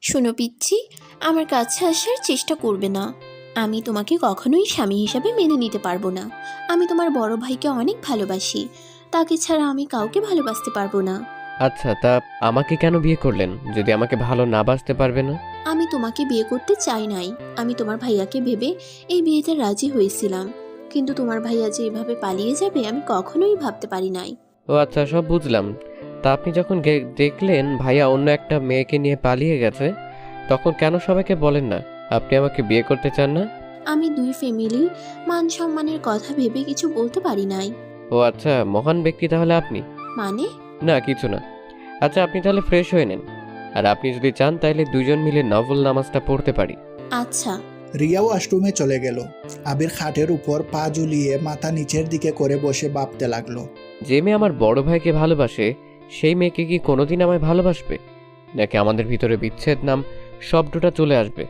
শোনো পিচ্ছি, আমার কাছে আসার চেষ্টা করবে না। আমি তোমাকে কখনোই স্বামী হিসাবে মেনে নিতে পারবো না। আমি তোমার বড় ভাইকে অনেক ভালোবাসি, তাকে ছাড়া আমি কাউকে ভালোবাসতে পারবো না। আচ্ছা, তা আমাকে কেন বিয়ে করলেন যদি আমাকে ভালো না বাসতে পারবে না? আমি তোমাকে বিয়ে করতে চাই নাই। আমি তোমার ভাইয়াকে ভেবে এই বিয়েতে রাজি হয়েছিলাম, কিন্তু তোমার ভাইয়া যে এভাবে পালিয়ে যাবে আমি কখনোই ভাবতে পারি নাই। ও আচ্ছা, সব বুঝলাম। তা আপনি যখন দেখলেন ভাইয়া অন্য একটা মেয়েকে নিয়ে পালিয়ে গেছে, তখন কেন সবাইকে বলেন না আপনি আমাকে বিয়ে করতে চান না? আমি দুই ফ্যামিলির মান সম্মানের কথা ভেবে কিছু বলতে পারি নাই। ও আচ্ছা, মহান ব্যক্তি তাহলে আপনি। মানে? না, কিছু না। আচ্ছা, আপনি তাহলে ফ্রেশ হয়ে নেন, আর আপনি যদি চান তাহলে দুজন মিলে নফল নামাজটা পড়তে পারি। আচ্ছা। রিয়া ওয়াশরুমে চলে গেল। আবির খাটের উপর পা ঝুলিয়ে মাথা নিচের দিকে করে বসে ভাবতে লাগলো। যে মেয়ে আমার বড় ভাইকে ভালোবাসে সেই মেয়েকে কি কোনোদিন আমায় ভালোবাসবে, নাকি আমাদের ভিতরে বিচ্ছেদ নাম শব্দটা চলে আসবে?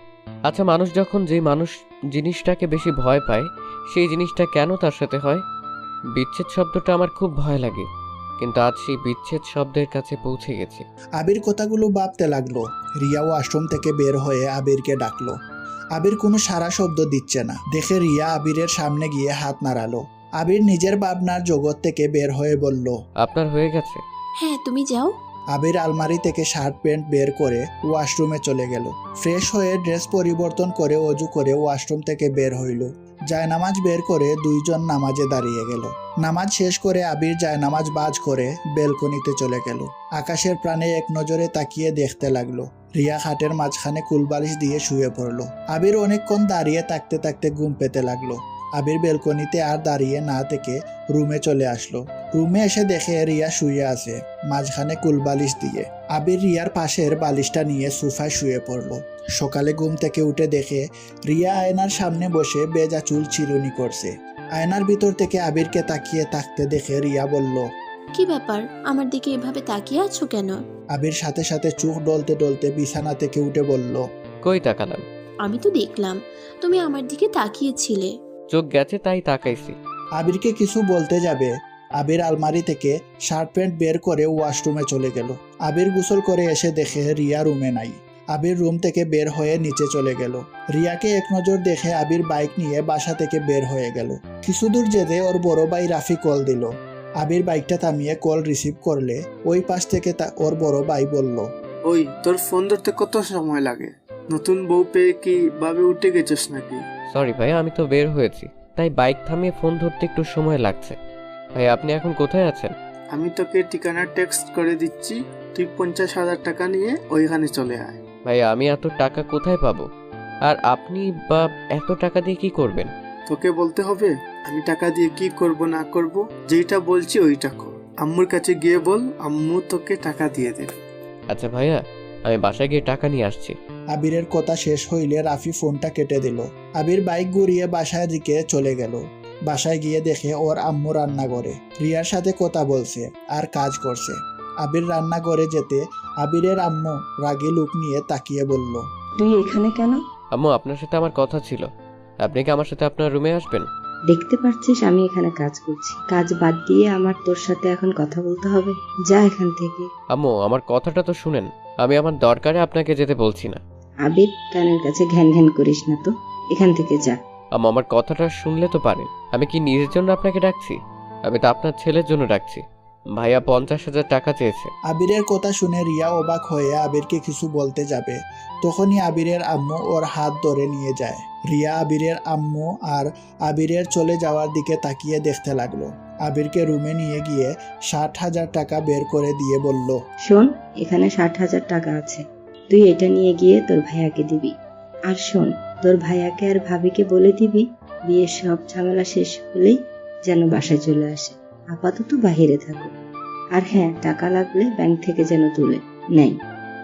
আচ্ছা, মানুষ যখন যে মানুষ জিনিসটাকে বেশি ভয় পায় সেই জিনিসটা কেন তার সাথে হয়? বিচ্ছেদ শব্দটা আমার খুব ভয় লাগে, কিন্তু আজ সেই বিচ্ছেদ শব্দের কাছে পৌঁছে গেছে। আবির কথাগুলো ভাবতে লাগলো। রিয়া ওয়াশরুম থেকে বের হয়ে আবিরকে ডাকলো। আবির কোনো সারা শব্দ দিচ্ছে না। দেখে রিয়া আবিরের সামনে গিয়ে হাত নাড়ালো। আবির নিজের ভাবনার জগৎ থেকে বের হয়ে বলল, আপনার হয়ে গেছে? হ্যাঁ, তুমি যাও। আবির আলমারি থেকে শার্ট প্যান্ট বের করে ওয়াশরুমে চলে গেল। ফ্রেশ হয়ে ড্রেস পরিবর্তন করে অজু করে ওয়াশরুম থেকে বের হইল। জায়নামাজ বের করে দুইজন নামাজে দাঁড়িয়ে গেল। নামাজ শেষ করে আবির জায়নামাজ বাজ করে বেলকনিতে চলে গেল। আকাশের প্রাণে এক নজরে তাকিয়ে দেখতে লাগলো। রিয়া খাটের মাঝখানে কুলবালিশ দিয়ে শুয়ে পড়ল। আবির অনেকক্ষণ দাঁড়িয়ে থাকতে থাকতে ঘুম পেতে লাগলো। আবির বেলকনিতে আর দাঁড়িয়ে না থেকে রুমে চলে আসলো। রুমে এসে দেখে রিয়া শুয়ে আছে মাঝখানে কুলবালিশ দিয়ে। আবির রিয়ার পাশের বালিশটা নিয়ে সোফায় শুয়ে পড়ল। সকালে ঘুম থেকে উঠে দেখে রিয়া আয়নার সামনে বসে বেজা চুল চিরুনি করছে। আয়নার ভিতর থেকে আবিরকে তাকিয়ে থাকতে দেখে রিয়া বলল, কি ব্যাপার, আমার দিকে এভাবে তাকিয়ে আছো কেন? আবির সাথে সাথে চোখ ডলতে ডলতে বিছানা থেকে উঠে বলল, কই তাকালাম? আমি তো দেখলাম তুমি আমার দিকে তাকিয়েছিলে। চোখ গেছে তাই তাকাইছি। আবিরকে কিছু বলতে যাবে আবির আলমারি থেকে শার্ট প্যান্ট বের করে ওয়াশরুমে চলে গেল। আবির গোসল করে এসে দেখে রিয়া রুমে নাই। আবির রুম থেকে বের হয়ে নিচে চলে গেল। রিয়াকে এক নজর দেখে আবির বাইক নিয়ে বাসা থেকে বের হয়ে গেল। কিছু দূর যেতে ওর বড় ভাই রাফি কল দিল। আবির বাইকটা থামিয়ে কল রিসিভ করলে ওই পাশ থেকে ওর বড় ভাই বলল, ওই তোর ফোন ধরতে কত সময় লাগে? নতুন বউ পেয়ে কি ভাবে উঠে গেছিস নাকি? সরি ভাই, আমি তো বের হয়েছি, তাই বাইক থামিয়ে ফোন ধরতে একটু সময় লাগছে। ভাই, আপনি এখন কোথায় আছেন? আমি তোকে ঠিকানা টেক্সট করে দিচ্ছি, তুই 50,000 টাকা নিয়ে ওইখানে চলে আয়। ভাই, আমি এত টাকা কোথায় পাবো? আর আপনি বা এত টাকা দিয়ে কি করবেন? তোকে বলতে হবে আমি টাকা দিয়ে কি করব না করব? যেটা বলছি ওইটা কর। আম্মুর কাছে গিয়ে বল, আম্মু তোকে টাকা দিয়ে দেবে। আচ্ছা ভাইয়া, আমি বাসায় গিয়ে টাকা নিয়ে আসছি। আবিরের কথা শেষ হইলে রাফি ফোনটা কেটে দিল। আবির বাইক ঘুরিয়ে বাসায় দিকে চলে গেল। বাসায় গিয়ে দেখে ওর আম্মু রান্না করে রিয়ার সাথে কথা বলছে আর কাজ করছে। আবির রান্না করে যেতে আবিরের আম্মু রাগী লুক নিয়ে তাকিয়ে বলল, তুই এখানে কেন? আম্মু, আপনার সাথে আমার কথা ছিল। আপনি কি আমার সাথে আপনার রুমে আসবেন? দেখতে পাচ্ছিস আমি এখানে কাজ করছি। কাজ বাদ দিয়ে আমার তোর সাথে এখন কথা বলতে হবে? যা এখান থেকে। আম্মু, আমার কথাটা তো শুনেন। আমি আমার দরকারে আপনাকে যেতে বলছি না। আবির, কানের কাছে ঘ্যান ঘ্যান করিস না তো, এখান থেকে যা। আম্মু, আমার কথাটা শুনলে তো পারেন। আমি কি নিজের জন্য আপনাকে ডাকছি? আমি তো আপনার ছেলের জন্য ডাকছি। ভাইয়া 50,000 টাকা চেয়েছে। আবিরের কথা শুনে রিয়া অবাক হয়ে আবিরকে কিছু বলতে যাবে, তখনই আবিরের আম্মু ওর হাত ধরে নিয়ে যায়। রিয়া আবিরের আম্মু আর আবিরের চলে যাওয়ার দিকে তাকিয়ে দেখতে লাগলো। আবিরকে রুমে নিয়ে গিয়ে 60,000 টাকা বের করে দিয়ে বলল, শোন, এখানে 60,000 টাকা আছে, তুই এটা নিয়ে গিয়ে তোর ভাইয়াকে দিবি। আর শোন, তোর ভাইয়াকে আর ভাবিকে বলে দিবি বিয়ের সব ঝামেলা শেষ হলেই যেন বাসায় চলে আসে। আপাতত বাহিরে থাকো। আর হ্যাঁ, টাকা লাগলে ব্যাংক থেকে যেন তুলে নেই।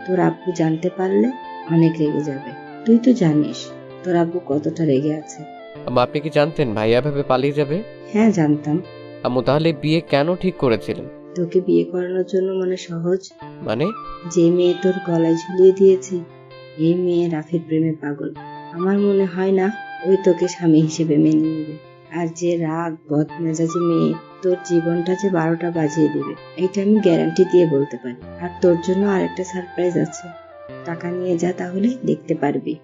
তোর আব্বু জানতে পারলে অনেক রেগে যাবে। তুই তো জানিস তোর আব্বু কতটা রেগে আছে। আম্মু, আপনি কি জানতেন ভাইয়া ভাবে পালিয়ে যাবে? হ্যাঁ, জানতাম। আম্মু, তাহলে বিয়ে কেন ঠিক করেছিলেন? তোকে বিয়ে করানোর জন্য মনে সহজ। মানে? যে মেয়ে তোর গলায় ঝুলিয়ে দিয়েছি, এই মেয়ে রাফির প্রেমে পাগল। আমার মনে হয় না ওই তোকে স্বামী হিসেবে মেনে নেবে। আর যে রাগ বদমেজাজি মেয়ে তোর জীবনটা যে 12টা বাজিয়ে দিবে, এটা আমি গ্যারান্টি দিয়ে বলতে পারি। আর তোর জন্য আরেকটা সারপ্রাইজ আছে। টাকা নিয়ে যা, তাহলে দেখতে পারবি।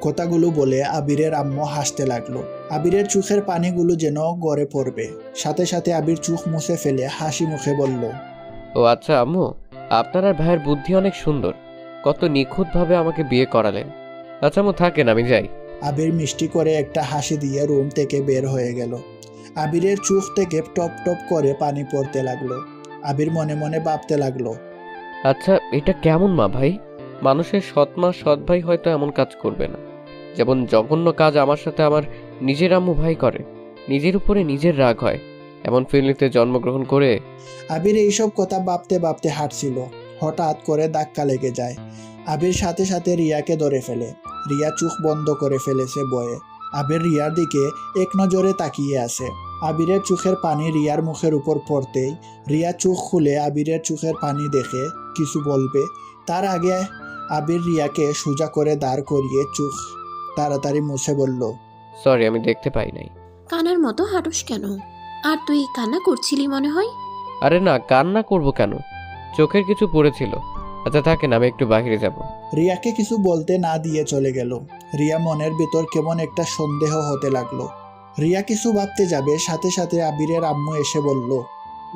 কথাগুলো বলে আবিরের আম্মু হাসতে লাগলো। আবিরের চোখের পানিগুলো যেন গড়ে পড়বে। সাথে সাথে আবির চোখ মুছে ফেলে হাসি মুখে বলল, ও আচ্ছা আম্মু, আপনার আর ভাইয়ের বুদ্ধি অনেক সুন্দর। কত নিখুঁতভাবে আমাকে বিয়ে করালেন। আচ্ছা আম্মু থাকেন, আমি যাই। আবির মিষ্টি করে একটা হাসি দিয়ে রুম থেকে বের হয়ে গেল। আবিরের চোখ থেকে টপ টপ করে পানি পড়তে লাগলো। আবির মনে মনে ভাবতে লাগলো, আচ্ছা এটা কেমন মা ভাই? মানুষের সৎ মা সৎ ভাই হয়তো এমন কাজ করবে না। যেমন জঘন্য কাজ আমার সাথে আমার নিজের আম্মু ভাই করে, নিজের উপরে নিজের রাগ হয়। এমন ফ্যামিলিতে জন্মগ্রহণ করে আবির এইসব কথা ভাবতে ভাবতে হাঁটছিল। হঠাৎ করে ধাক্কা লেগে যায়। আবির সাথে সাথে রিয়াকে ধরে ফেলে। রিয়া চোখ বন্ধ করে ফেলেছে বয়ে। আবির রিয়ার দিকে এক নজরে তাকিয়ে আছে। আবিরের চোখের পানি রিয়ার মুখের উপর পড়তেই রিয়া চোখ খুলে আবিরের চোখের পানি দেখে কিছু বলবে, তার আগে আবির রিয়াকে সোজা করে দাঁড় করিয়ে চোখ তাড়াতাড়ি মুছে বলল, সরি আমি দেখতে পাই নাই। কানার মতো হাঁটুস কেন? আর তুই কান্না করছিলি মনে হয়। আরে না, কান্না করব কেন? চোখের কিছু পড়েছিল। আচ্ছা থাকেন, আমি একটু বাইরে যাব। রিয়াকে কিছু বলতে না দিয়ে চলে গেল। রিয়া মনের ভিতর কেমন একটা সন্দেহ হতে লাগলো। রিয়া কিছু ভাবতে যাবে, সাথে সাথে আবিরের আম্মু এসে বলল,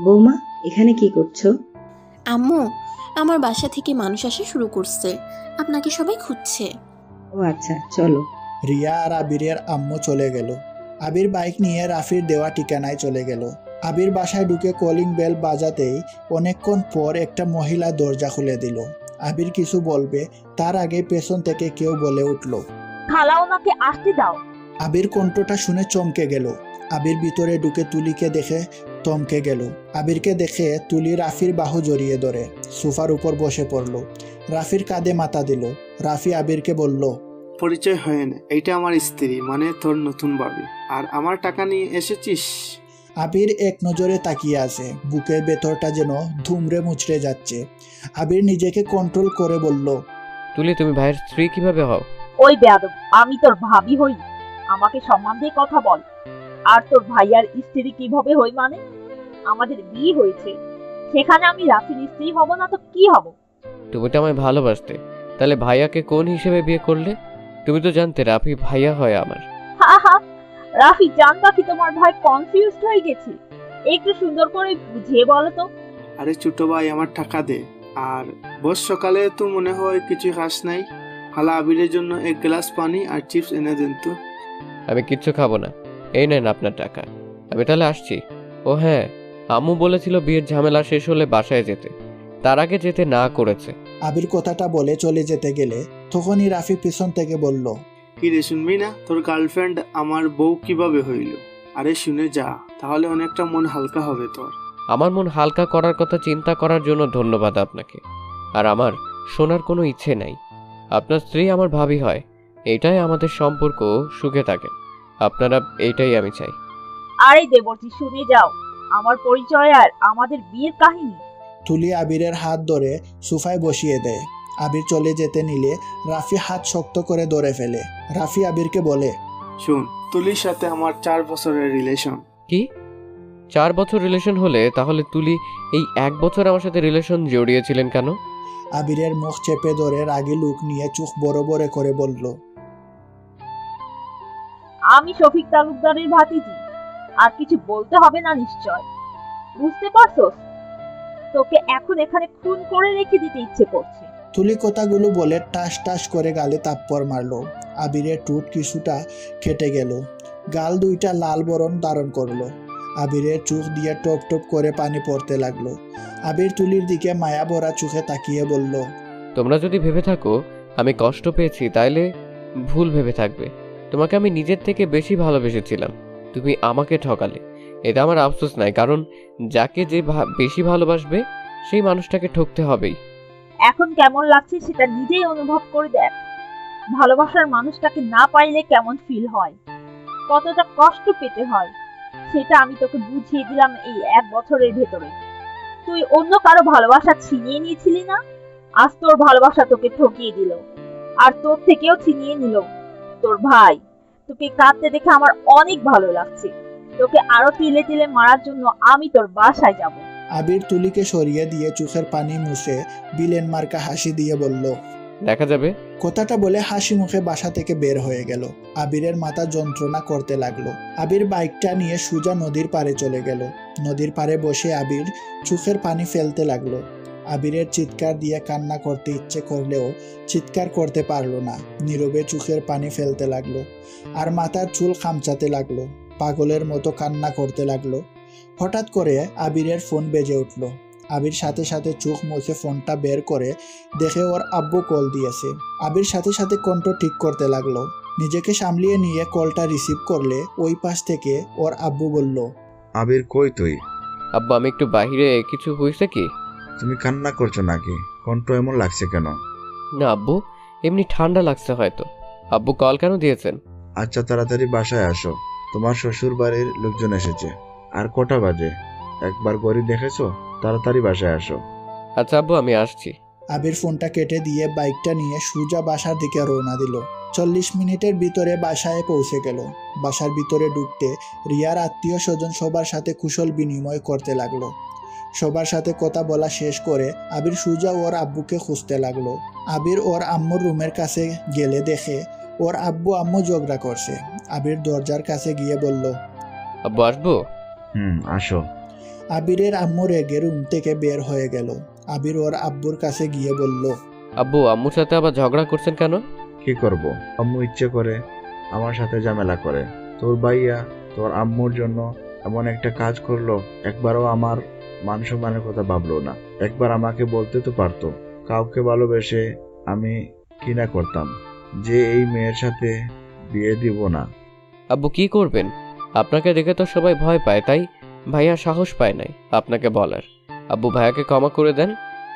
বৌমা, এখানে কি করছো? আম্মু, আমার বাসা থেকে মানুষ আসা শুরু করছে, আপনাকে সবাই খুঁজছে। ও আচ্ছা, চলো। রিয়া আর আবিরের আম্মু চলে গেল। আবির বাইক নিয়ে রাফির দেওয়া ঠিকানায় চলে গেল। আবির বাসায় ঢুকে কলিং বেল বাজাতেই অনেকক্ষণ পর একটা মহিলা দরজা খুলে দিল। আবির কিছু বলবে, তার আগে পেছন থেকে কেউ বলে উঠল, খালা ওনাকে আসতে দাও। আবির কণ্ঠটা শুনে চমকে গেল। আবির ভিতরে ঢুকে তুলিকে দেখে থমকে গেল। আবিরকে দেখে তুলি রাফির বাহু জড়িয়ে ধরে সোফার উপর বসে পড়ল। রাফির কাঁধে মাথা দিল। রাফি আবিরকে বলল, পরিচয় হয় না, এইটা আমার স্ত্রী, মানে তোর নতুন ভাবি। আর আমার টাকা নিয়ে এসেছিস? আবির এক নজরে তাকিয়ে আছে। বুকের ভেতরটা যেন ধুমড়ে মুচড়ে যাচ্ছে। আবির নিজেকে কন্ট্রোল করে বলল, তুলি, তুমি ভাইয়ের স্ত্রী কিভাবে হও? ওই বেয়াদব, আমি তোর ভাবি হই? আমাকে সম্মান দিয়ে কথা বল। আর তোর ভাইয়ার স্ত্রী কিভাবে হই মানে? আমাদের বিয়ে হয়েছে, সেখানে আমি রাফির স্ত্রী হব না তো কি হব? তুমি তো আমায় ভালোবাসতে, তাহলে ভাইয়াকে কোন হিসেবে বিয়ে করলে? তুমি তো জানতে রাফি ভাইয়া হয় আমার। হা হা, রাফি জানতা কি তোমার ভাই কনফিউজড হয়ে গেছে? একটু সুন্দর করে বুঝিয়ে বলো তো। আরে ছোট ভাই, আমার টাকা দে। আর বস, সকালে তো মনে হয় কিছু খাস নাই। খালা আবিরের জন্য এক গ্লাস পানি আর চিপস এনে দেন তো। আমি কিচ্ছু খাবো না, এই নেন আপনার টাকা। আমি তাহলে আসছি। ও হ্যাঁ, আম্মু বলেছিল বিয়ের ঝামেলা শেষ হলে বাসায় যেতে, তার আগে যেতে না করেছে। আবির কথাটা বলে চলে যেতে গেলে তখনই রাফি পিছন থেকে বলল, কি রে, শুনবি না? তোর গার্লফ্রেন্ড আমার বউ কিভাবে হইল? আরে শুনে যা, তাহলে অনেকটা মন হালকা হবে তোর। আমার মন হালকা করার কথা চিন্তা করার জন্য ধন্যবাদ আপনাকে। আর আমার শোনার কোনো ইচ্ছে নাই। আপনার স্ত্রী আমার ভাবি হয়, এটাই আমাদের সম্পর্ক সুখে থাকে। আপনারা এইটাই আমি চাই। আরে দেবর্ষী, শুনে যাও আমার পরিচয় আর আমাদের বিয়ের কাহিনী। তুলি আবিরের হাত ধরে সোফায় বসিয়ে দেয়। আবির চলে যেতে নিলে রাফি হাত শক্ত করে ধরে ফেলে। রাফি আবিরকে বলে, শুন, তুলির সাথে আমার 4 বছরের রিলেশন। কি 4 বছর রিলেশন হলে তাহলে তুলি এই 1 বছর আমার সাথে রিলেশন জড়িয়েছিলেন কেন? আবিরের মুখ চেপে ধরে রাগী লুক নিয়ে চোখ বড় বড় করে বলল, আমি শফিক তালুকদারের ভাতিজি। আর কিছু বলতে হবে না নিশ্চয়, বুঝতে পারছস? তোকে এখন এখানে খুন করে রেখে দিতে ইচ্ছে করছে। তুলি কথাগুলো বলে টাস টাস করে গালে তাপ্পর মারল। আবিরের ঠোঁট কিছুটা কেটে গেল। গাল দুইটা লাল বরণ ধারণ করলো। আবিরের চোখ দিয়ে টপ টপ করে পানি পড়তে লাগলো। আবির তুলির দিকে মায়া ভরা চোখে তাকিয়ে বলল, তোমরা যদি ভেবে থাকো আমি কষ্ট পেয়েছি, তাইলে ভুল ভেবে থাকবে। তোমাকে আমি নিজের থেকে বেশি ভালোবেসেছিলাম, তুমি আমাকে ঠকালে। এটা আমার আফসোস নাই, কারণ যাকে যে বেশি ভালোবাসবে সেই মানুষটাকে ঠকতে হবেই। এখন কেমন লাগছে সেটা নিজেই অনুভব করে দেখ। ভালোবাসার মানুষটাকে না পাইলে কেমন ফিল হয়, কতটা কষ্ট পেতে হয়, সেটা আমি তোকে বুঝিয়ে দিলাম এই 1 বছরের ভেতরে। তুই অন্য কারো ভালোবাসা ছিনিয়ে নিয়েছিলি না, আজ তোর ভালোবাসা তোকে ঠকিয়ে দিল। আর তোর থেকেও ছিনিয়ে নিল তোর ভাই। তোকে কাঁদতে দেখে আমার অনেক ভালো লাগছে। তোকে আরো তিলে তিলে মারার জন্য আমি তোর বাসায় যাব। আবির তুলিকে সরিয়ে দিয়ে চোখের পানি মুছে বিলেন মার্কা হাসি দিয়ে বলল, দেখা যাবে। কথাটা বলে হাসি মুখে বাসা থেকে বের হয়ে গেল। আবিরের মাথা যন্ত্রণা করতে লাগলো। আবির বাইকটা নিয়ে সোজা নদীর পাড়ে চলে গেল। নদীর পাড়ে বসে আবির চোখের পানি ফেলতে লাগলো। আবিরের চিৎকার দিয়ে কান্না করতে ইচ্ছে করলেও চিৎকার করতে পারলো না। নীরবে চোখের পানি ফেলতে লাগলো আর মাথার চুল খামচাতে লাগলো। পাগলের মতো কান্না করতে লাগলো। হঠাৎ করে আবিরের ফোন বেজে উঠল। আবির সাথে সাথে চোখ মুছে ফোনটা বের করে দেখে ওর আব্বু কল দিয়েছে। আবির সাথে সাথে কণ্ঠ ঠিক করতে লাগলো। নিজেকে সামলিয়ে নিয়ে কলটা রিসিভ করলে ওই পাশ থেকে ওর আব্বু বলল, আবির কই তুই? আব্বু আমি একটু বাইরে, কিছু হয়েছে কি? তুমি কান্না করছো নাকি? কণ্ঠ এমন লাগছে কেন? না আব্বু, এমনি ঠান্ডা লাগছে হয়তো। আব্বু কল কেন দিয়েছেন? আচ্ছা তাড়াতাড়ি বাসায় আসো, তোমার শ্বশুর বাড়ির লোকজন এসেছে। আর কটা বাজে? একবার ঘড়ি দেখেছো? তাড়াতাড়ি বাসায় আসো। আচ্ছা আব্বু আমি আসছি। আবির ফোনটা কেটে দিয়ে বাইকটা নিয়ে সোজা বাসার দিকে রওনা দিল। 40 মিনিটের ভিতরে বাসায় পৌঁছে গেল। বাসার ভিতরে ঢুকতে রিয়ার আত্মীয় স্বজন সবার সাথে কুশল বিনিময় করতে লাগলো। সবার সাথে কথা বলা শেষ করে আবির সোজা ওর আব্বুকে খুঁজতে লাগলো। আবির ওর আম্মুর রুমের কাছে গেলে দেখে ওর আব্বু আম্মু ঝগড়া করছে। আবির দরজার কাছে গিয়ে বলল, আব্বু আসবো? আসো। আবিরের আম্মু রেগে রুম থেকে বের হয়ে গেল। আবির ওর আব্বুর কাছে গিয়ে বলল, আব্বু আম্মুর সাথে আবার ঝগড়া করছেন কেন? কি করব, আম্মু ইচ্ছে করে আমার সাথে ঝামেলা করে। তোর ভাইয়া তোর আম্মুর জন্য এমন একটা কাজ করলো, একবারও আমার মান সম্মানের কথা ভাবলো না। একবার আমাকে বলতে তো পারতো। কাউকে ভালোবেসে আমি কি না করতাম যে এই মেয়ের সাথে বিয়ে দিব না। আব্বু কি করবেন? আপনাকে দেখে তো সবাই ভয় পায়, তাই ভাইয়া সাহস পায় নাই আপনাকে বলার। আব্বু ভাইয়াকে ক্ষমা করে দেন,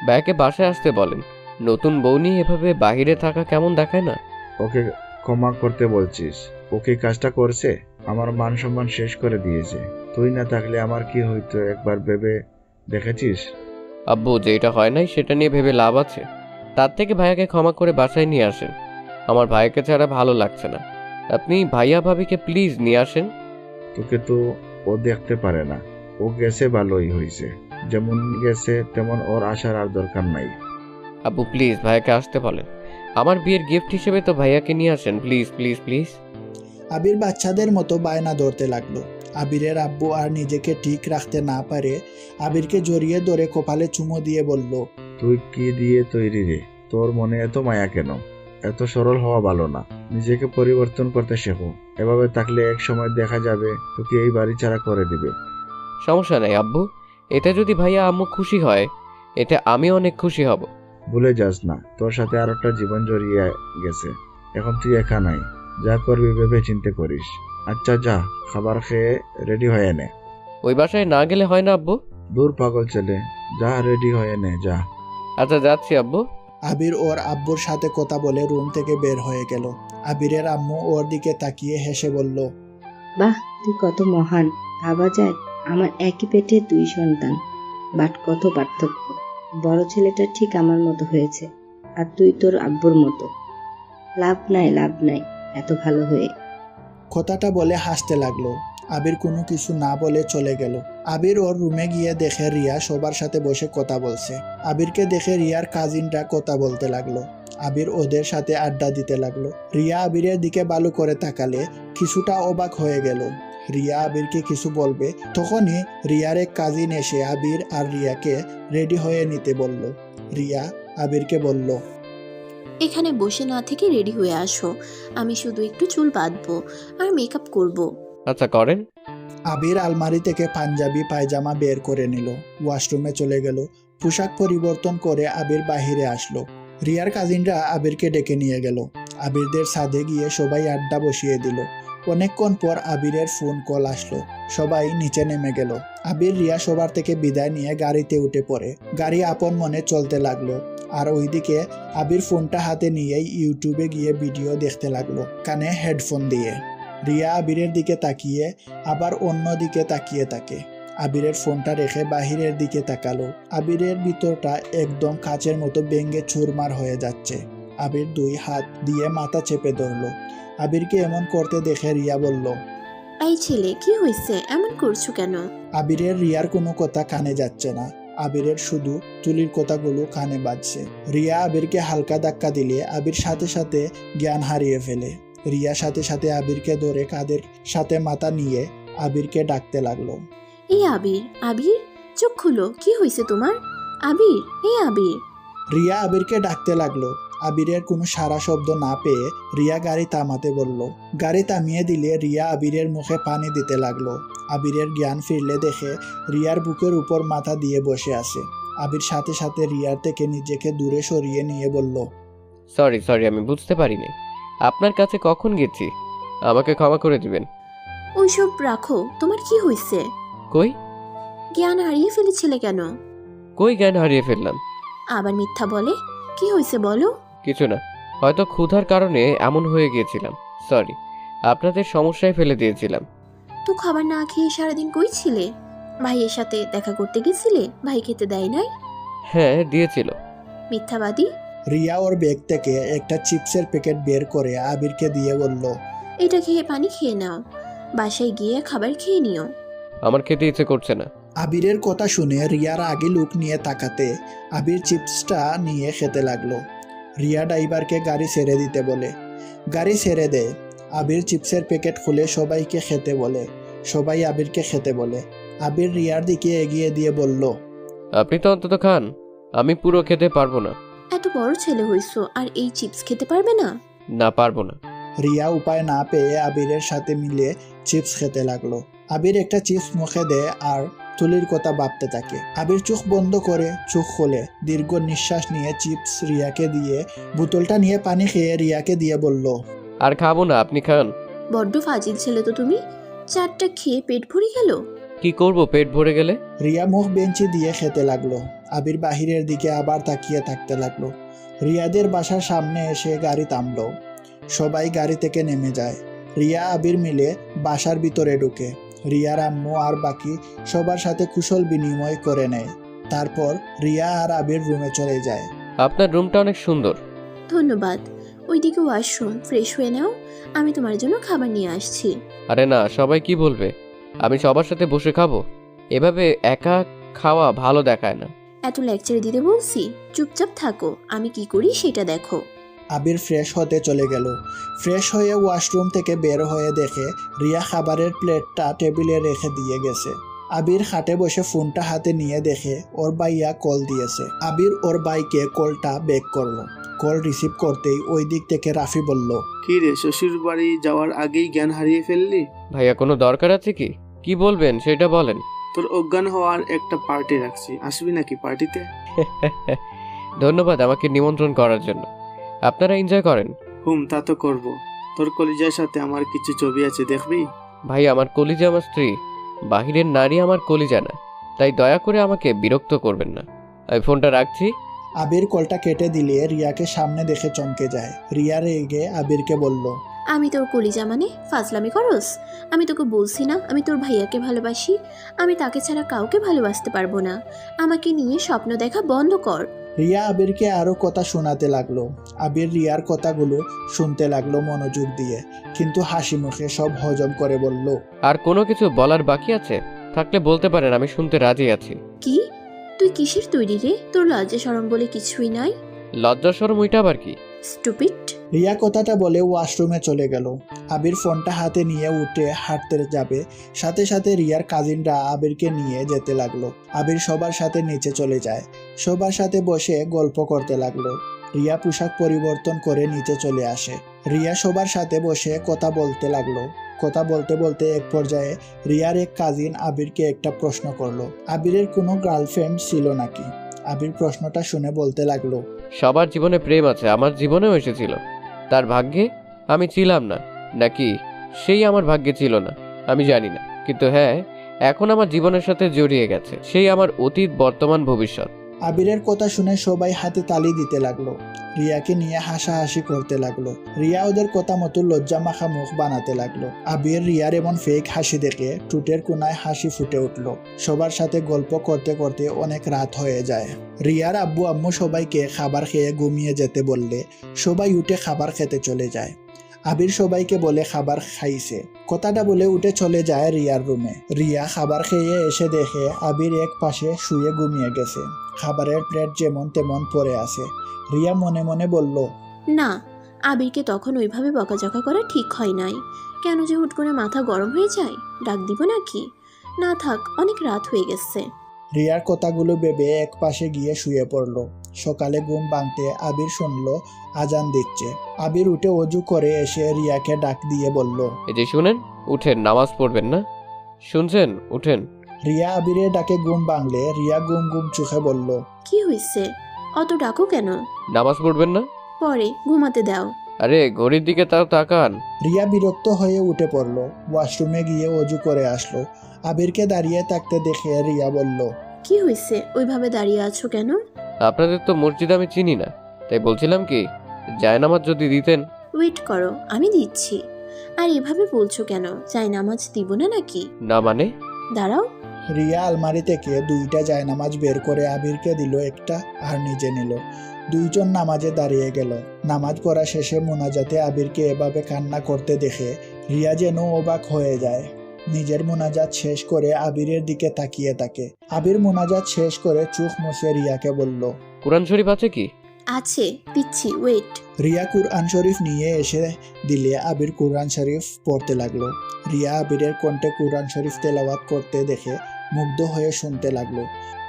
ভাইয়াকে বাসায় আসতে বলেন। নতুন বউ নিয়ে এভাবে বাহিরে থাকা কেমন দেখায় না? ওকে ক্ষমা করতে বলছিস? ওকে কাজটা করছে, আমার মান সম্মান শেষ করে দিয়েছে। তুই না থাকলে আমার কি হইতো একবার ভেবে দেখেছিস? আব্বু যেটা হয় নাই সেটা নিয়ে ভেবে লাভ আছে? তার থেকে ভাইয়াকে ক্ষমা করে বাসায় নিয়ে আসেন। আমার ভাইয়াকে ছাড়া ভালো লাগছে না। আপনি ভাইয়া ভাবিকে প্লিজ নিয়ে আসেন। তোকে তো ও দেখতে পারে না। ও গেছে ভালোই হয়েছে, যেমন গেছে তেমন ওর আসার আর দরকার নাই। আব্বু প্লিজ ভাইয়াকে আসতে বলেন। আমার বিয়ের গিফট হিসেবে তো ভাইয়াকে নিয়ে আসেন, প্লিজ প্লিজ প্লিজ। আবির বাচ্চাদের মতো বায়না ধরতে লাগলো। আবিরের আব্বু আর নিজেকে ঠিক রাখতে না পারে আবিরকে জড়িয়ে ধরে কপালে চুমো দিয়ে বলল, তুই কি দিয়ে তৈরি রে? তোর মনে এত মায়া কেন? এত সরল হওয়া ভালো না। নিজেকে পরিবর্তন করতে শেখো। এভাবে থাকলে এক সময় দেখা যাবে তোকে এই বাড়ি ছাড়া করে দিবে। সমস্যা নাই আব্বু, এতে যদি ভাইয়া আম্মু খুশি হয় এতে আমি অনেক খুশি হব। ভুলে যাস না, তোর সাথে আর একটা জীবন জড়িয়ে গেছে। এখন তুই একা নাই, যা করবি ভেবে চিন্তে করিস। আচ্ছা যা, খাবার খেয়ে রেডি হয়ে নে। ওই বাসায় না গেলে হয় না আব্বু? দূর পাগল ছেলে, যা রেডি হয়ে নে যা। আচ্ছা যাচ্ছি আব্বু। আবির ওর আব্বুর সাথে কথা বলে রুম থেকে বের হয়ে গেল। আবিরের আম্মু ওর দিকে তাকিয়ে হেসে বলল, বাহ, তুই কত মহান। ভাবা যায় আমার একই পেটে 2 সন্তান, বাট কত পার্থক্য। বড় ছেলেটা ঠিক আমার মতো হয়েছে, আর তুই তোর আব্বুর মতো। লাভ নাই এত ভালো হয়ে। কথাটা বলে হাসতে লাগলো। আবির কোনো কিছু না বলে চলে গেল। আবির ওর রুমে গিয়ে দেখে রিয়া সবার সাথে বসে কথা বলছে। আবিরকে দেখে রিয়ার কাজিনরা কথা বলতে লাগলো। আবির ওদের সাথে আড্ডা দিতে লাগলো। রিয়া আবিরের দিকে ভালো করে তাকালে কিছুটা অবাক হয়ে গেল। রিয়া আবিরকে কিছু বলবে, তখনই রিয়ার এক কাজিন এসে আবির আর রিয়াকে রেডি হয়ে নিতে বলল। রিয়া আবিরকে বলল, এখানে বসে না থেকে রেডি হয়ে আসো। আমি শুধু একটু চুল বাঁধবো আর মেকআপ করব। আচ্ছা করেন। আবির আলমারি থেকে পাঞ্জাবি পায়জামা বের করে নিল। ওয়াশরুমে চলে গেল। পোশাক পরিবর্তন করে আবির বাহিরে আসলো। রিয়ার কাজিনরা আবিরকে ডেকে নিয়ে গেল। আবিরদের ছাদে গিয়ে সবাই আড্ডা বসিয়ে দিল। অনেকক্ষণ পর আবিরের ফোন কল আসলো। সবাই নিচে নেমে গেল। আবির রিয়া সবার থেকে বিদায় নিয়ে গাড়িতে উঠে পড়ে। গাড়ি আপন মনে চলতে লাগলো। আর ওইদিকে আবির ফোনটা হাতে নিয়েই ইউটিউবে গিয়ে ভিডিও দেখতে লাগলো, কানে হেডফোন দিয়ে। রিয়া আবিরের দিকে তাকিয়ে আবার অন্য দিকে তাকিয়ে থাকে। আবিরের ফোনটা রেখে বাহিরের দিকে তাকালো। আবিরের ভিতরটা একদম কাচের মতো ভেঙে চুরমার হয়ে যাচ্ছে। আবির 2 হাত দিয়ে মাথা চেপে ধরলো। আবিরকে এমন করতে দেখে রিয়া বলল, এই ছেলে কি হয়েছে, এমন করছো কেন? আবিরের রিয়ার কোনো কথা কানে যাচ্ছে না। আবিরের শুধু তুলির কথাগুলো কানে বাজছে। রিয়া আবিরকে হালকা ধাক্কা দিলে আবির সাথে সাথে জ্ঞান হারিয়ে ফেলে। রিয়া সাথে সাথে আবিরকে ধরে কাঁধের সাথে মাথা নিয়ে আবিরকে ডাকতে লাগলো। এই আবির, আবির, চোখ খুলো, কি হয়েছে তোমার? আবির, এই আবির। রিয়া আবিরকে ডাকতে লাগলো। আবিরের কোনো সারা শব্দ না পেয়ে রিয়া গাড়ি থামাতে বলল। গাড়ি থামিয়ে দিলে রিয়া আবিরের মুখে পানি দিতে লাগলো। আবিরের জ্ঞান ফিরলে দেখে রিয়ার বুকের উপর মাথা দিয়ে বসে আছে। আবির সাথে সাথে রিয়ার থেকে নিজেকে দূরে সরিয়ে নিয়ে বলল, সরি, আমি বুঝতে পারিনি। আপনার কাছে কখন গেছি? আমাকে ক্ষমা করে দিবেন। ওইসব রাখো, তোমার কি হয়েছে? কই জ্ঞান হারিয়ে ফেলেছিলে কেন? কই জ্ঞান হারিয়ে ফেললাম? আবার মিথ্যা বলে, কি হয়েছে বলো? কিছু না, হয়তো ক্ষুধার কারণে এমন হয়ে গিয়েছিলাম। সরি, আপনাদের সমস্যায় ফেলে দিয়েছিলাম। তো খাবার না খেয়ে সারাদিন কই ছিলে? ভাইয়ের সাথে দেখা করতে গেছিলে? ভাই খেতে দেয় নাই? হ্যাঁ দিয়েছিল। মিথ্যাবাদী। রিয়া ওর ব্যাগ থেকে একটা চিপসের প্যাকেট বের করে আবিরকে দিয়ে বলল, এটা খেয়ে পানি খেয়ে নাও, বাসায় গিয়ে খাবার খেয়ে নিও। আমার খেতে ইচ্ছে করছে না। আবিরের কথা শুনে রিয়ার আগে লুক নিয়ে তাকাতে আবির চিপসটা নিয়ে খেতে লাগলো। রিয়া ড্রাইভারকে গাড়ি ছেড়ে দিতে বলে। গাড়ি ছেড়ে দেয়। আবির চিপসের প্যাকেট খুলে সবাইকে খেতে বলে। সবাই আবিরকে খেতে বলে। আবির রিয়ার দিকে এগিয়ে দিয়ে বলল, আপনি তো অন্তত খান, আমি পুরো খেতে পারবো না। এত বড় ছেলে হইছো আর এই চিপস খেতে পারবে না? না, পারবো না। রিয়া উপায় না পেয়ে আবিরের সাথে মিলে চিপস খেতে লাগলো। আবির একটা চিপস মুখে দেয় আর তুলির কথা ভাবতে থাকে। আবির চোখ বন্ধ করে চোখ খোলে, দীর্ঘ নিঃশ্বাস নিয়ে চিপস রিয়াকে দিয়ে বোতলটা নিয়ে পানি খেয়ে রিয়াকে দিয়ে বলল, আর খাবো না, আপনি খান। বড্ড ফাজিল ছেলে তো তুমি, চারটা খেয়ে পেট ভরে গেল। কি করব পেট ভরে গেলে? রিয়া মুখ বেঞ্চি দিয়ে খেতে লাগলো। আবির বাহিরের দিকে আবার তাকিয়ে থাকতে লাগলো। রিয়াদের বাসার সামনে এসে গাড়ি থামলো। সবাই গাড়ি থেকে নেমে যায়। রিয়া আবির মিলে বাসার ভিতরে ঢুকে রিয়ার আম্মু আর বাকি সবার সাথে কুশল বিনিময় করে নেয়। তারপর রিয়া আর আবির রুমে চলে যায়। আপনার রুমটা অনেক সুন্দর। ধন্যবাদ। ওইদিকে ওয়াশরুম, ফ্রেশ হয়ে নাও, আমি তোমার জন্য খাবার নিয়ে আসছি। আরে না, সবাই কি বলবে? আমি সবার সাথে বসে খাবো? এভাবে একা খাওয়া ভালো দেখায় না। এত লেকচার দিতে বলছি, চুপচাপ থাকো, আমি কি করি সেটা দেখো। আবির ফ্রেশ হতে চলে গেল। ফ্রেশ হয়ে ওয়াশরুম থেকে বের হয়ে দেখে রিয়া খাবারের প্লেটটা টেবিলে রেখে দিয়ে গেছে। আবির খাটে বসে ফোনটা হাতে নিয়ে দেখে ওর ভাইয়া কল দিয়েছে। আবির ওর ভাইকে কলটা ব্যাক করলো। কল রিসিভ করতেই ওই দিক থেকে রাফি বলল, কি রে, শ্বশুর বাড়ি যাওয়ার আগেই জ্ঞান হারিয়ে ফেললি? ভাইয়া, কোনো দরকার আছে কি? কি বলবেন সেটা বলেন। তোর অজ্ঞান হওয়ার একটা পার্টি রাখছি, আসবি নাকি পার্টিতে? ধন্যবাদ আমাকে নিমন্ত্রণ করার জন্য। আপনারা এনজয় করেন। তা তো করবো। তোর কলিজার সাথে আমার কিছু ছবি আছে, দেখবি? ভাই, আমার কলিজা আমার স্ত্রী, বাহিরের নারী আমার কলিজা না, তাই দয়া করে আমাকে বিরক্ত করবেন না। আমি ফোনটা রাখছি। আবির কলটা কেটে দিলে রিয়াকে সামনে দেখে চমকে যায়। রিয়া রেগে আবিরকে বলল, আমি তোর কলিজা মানে ফাজলামি করস? আমি তোকে বলছি না আমি তোর ভাইয়াকে ভালোবাসি? আমি তাকে ছাড়া কাউকে ভালোবাসতে পারবো না। আমাকে নিয়ে স্বপ্ন দেখা বন্ধ কর। রিয়া আবিরকে আরো কথা শোনাতে লাগলো। আবির রিয়ার কথাগুলো শুনতে লাগলো মনোযোগ দিয়ে, কিন্তু হাসি মুখে সব হজম করে বলল, আর কোনো কিছু বলার বাকি আছে? থাকলে বলতে পারেন, আমি শুনতে রাজি আছি। কি? তুই কিসের তৈরি রে? তোর লজ্জা শরম বলে কিছুই নাই। লজ্জা শরম ওইটা আবার কি? স্টুপিড। রিয়া কথাটা বলে ওয়াশরুমে চলে গেল। আবির ফোনটা হাতে নিয়ে উঠে হাঁটতে যাবে, সাথে সাথে রিয়ার কাজিনরা আবিরকে নিয়ে যেতে লাগলো। আবির সবার সাথে নিচে চলে যায়, সবার সাথে বসে গল্প করতে লাগলো। রিয়া পোশাক পরিবর্তন করে নিচে চলে আসে। রিয়া সবার সাথে বসে কথা বলতে লাগলো। কথা বলতে বলতে এক পর্যায়ে রিয়ার এক কাজিন আবিরকে একটা প্রশ্ন করলো, আবিরের কোনো গার্লফ্রেন্ড ছিল নাকি? আবির প্রশ্নটা শুনে বলতে লাগলো, সবার জীবনে প্রেম আছে, আমার জীবনেও এসেছিল। তার ভাগ্যে আমি ছিলাম না, নাকি সেই আমার ভাগ্যে ছিল না আমি জানি না, কিন্তু হ্যাঁ, এখন আমার জীবনের সাথে জড়িয়ে গেছে। সেই আমার অতীত, বর্তমান, ভবিষ্যৎ। আবিরের কথা শুনে সবাই হাতে তালি দিতে লাগলো। রিয়াকে নিয়ে হাসাহাসি করতে লাগলো। রিয়া ওদের কথা মতো লজ্জা মাখা মুখ বানাতে লাগলো। আবির রিয়ার এমন ফেক হাসি দেখে ঠোঁটের কোনায় হাসি ফুটে উঠলো। সবার সাথে গল্প করতে করতে অনেক রাত হয়ে যায়। রিয়ার আব্বু আম্মু সবাইকে খাবার খেয়ে ঘুমিয়ে যেতে বললে সবাই উঠে খাবার খেতে চলে যায়। আবির সবাইকে বলে খাবার খাইছে। কথাটা বলে উঠে চলে যায় রিয়ার রুমে। রিয়া খাবার খেয়ে এসে দেখে আবির এক পাশে শুয়ে ঘুমিয়ে গেছে। খাবারের প্লেট যেমন তেমন পড়ে আছে। রিয়া মনে মনে বলল, না, আবিরকে তখন ওইভাবে বকাঝকা করা ঠিক হয় নাই। কেন যে হুট করে মাথা গরম হয়ে যায়? ডাক দিব নাকি? না থাক, অনেক রাত হয়ে গেছে। রিয়ার কথাগুলো ভেবে এক পাশে গিয়ে শুয়ে পড়ল। সকালে ঘুম ভাঙতে আবির শুনল আজান দিচ্ছে। আবির উঠে অজু করে এসে রিয়াকে ডাক দিয়ে বলল, এই যে শুনেন, উঠেন, নামাজ পড়বেন না? শুনছেন? উঠেন। রিয়া আবিরের ডাকে ঘুম ভাঙলে রিয়া ঘুম ঘুম চোখে বলল, কি হয়েছে? অত ডাকো কেন? নামাজ পড়বেন না? পরে ঘুমাতে দাও। আরে ঘড়ির দিকে তাও তাকান। রিয়া বিরক্ত হয়ে উঠে পড়ল। ওয়াশরুমে গিয়ে অজু করে আসলো। আবিরকে দাঁড়িয়ে থাকতে দেখে রিয়া বলল, কি হয়েছে? ওইভাবে দাঁড়িয়ে আছো কেন? আপনাদের তো মসজিদ আমি চিনি না, তাই বলছিলাম কি, জায়নামাজ যদি দিতেন। ওয়েট করো, আমি দিচ্ছি। আর এভাবে বলছো কেন? চাই নামাজ দিব না নাকি? না মানে? দাঁড়াও। রিয়া আলমারি থেকে 2টা জায়নামাজ বের করে আবিরকে দিল একটা আর নিজে নিল। দুইজন নামাজে দাঁড়িয়ে গেল। নামাজ পড়া শেষে মোনাজাতে আবিরকে এভাবে কান্না করতে দেখে রিয়া যেন অবাক হয়ে যায়। নিজের মোনাজাত শেষ করে আবিরের দিকে তাকিয়ে থাকে। আবির মোনাজাত শেষ করে চোখ মুছে রিয়াকে বলল, কোরআন শরীফ আছে কি? আছে, দিচ্ছি, ওয়েট। রিয়া কুরআন শরীফ নিয়ে এসে দিলে আবির কুরআন শরীফ পড়তে লাগলো। রিয়া আবিরের কণ্ঠে কুরআন শরীফ তেলাওয়াত করতে দেখে মুগ্ধ হয়ে শুনতে লাগলো।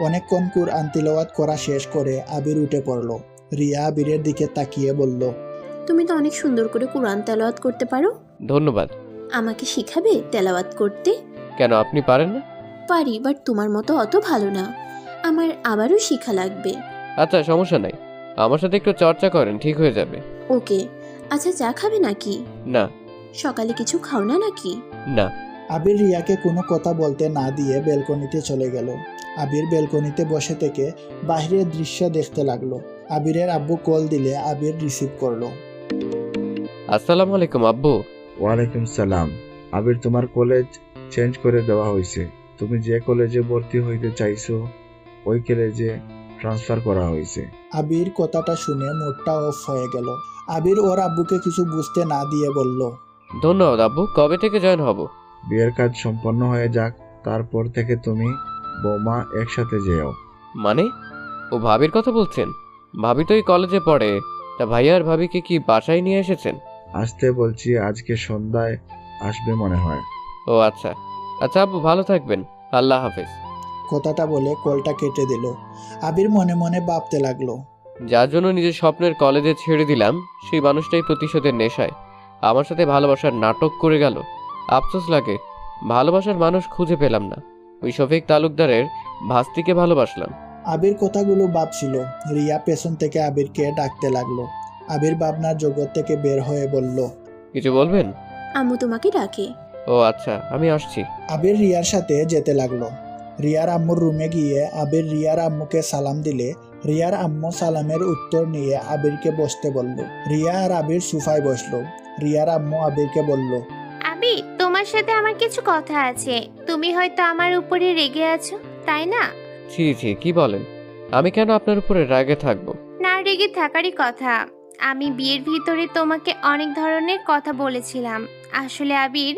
অনেকক্ষণ কুরআন তেলাওয়াত করা শেষ করে আবির উঠে পড়লো। রিয়া আবিরের দিকে তাকিয়ে বলল, তুমি তো অনেক সুন্দর করে কুরআন তেলাওয়াত করতে পারো। ধন্যবাদ। আমাকে শিখাবে তেলাওয়াত করতে? কেন, আপনি পারেন না? পারি, বাট তোমার মতো অত ভালো না। আমার আবারও শিখা লাগবে। আচ্ছা, সমস্যা নাই, আমার সাথে একটু চর্চা করেন, ঠিক হয়ে যাবে। ওকে। আচ্ছা, চা খাবে নাকি? না। সকালে কিছু খাও না নাকি? না। আবির রিয়াকে কোনো কথা বলতে না দিয়ে বেলকনিতে চলে গেল। আবির বেলকনিতে বসে থেকে বাইরের দৃশ্য দেখতে লাগলো। আবিরের আব্বু কল দিলে আবির রিসিভ করলো। আসসালামু আলাইকুম আব্বু। ওয়ালাইকুম সালাম। আবির, তোমার কলেজ চেঞ্জ করে দেওয়া হয়েছে। তুমি যে কলেজে ভর্তি হইতে চাইছো ওই কলেজে ট্রান্সফার করা হয়েছে। আবির কথাটা শুনে মুডটা অফ হয়ে গেল। আবির ওর আব্বুকে কিছু বুঝতে না দিয়ে বলল, ধন্যবাদ আব্বু, কবে থেকে জয়েন হব? বিয়ের কাজ সম্পন্ন হয়ে যাক, তারপর থেকে তুমি বৌমা একসাথে যেও। মানে? ও ভাবির কথা বলছেন? ভাবি তো এই কলেজে পড়ে। তা ভাইয়া আর ভাবিকে কি বাসায় নিয়ে এসেছেন? আসতে বলছি, আজকে সন্ধ্যায় আসবে মনে হয়। ও আচ্ছা। আচ্ছা আব্বু, ভালো থাকবেন, আল্লাহ হাফেজ। কথাটা বলে কলটা কেটে দিল। আবির মনে মনে ভাবতে লাগলো, যার জন্য নিজের স্বপ্নের কলেজে ছেড়ে দিলাম, সেই মানুষটাই প্রতিশোধের নেশায় আমার সাথে ভালোবাসার নাটক করে গেল। আফসোস লাগে, ভালোবাসার মানুষ খুঁজে পেলাম না। ওই শফিক তালুকদারের ভাস্তিকে ভালোবাসলাম। আবির কথাগুলো ভাবছিল। রিয়া পেছন থেকে আবিরকে ডাকতে লাগলো। আবির ভাবনার জগৎ থেকে বের হয়ে বলল, কিছু বলবেন? আম্মু তোমাকে ডাকে। ও আচ্ছা, আমি আসছি। আবির রিয়ার সাথে যেতে লাগলো। রিয়ার আম্মুর রুমে গিয়ে আবির রিয়ার আম্মুকে সালাম দিলে রিয়ার আম্মু সালামের উত্তর নিয়ে আবিরকে বসতে বলল। রিয়া আর আবির সোফায় বসলো। রিয়ার আম্মু আবিরকে বলল, আবির, তোমার সাথে আমার কিছু কথা আছে। তুমি হয়তো আমার উপরে রেগে আছো, তাই না? ছি ছি, কি বলেন? আমি কেন আপনার উপরে রাগে থাকবো? না রেগে থাকারই কথা। আমি বিয়ের ভিতরে তোমাকে অনেক ধরনের কথা বলেছিলাম। আসলে আবির,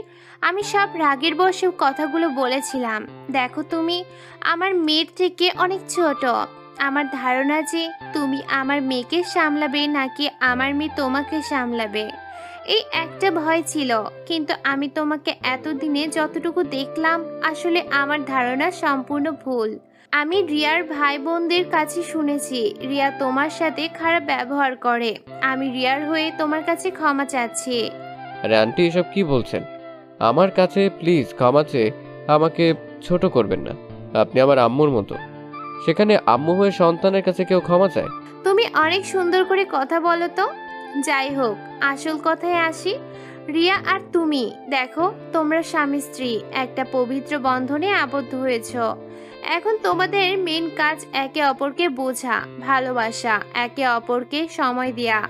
আমি সব রাগের বশে কথাগুলো বলেছিলাম। দেখো, তুমি আমার মেয়ের থেকে অনেক ছোট। আমার ধারণা যে তুমি আমার মেয়েকে সামলাবে নাকি আমার মেয়ে তোমাকে সামলাবে, এই একটা ভয় ছিল। কিন্তু আমি তোমাকে এতদিনে যতটুকু দেখলাম, আসলে আমার ধারণা সম্পূর্ণ ভুল। আমি রিয়ার ভাই বোনদের কাছে শুনেছি রিয়া তোমার সাথে খারাপ ব্যবহার করে। আমি রিয়ার হয়ে তোমার কাছে ক্ষমা চাচ্ছি। আরে আন্টি, এসব কি বলছেন? আমার কাছে প্লিজ ক্ষমা চেয়ে আমাকে ছোট করবেন না। আপনি আমার আম্মুর মতো, সেখানে আম্মু হয়ে সন্তানের কাছে কেউ ক্ষমা চায়? তুমি অনেক সুন্দর করে কথা বলো তো। যাই হোক, আসল কথায় আসি। রিয়া আর তুমি দেখো, তোমরা স্বামী স্ত্রী একটা পবিত্র বন্ধনে আবদ্ধ হয়েছো। এখন তোমাদের মেন কাজ একে অপরকে বোঝা, ভালোবাসা, একে অপরকে সময় দেয়া।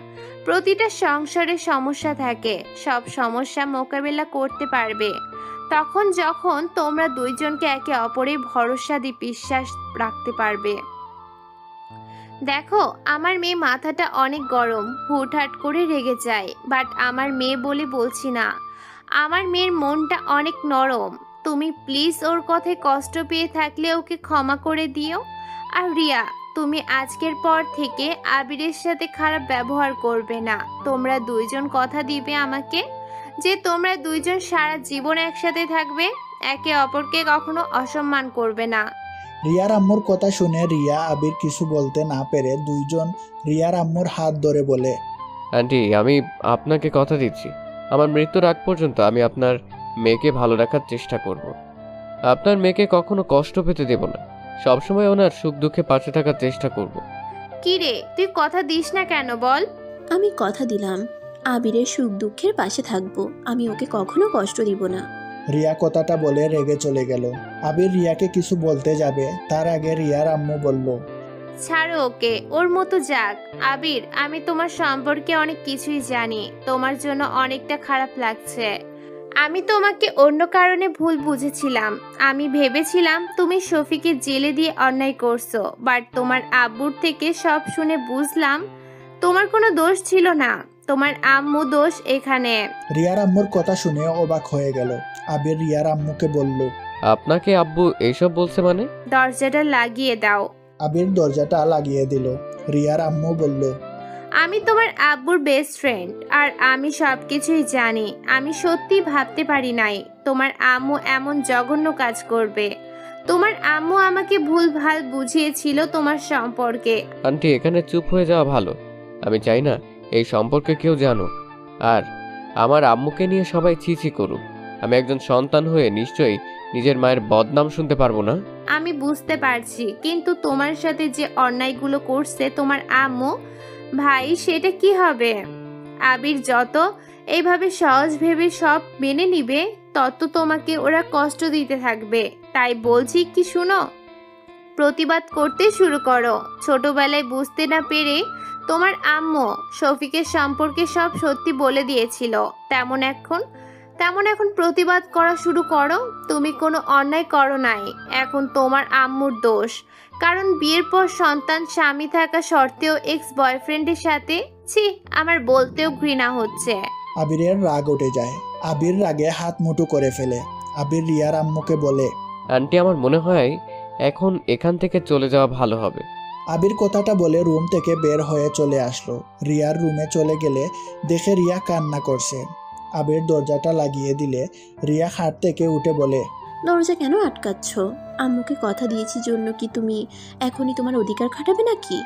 প্রতিটা সংসারে সমস্যা থাকে, সব সমস্যা মোকাবেলা করতে পারবে তখন যখন তোমরা দুইজনকে একে অপরের ভরসা দিয়ে বিশ্বাস রাখতে পারবে। দেখো, আমার মেয়ে মাথাটা অনেক গরম, হুটহাট করে রেগে যায়, বাট আমার মেয়ে বলে বলছি না। আমার মেয়ের মনটা অনেক নরম। তুমি প্লিজ ওর কথায় কষ্ট পেয়ে থাকলে ওকে ক্ষমা করে দিও। আর রিয়া, তুমি আজকের পর থেকে আবিরের সাথে খারাপ ব্যবহার করবে না। তোমরা দুইজন কথা দিবে আমাকে যে তোমরা দুইজন সারা জীবন একসাথে থাকবে, একে অপরকে কখনো অসম্মান করবে না। রিয়ার আম্মুর কথা শুনে রিয়া আবির কিছু বলতে না পেরে দুইজন রিয়ার আম্মুর হাত ধরে বলে, আন্টি, আমি আপনাকে কথা দিচ্ছি, আমার মৃত্যুর আগ পর্যন্ত আমি আপনার মেয়েকে ভালো রাখার চেষ্টা করব। আপনার মেয়েকে কখনো কষ্ট পেতে দেব না, সবসময় ওনার সুখ দুঃখে পাশে থাকার চেষ্টা করব। কি রে, তুই কথা দিস না কেন বল? আমি কথা দিলাম আবিরের সুখ দুঃখের পাশে থাকবো, আমি ওকে কখনো কষ্ট দিব না। রিয়া কথাটা বলে রেগে চলে গেল। আবির রিয়াকে কিছু বলতে যাবে, তার আগে রিয়ার আম্মু বলল, ছাড়ো ওকে, ওর মতো যাক। আবির, আমি তোমার সম্পর্কে অনেক কিছুই জানি, তোমার জন্য অনেকটা খারাপ লাগছে। আমি তোমাকে অন্য কারণে ভুল বুঝেছিলাম। আমি ভেবেছিলাম তুমি শফিকে জেলে দিয়ে অন্যায় করছো, বাট তোমার আব্বুর থেকে সব শুনে বুঝলাম তোমার কোনো দোষ ছিল না, তোমার আম্মু দোষ এখানে। রিয়ার আম্মুর কথা শুনে অবাক হয়ে গেল। আবির রিয়ার আম্মুকে বলল, আপনাকে আব্বু এইসব বলছে মানে? দরজাটা লাগিয়ে দাও। আবির দরজাটা লাগিয়ে দিল। রিয়ার আম্মু বলল, আমি তোমার আব্বুর বেস্ট ফ্রেন্ড, আর আমি সবকিছুই জানি। আমি সত্যি ভাবতে পারি নাই তোমার আম্মু এমন জঘন্য কাজ করবে। তোমার আম্মু আমাকে ভুলভাল বুঝিয়েছিল তোমার সম্পর্কে। আন্টি, এখানে চুপ হয়ে যাওয়া ভালো। আমি চাই না এই সম্পর্কে কেউ জানুক, আর আমার আম্মুকে নিয়ে সবাই ছিছি করুক। আমি একজন সন্তান হয়ে নিশ্চয়ই নিজের মায়ের বদনাম শুনতে পারবো না। আমি বুঝতে পারছি, কিন্তু তোমার সাথে যে অন্যায়গুলো করছে তোমার আম্মু, ভাই, সেটা কি হবে? আবির যত এইভাবে সহজ ভেবে সব মেনে নিবে, তত তোমাকে ওরা কষ্ট দিতে থাকবে। তাই বলছি কি, শুনো, প্রতিবাদ করতে শুরু করো। ছোটবেলায় বুঝতে না পেরে তোমার আম্মু শফিকের সম্পর্কে সব সত্যি বলে দিয়েছিল, তেমন এখন প্রতিবাদ করা শুরু করো। তুমি কোনো অন্যায় করো নাই, এখন তোমার আম্মুর দোষ। কারণ বিয়ের পর সন্তান স্বামী থাকা সত্ত্বেও এক্স বয়ফ্রেন্ডের সাথে, ছি, আমার বলতেও ঘৃণা হচ্ছে। আবিরের রাগ উঠে যায়। আবির রাগে হাত মুঠো করে ফেলে। আবির রিয়ার আম্মুকে বলে, আন্টি, আমার মনে হয় এখন এখান থেকে চলে যাওয়া ভালো হবে। আবির কথাটা বলে রুম থেকে বের হয়ে চলে আসলো। রিয়ার রুমে চলে গেলে দেখে রিয়া কান্না করছে। আবির দরজাটা লাগিয়ে দিলে রিয়া খাট থেকে উঠে বলে, দরজা কেন আটকাচ্ছ? আম্মুকে কথা দিয়েছি জন্য কি তুমি এখনই তোমার অধিকার খাটাবে নাকি?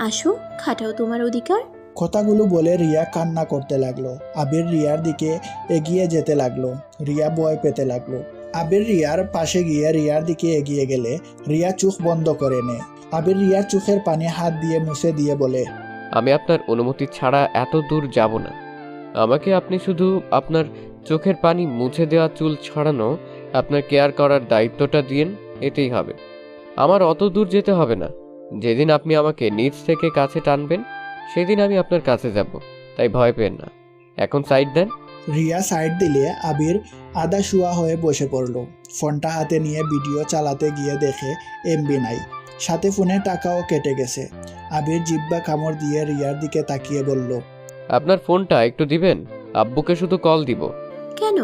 আসো, খাটাও তোমার অধিকার। কথাগুলো বলে রিয়া কান্না করতে লাগলো। আবির রিয়ার দিকে এগিয়ে যেতে লাগলো। রিয়া ভয় পেতে লাগলো। আবির রিয়ার পাশে গিয়ে রিয়ার দিকে এগিয়ে গেলে রিয়া চোখ বন্ধ করে নেয়। আবির রিয়ার চোখের পানি হাত দিয়ে মুছে দিয়ে বলে, আমি আপনার অনুমতি ছাড়া এত দূর যাব না। আমাকে আপনি শুধু আপনার চোখের পানি মুছে দেওয়া, চুল ছড়ানো, আপনার কেয়ার করার দায়িত্বটা দিন, এতেই হবে। আমার অত দূর যেতে হবে না। যেদিন আপনি আমাকে নিজ থেকে কাছে টানবেন সেদিন আমি আপনার কাছে যাব, তাই ভয় পেন না। এখন সাইড দেন। রিয়া সাইড দিলে আবির আধা শুয়া হয়ে বসে পড়ল। ফোনটা হাতে নিয়ে ভিডিও চালাতে গিয়ে দেখে এমবি নাই, সাথে ফোনে টাকাও কেটে গেছে। আবির জিব্বা কামড় দিয়ে রিয়ার দিকে তাকিয়ে বলল, আপনার ফোনটা একটু দিবেন, আব্বুকে শুধু কল দিব। কেন?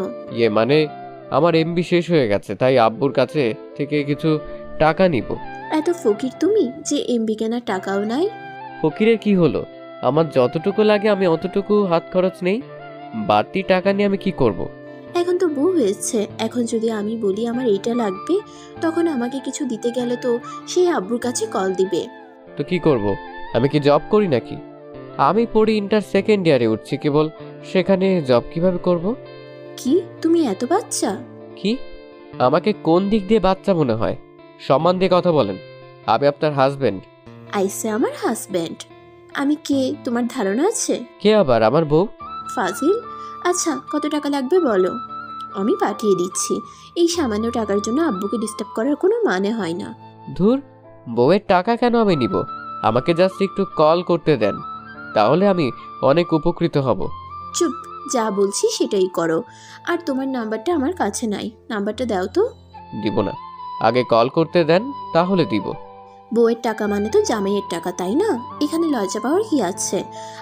মানে আমার এমবি শেষ হয়ে গেছে, তাই আব্বুর কাছে থেকে কিছু টাকা নিব। এত ফকির তুমি যে এমবি কেনার টাকাও নাই? ফকিরের কি হলো? আমার যতটুকু লাগে আমি অতটুকু হাত খরচ নেই, বাড়তি টাকা নিয়ে আমি কি করব? এখন তো বউ হয়েছে, এখন যদি আমি বলি আমার এইটা লাগবে, তখন আমাকে কিছু দিতে গেলে তো সেই আব্বুর কাছে কল দিবে। তো কি করব? আমি কি জব করি নাকি? আমি পড়ি ইন্টার সেকেন্ড ইয়ারে উঠছি কেবল, সেখানে জব কিভাবে করব? কি তুমি এত বাচ্চা? কি? আমাকে কোন দিক দিয়ে বাচ্চা মনে হয়? সম্মান দিয়ে কথা বলেন। আমি আপনার হাজবেন্ড। আইসে আমার হাজব্যান্ড। আমি কে তোমার ধারণা আছে? কে আবার? আমার বউ। ফাজিল। আচ্ছা, কত টাকা লাগবে বলো, আমি পাঠিয়ে দিচ্ছি। এই সামান্য টাকার জন্য আব্বুকে ডিস্টার্ব করার কোনো মানে হয় না। ধুর, বউয়ের টাকা কেন আমি নিব? আমাকে জাস্ট একটু কল করতে দেন, তাহলে আমি অনেক উপকৃত হব। চুপ, যা বলছি সেটাই করো। আর তোমার নাম্বারটা আমার কাছে নাই, নাম্বারটা দাও তো। দিব না, আগে কল করতে দেন, তাহলে দিব। বউয়ের টাকা মানে তো জামাইয়ের টাকা, তাই না? এখানে লজ্জা পাওয়ার কি আছে?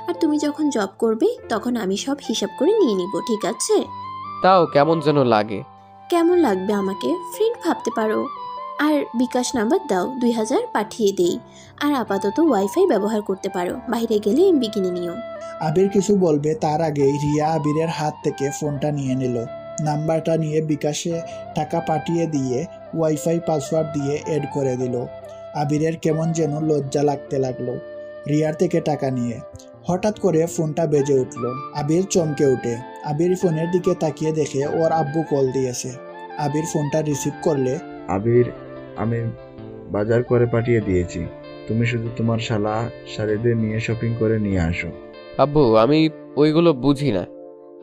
আর তুমি যখন জব করবে তখন আমি সব হিসাব করে নিয়ে নিব, ঠিক আছে? তাও কেমন যেন লাগে। কেমন লাগবে আমাকে ফ্রেন্ড ভাবতে পারো। আর বিকাশ নাম্বার দাও, 2000 পাঠিয়ে দেই। আর আপাতত ওয়াইফাই ব্যবহার করতে পারো, বাইরে গেলে এমবি কিনে নিও। আবির কিছু বলবে তার আগেই রিয়া আবিরের হাত থেকে ফোনটা নিয়ে নিল। নাম্বারটা নিয়ে বিকাশে টাকা পাঠিয়ে দিয়ে ওয়াইফাই পাসওয়ার্ড দিয়ে এড করে দিল। আবিরের কেমন যেন লজ্জা লাগতে লাগলো রিয়ার থেকে টাকা নিয়ে। হঠাৎ করে ফোনটা বেজে উঠল। আবির চমকে ওঠে। আবির ফোনের দিকে তাকিয়ে দেখে ওর আব্বু কল দিয়েছে। আবির ফোনটা রিসিভ করলে, আবির, আমি বাজার করে পাঠিয়ে দিয়েছি, তুমি শুধু তোমার শালা শাড়িদের নিয়ে শপিং করে নিয়ে আসো। আব্বু, আমি ওইগুলো বুঝি না।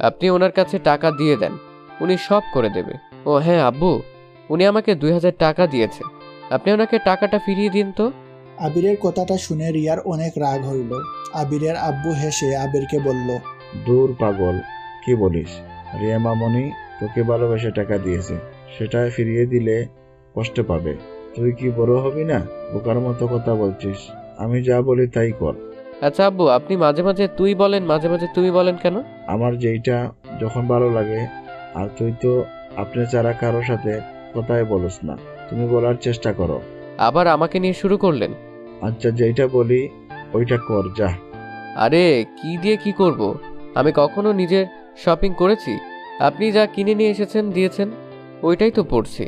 আপনি ওনার কাছে টাকা দিয়ে দেন, উনি সব করে দেবে। ও হ্যাঁ আব্বু, উনি আমাকে 2000 টাকা দিয়েছে, আপনি ওনাকে টাকাটা ফিরিয়ে দিন তো। আবিরের কথাটা শুনে রিয়ার অনেক রাগ হইল। আবিরের আব্বু হেসে আবিরকে বলল, দূর পাগল, কি বলিস? রিয়া মামনি তোকে ভালোবেসে টাকা দিয়েছে, সেটা ফিরিয়ে দিলে কষ্ট পাবে। তুই কি বড় হবি না? বোকার মতো কথা বলছিস। আমি যা বলি তাই কর। আচ্ছা আব্বু, আপনি মাঝে মাঝে তুই বলেন, মাঝে মাঝে তুমি বলেন কেন? আমার যেইটা যখন ভালো লাগে। আর তুই তো আপনি ছাড়া কারোর সাথে কথাই বলস না, তুমি বলার চেষ্টা করো। আবার আমাকে নিয়ে শুরু করলেন? আচ্ছা, যেইটা বলি ওইটা কর, যা। আরে কি দিয়ে কি করব? আমি কখনো নিজের শপিং করেছি? আপনি যা কিনে নিয়ে এসেছেন দিয়েছেন ওইটাই তো পড়ছি।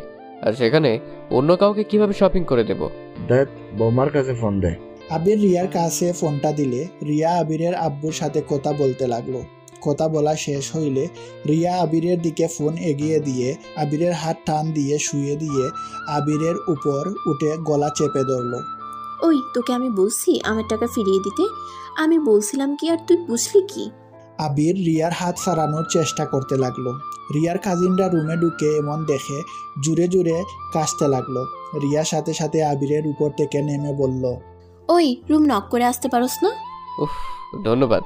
আর সেখানে অন্য কাউকে কিভাবে শপিং করে দেব? দেখ, বৌমার কাছে ফোন দে। আবির রিয়ার কাছে ফোনটা দিলে রিয়া আবিরের আব্বুর সাথে কথা বলতে লাগলো। কথা বলা শেষ হইলে রিয়া আবিরের দিকে ফোন এগিয়ে দিয়ে আবিরের হাত টান দিয়ে শুয়ে দিয়ে আবিরের উপর উঠে গলা চেপে ধরলো। ওই, তোকে আমি বলছি আমার টাকা ফিরিয়ে দিতে। আমি বলছিলাম কি আর তুই বুঝলি কি? আবির রিয়ার হাত সারানোর চেষ্টা করতে লাগলো। রিয়ার কাজিনরা রুমে ঢুকে এমন দেখে জুড়ে জুড়ে কাশতে লাগলো। রিয়ার সাথে সাথে আবিরের উপর থেকে নেমে বলল, ওই, রুম নক করে আসতে পারোস না? উফ, ধন্যবাদ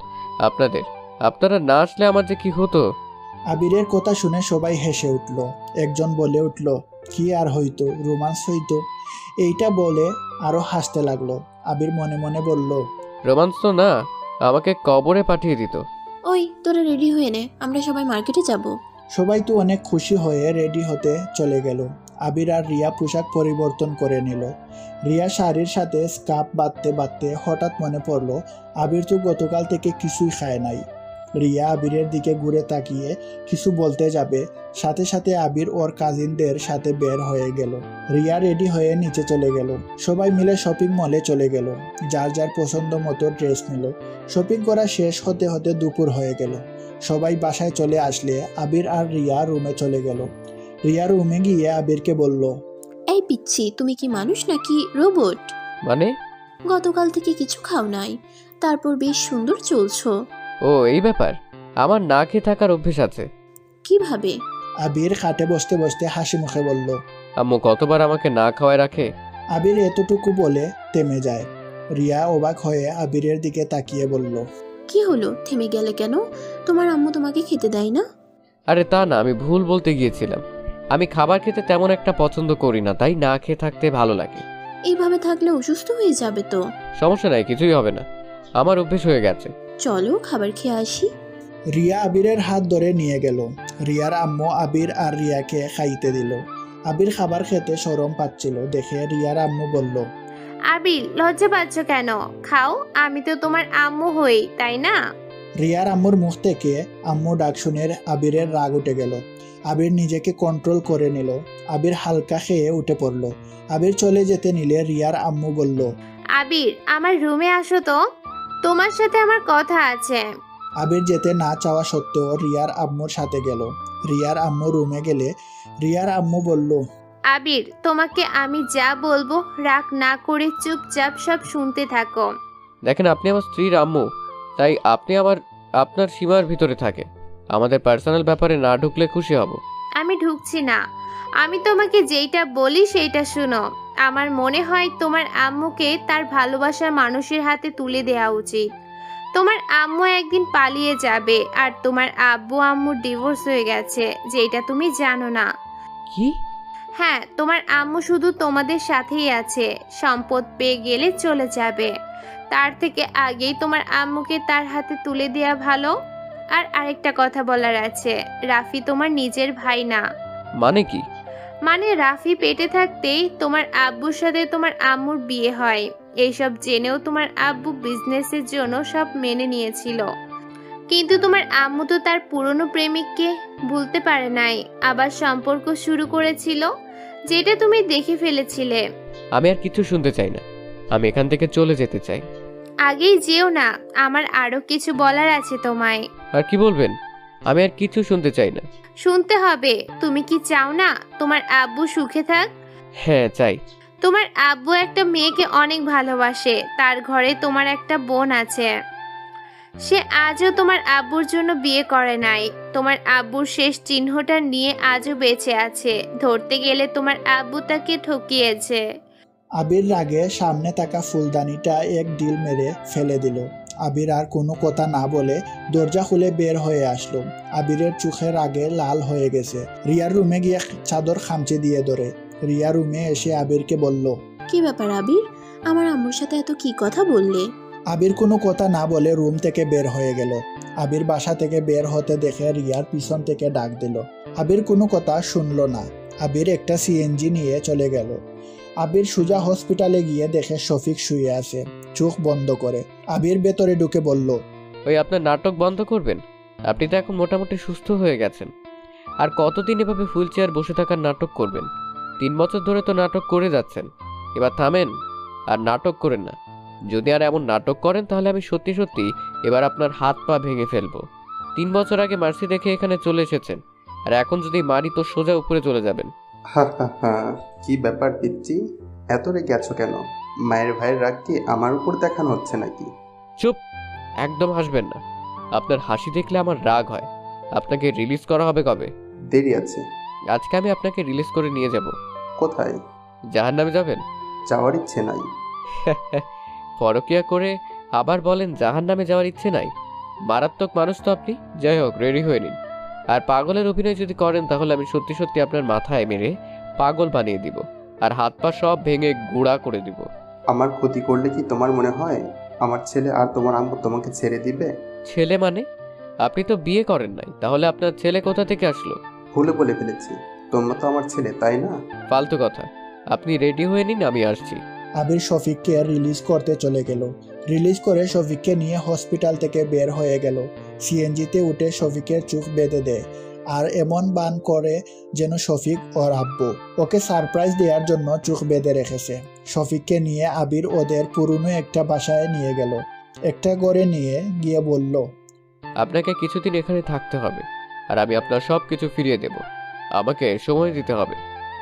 আপনাদের। আপনারা না আসলে আমার যে কি হতো। আবিরের কথা শুনে সবাই হেসে উঠল। একজন বলে উঠল, কি আর হইতো, রোমান্স হইতো। এইটা বলে আরো হাসতে লাগলো। আবির মনে মনে বলল, রোমান্স তো না, আমাকে কবরে পাঠিয়ে দিত। ওই, তোরা রেডি হয়ে নে, আমরা সবাই মার্কেটে যাব। সবাই তো অনেক খুশি হয়ে রেডি হতে চলে গেল। আবির আর রিয়া পোশাক পরিবর্তন করে নিল। রিয়া শাড়ির সাথে স্কার্ফ বাঁধতে বাঁধতে হঠাৎ মনে পড়লো আবির তো গতকাল থেকে কিছুই খায় নাই। রিয়া আবিরের দিকে ঘুরে তাকিয়ে কিছু বলতে যাবে, সাথে সাথে আবির ওর কাজিনদের সাথে বের হয়ে গেল। রিয়া রেডি হয়ে নিচে চলে গেল। সবাই মিলে শপিং মলে চলে গেল। যার যার পছন্দ মতো ড্রেস নিল। শপিং করা শেষ হতে হতে দুপুর হয়ে গেল। সবাই বাসায় চলে আসলে আবির আর রিয়া রুমে চলে গেল। রিয়া রুমে গিয়ে আবিরকে বলল, এই পিচ্ছি, তুমি কি মানুষ নাকি রোবট? মানে? গতকাল থেকে কিছু খাও নাই, তারপর বেশ সুন্দর চলছো। ও এই ব্যাপার, আমার না খেয়ে থাকার অভ্যেস আছে। কিভাবে? আবির খাটে বসতে বসতে হাসি মুখে বলল। আম্মু কতবার আমাকে না খাওয়ায় রাখে। আবির এতটুকু বলে থেমে যায়। রিয়া অবাক হয়ে আবিরের দিকে তাকিয়ে বলল, কি হলো, থেমে গেলে কেন? তোমার আম্মু তোমাকে খেতে দেয় না? আরে তা না, আমি ভুল বলতে গিয়েছিলাম। আমি খাবার খেতে তেমন একটা পছন্দ করি না, তাই না খেয়ে থাকতে ভালো লাগে। এইভাবে থাকলে অসুস্থ হয়ে যাবে তো। সমস্যা নাই, কিছুই হবে না, আমার অভ্যেস হয়ে গেছে। চলো খাবার খেয়ে আসি। রিয়া আবিরের হাত ধরে নিয়ে গেল। রিয়ার আম্মু আবির আর রিয়াকে খাইতে দিল। আবির খাবার খেতে শরম পাচ্ছিল দেখে রিয়ার আম্মু বলল, আবির, লজ্জা পাচ্ছ কেন? খাও, আমি তো তোমার আম্মু হই, তাই না? রিয়ার আম্মুর মুখ থেকে আম্মু ডাক শুনে আবিরের রাগ উঠে গেল। আবির নিজেকে কন্ট্রোল করে নিল। আবির হালকা খেয়ে উঠে পড়ল। আবির চলে যেতে নিলে রিয়ার আম্মু বলল, আবির, আমার রুমে আসো তো, তোমার সাথে আমার কথা আছে। আবির যেতে না চাওয়া সত্ত্বেও রিয়ার আম্মুর সাথে গেল। রিয়ার আম্মু রুমে গেলে রিয়ার আম্মু বলল, আবির, তোমাকে আমি যা বলবো রাগ না করে চুপচাপ সব শুনতে থাকো। দেখেন, আপনি আমার স্ত্রীর আম্মু, তাই আপনি আপনার সীমার ভিতরে থাকেন। আমাদের পার্সোনাল ব্যাপারে না ঢুকলে খুশি হব। আমি ঢুকছি না, আমি তোমাকে যেইটা বলি সেইটা শুনো। আমার মনে হয় তোমার আম্মুকে তার ভালোবাসার মানুষের হাতে তুলে দেওয়া উচিত। তোমার আম্মু একদিন পালিয়ে যাবে, আর তোমার আব্বু আম্মুর ডিভোর্স হয়ে গেছে, যেটা তুমি জানো না। কি? হ্যাঁ, তোমার আম্মু শুধু তোমাদের সাথেই আছে, সম্পদ পেয়ে গেলে চলে যাবে। তার থেকে আগেই তোমার আম্মুকে তার হাতে তুলে দেওয়া ভালো। আর আরেকটা কথা বলার আছে, রাফি তোমার নিজের ভাই না। মানে কি? মানে রাফি পেটে থাকতেই তোমার আব্বুর সাথে তোমার আম্মুর বিয়ে হয়। এইসব জেনেও তোমার আব্বু বিজনেসের জন্য সব মেনে নিয়েছিল, কিন্তু তোমার আম্মু তো তার পুরনো প্রেমিককে ভুলতে পারে নাই, আবার সম্পর্ক শুরু করেছিল, যেটা তুমি দেখে ফেলেছিলে। আমি আর কিছু শুনতে চাই না, আমি এখান থেকে চলে যেতে চাই। আগেই যেও না, আমার আরো কিছু বলার আছে তোমায়। আর কি বলবেন? আমি আর কিছু শুনতে চাই না। শুনতে হবে। তুমি কি চাও না তোমার আব্বু সুখে থাক? হ্যাঁ চাই। তোমার আব্বু একটা মেয়েকে অনেক ভালোবাসে, তার ঘরে তোমার একটা বোন আছে। সে আজও তোমার আব্বুর জন্য বিয়ে করে নাই। তোমার আব্বুর শেষ চিহ্নটা নিয়ে আজও বেঁচে আছে। ধরতে গেলে তোমার আব্বু তাকে ঠকিয়েছে। আবির রাগে সামনে থাকা ফুলদানিটা এক ডিল মেরে ফেলে দিল। আবির আর কোনো কথা না বলে দরজা খুলে বের হয়ে আসলো। আবিরের চোখের আগে লাল হয়ে গেছে। রিয়ার রুমে গিয়ে চাদর খামচে দিয়ে ধরে। রিয়া রুমে এসে আবিরকে বলল, কি ব্যাপার আবির, আমার আম্মুর সাথে এত কি কথা বললে? আবির কোনো কথা না বলে রুম থেকে বের হয়ে গেল। আবির বাসা থেকে বের হতে দেখে রিয়ার পিছন থেকে ডাক দিল। আবির কোনো কথা শুনলো না। আবির একটা সিএনজি নিয়ে চলে গেল। আবির সোজা হসপিটালে গিয়ে দেখে শফিক শুয়ে আছে, চোখ বন্ধ করে। আবির ভেতরে ঢুকে বলল, ওই আপনার নাটক বন্ধ করবেন? আপনি তো এখন মোটামুটি সুস্থ হয়ে গেছেন। আর কতদিন এভাবে হুইল চেয়ার বসে থাকার নাটক করবেন? 3 বছর ধরে তো নাটক করে যাচ্ছেন, এবার থামেন আর নাটক করেন না। যদি আর এমন নাটক করেন তাহলে আমি সত্যি সত্যি এবার আপনার হাত পা ভেঙে ফেলবো। 3 বছর আগে মার্সি দেখে এখানে চলে এসেছেন, আর এখন যদি মারি তো সোজা উপরে চলে যাবেন। হা হা হা, কি ব্যাপার পিচ্চি, এত রে গেছো কেন? মায়ের ভাইয়ের রাগ কি আমার উপর দেখানো হচ্ছে নাকি? চুপ, একদম হাসবেন না। আপনার হাসি দেখলে আমার রাগ হয়। আপনাকে রিলিজ করা হবে কবে? দেরি আছে। আজকে আমি আপনাকে রিলিজ করে নিয়ে যাব। কোথায়? জাহান্নামে যাবেন? যাওয়ার ইচ্ছে নাই। পরকিয়া করে আবার বলেন জাহান্নামে যাওয়ার ইচ্ছে নাই? মারাত্মক মানুষ তো আপনি। যাই হোক, রেডি হয়ে নিন। আর পাগলের অভিনয় যদি করেন তাহলে আমি সত্যি সত্যি আপনার মাথায় মেরে পাগল বানিয়ে দিব, আর হাত পা সব ভেঙে গুঁড়া করে দিব। আমার ক্ষতি করলে কি তোমার মনে হয় আমার ছেলে আর তোমার আম্মু তোমাকে ছেড়ে দিবে? ছেলে মানে? আপনি তো বিয়ে করেন নাই, তাহলে আপনার ছেলে কোথা থেকে আসলো? ভুলে বলে ফেলেছি, তোমরা তো আমার ছেলে, তাই না? ফালতু কথা। আপনি রেডি হয়ে নিন, আমি আসছি। আবির শফিককে রিলিজ করতে চলে গেল। রিলিজ করে শফিককে নিয়ে হসপিটাল থেকে বের হয়ে গেল। সিএনজিতে উঠে শফিকের চোখ বেঁধে দেয়, আর এমন বান করে যেন শফিক ওর আব্বু। ওকে সারপ্রাইজ দেওয়ার জন্য চোখ বেঁধে রেখেছে। শফিককে নিয়ে আবির ওদের পুরনো একটা বাসায় নিয়ে গেল। একটা ঘরে নিয়ে গিয়ে বলল, আপনাকে কিছুদিন এখানে থাকতে হবে, আর আমি আপনার সব কিছু ফিরিয়ে দেব। আমাকে সময় দিতে হবে,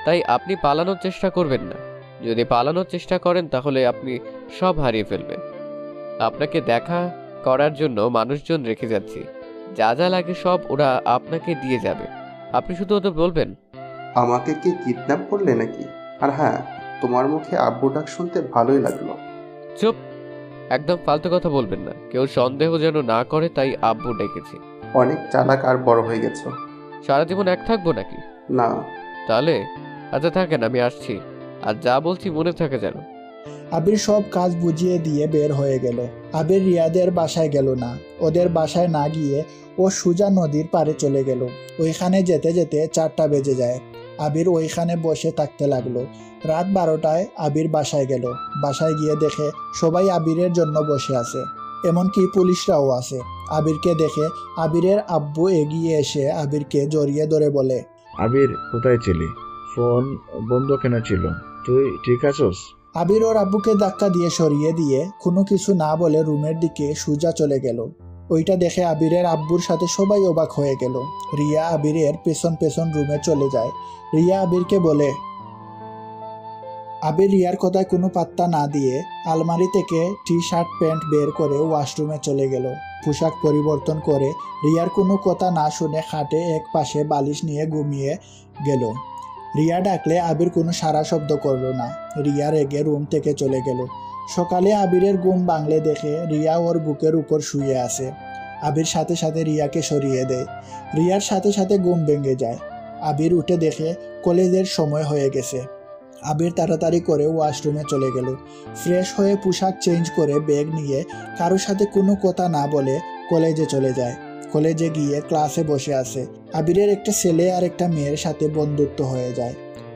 তাই আপনি পালানোর চেষ্টা করবেন না। যদি পালানোর চেষ্টা করেন তাহলে আপনি সব হারিয়ে ফেলবেন। আপনাকে দেখা করার জন্য মানুষজন রেখে যাচ্ছি, যা যা লাগে সব ওরা আপনাকে দিয়ে যাবে। আপনি শুধু ওদের বলবেন। আমাকে কি কিডন্যাপ করলে নাকি? আর হ্যাঁ, তোমার মুখে আব্বু ডাক শুনতে ভালোই লাগলো। চুপ, একদম ফালতু কথা বলবেন না। কেউ সন্দেহ যেন না করে, তাই আব্বু ডেকেছি। অনেক চালাক আর বড় হয়ে গেছো। সারা জীবন এক থাকবো নাকি? না। তাহলে আচ্ছা থাকেন, আমি আসছি। আর যা বলছি মনে থাকে যেন। আবির সব কাজ বুঝিয়ে দিয়ে বের হয়ে গেল। আবির রিয়াদের বাসায় গেল না। ওদের বাসায় না গিয়ে ও সোজা নদীর পাড়ে চলে গেল। ওইখানে যেতে যেতে 4টা বেজে যায়। আবির ওইখানে বসে থাকতে লাগলো। রাত 12টায় আবির বাসায় গেল। বাসায় গিয়ে দেখে সবাই আবিরের জন্য বসে আছে, এমনকি পুলিশরাও আছে। আবিরকে দেখে আবিরের আব্বু এগিয়ে এসে আবিরকে জড়িয়ে ধরে বলে, আবির, কোথায় ছিলি? ফোন বন্ধ কেন ছিল? তুই ঠিক আছোস? আবির ওর আব্বুকে ধাক্কা দিয়ে সরিয়ে দিয়ে কোনো কিছু না বলে রুমের দিকে সোজা চলে গেল। ওইটা দেখে আবিরের আব্বুর সাথে সবাই অবাক হয়ে গেল। রিয়া আবিরের পেছন পেছন রুমে চলে যায়। রিয়া আবিরকে বলে, আবির রিয়ার কথায় কোনো পাত্তা না দিয়ে আলমারি থেকে টি শার্ট প্যান্ট বের করে ওয়াশরুমে চলে গেল। পোশাক পরিবর্তন করে রিয়ার কোনো কথা না শুনে খাটে এক পাশে বালিশ নিয়ে ঘুমিয়ে গেল। রিয়া ডাকলে আবির কোনো সারা শব্দ করল না। রিয়া রেগে রুম থেকে চলে গেল। সকালে আবিরের ঘুম ভাঙলে দেখে রিয়া ওর বুকের উপর শুয়ে আছে। আবির সাথে সাথে রিয়াকে সরিয়ে দেয়। রিয়ার সাথে সাথে ঘুম ভেঙে যায়। আবির উঠে দেখে কলেজের সময় হয়ে গেছে। আবির তাড়াতাড়ি করে ওয়াশরুমে চলে গেল। ফ্রেশ হয়ে পোশাক চেঞ্জ করে ব্যাগ নিয়ে কারোর সাথে কোনো কথা না বলে কলেজে চলে যায়। কলেজে গিয়ে ক্লাসে বসে আছে। আবিরের একটা ছেলে আর একটা মেয়ের সাথে বন্ধুত্ব হয়ে যায়।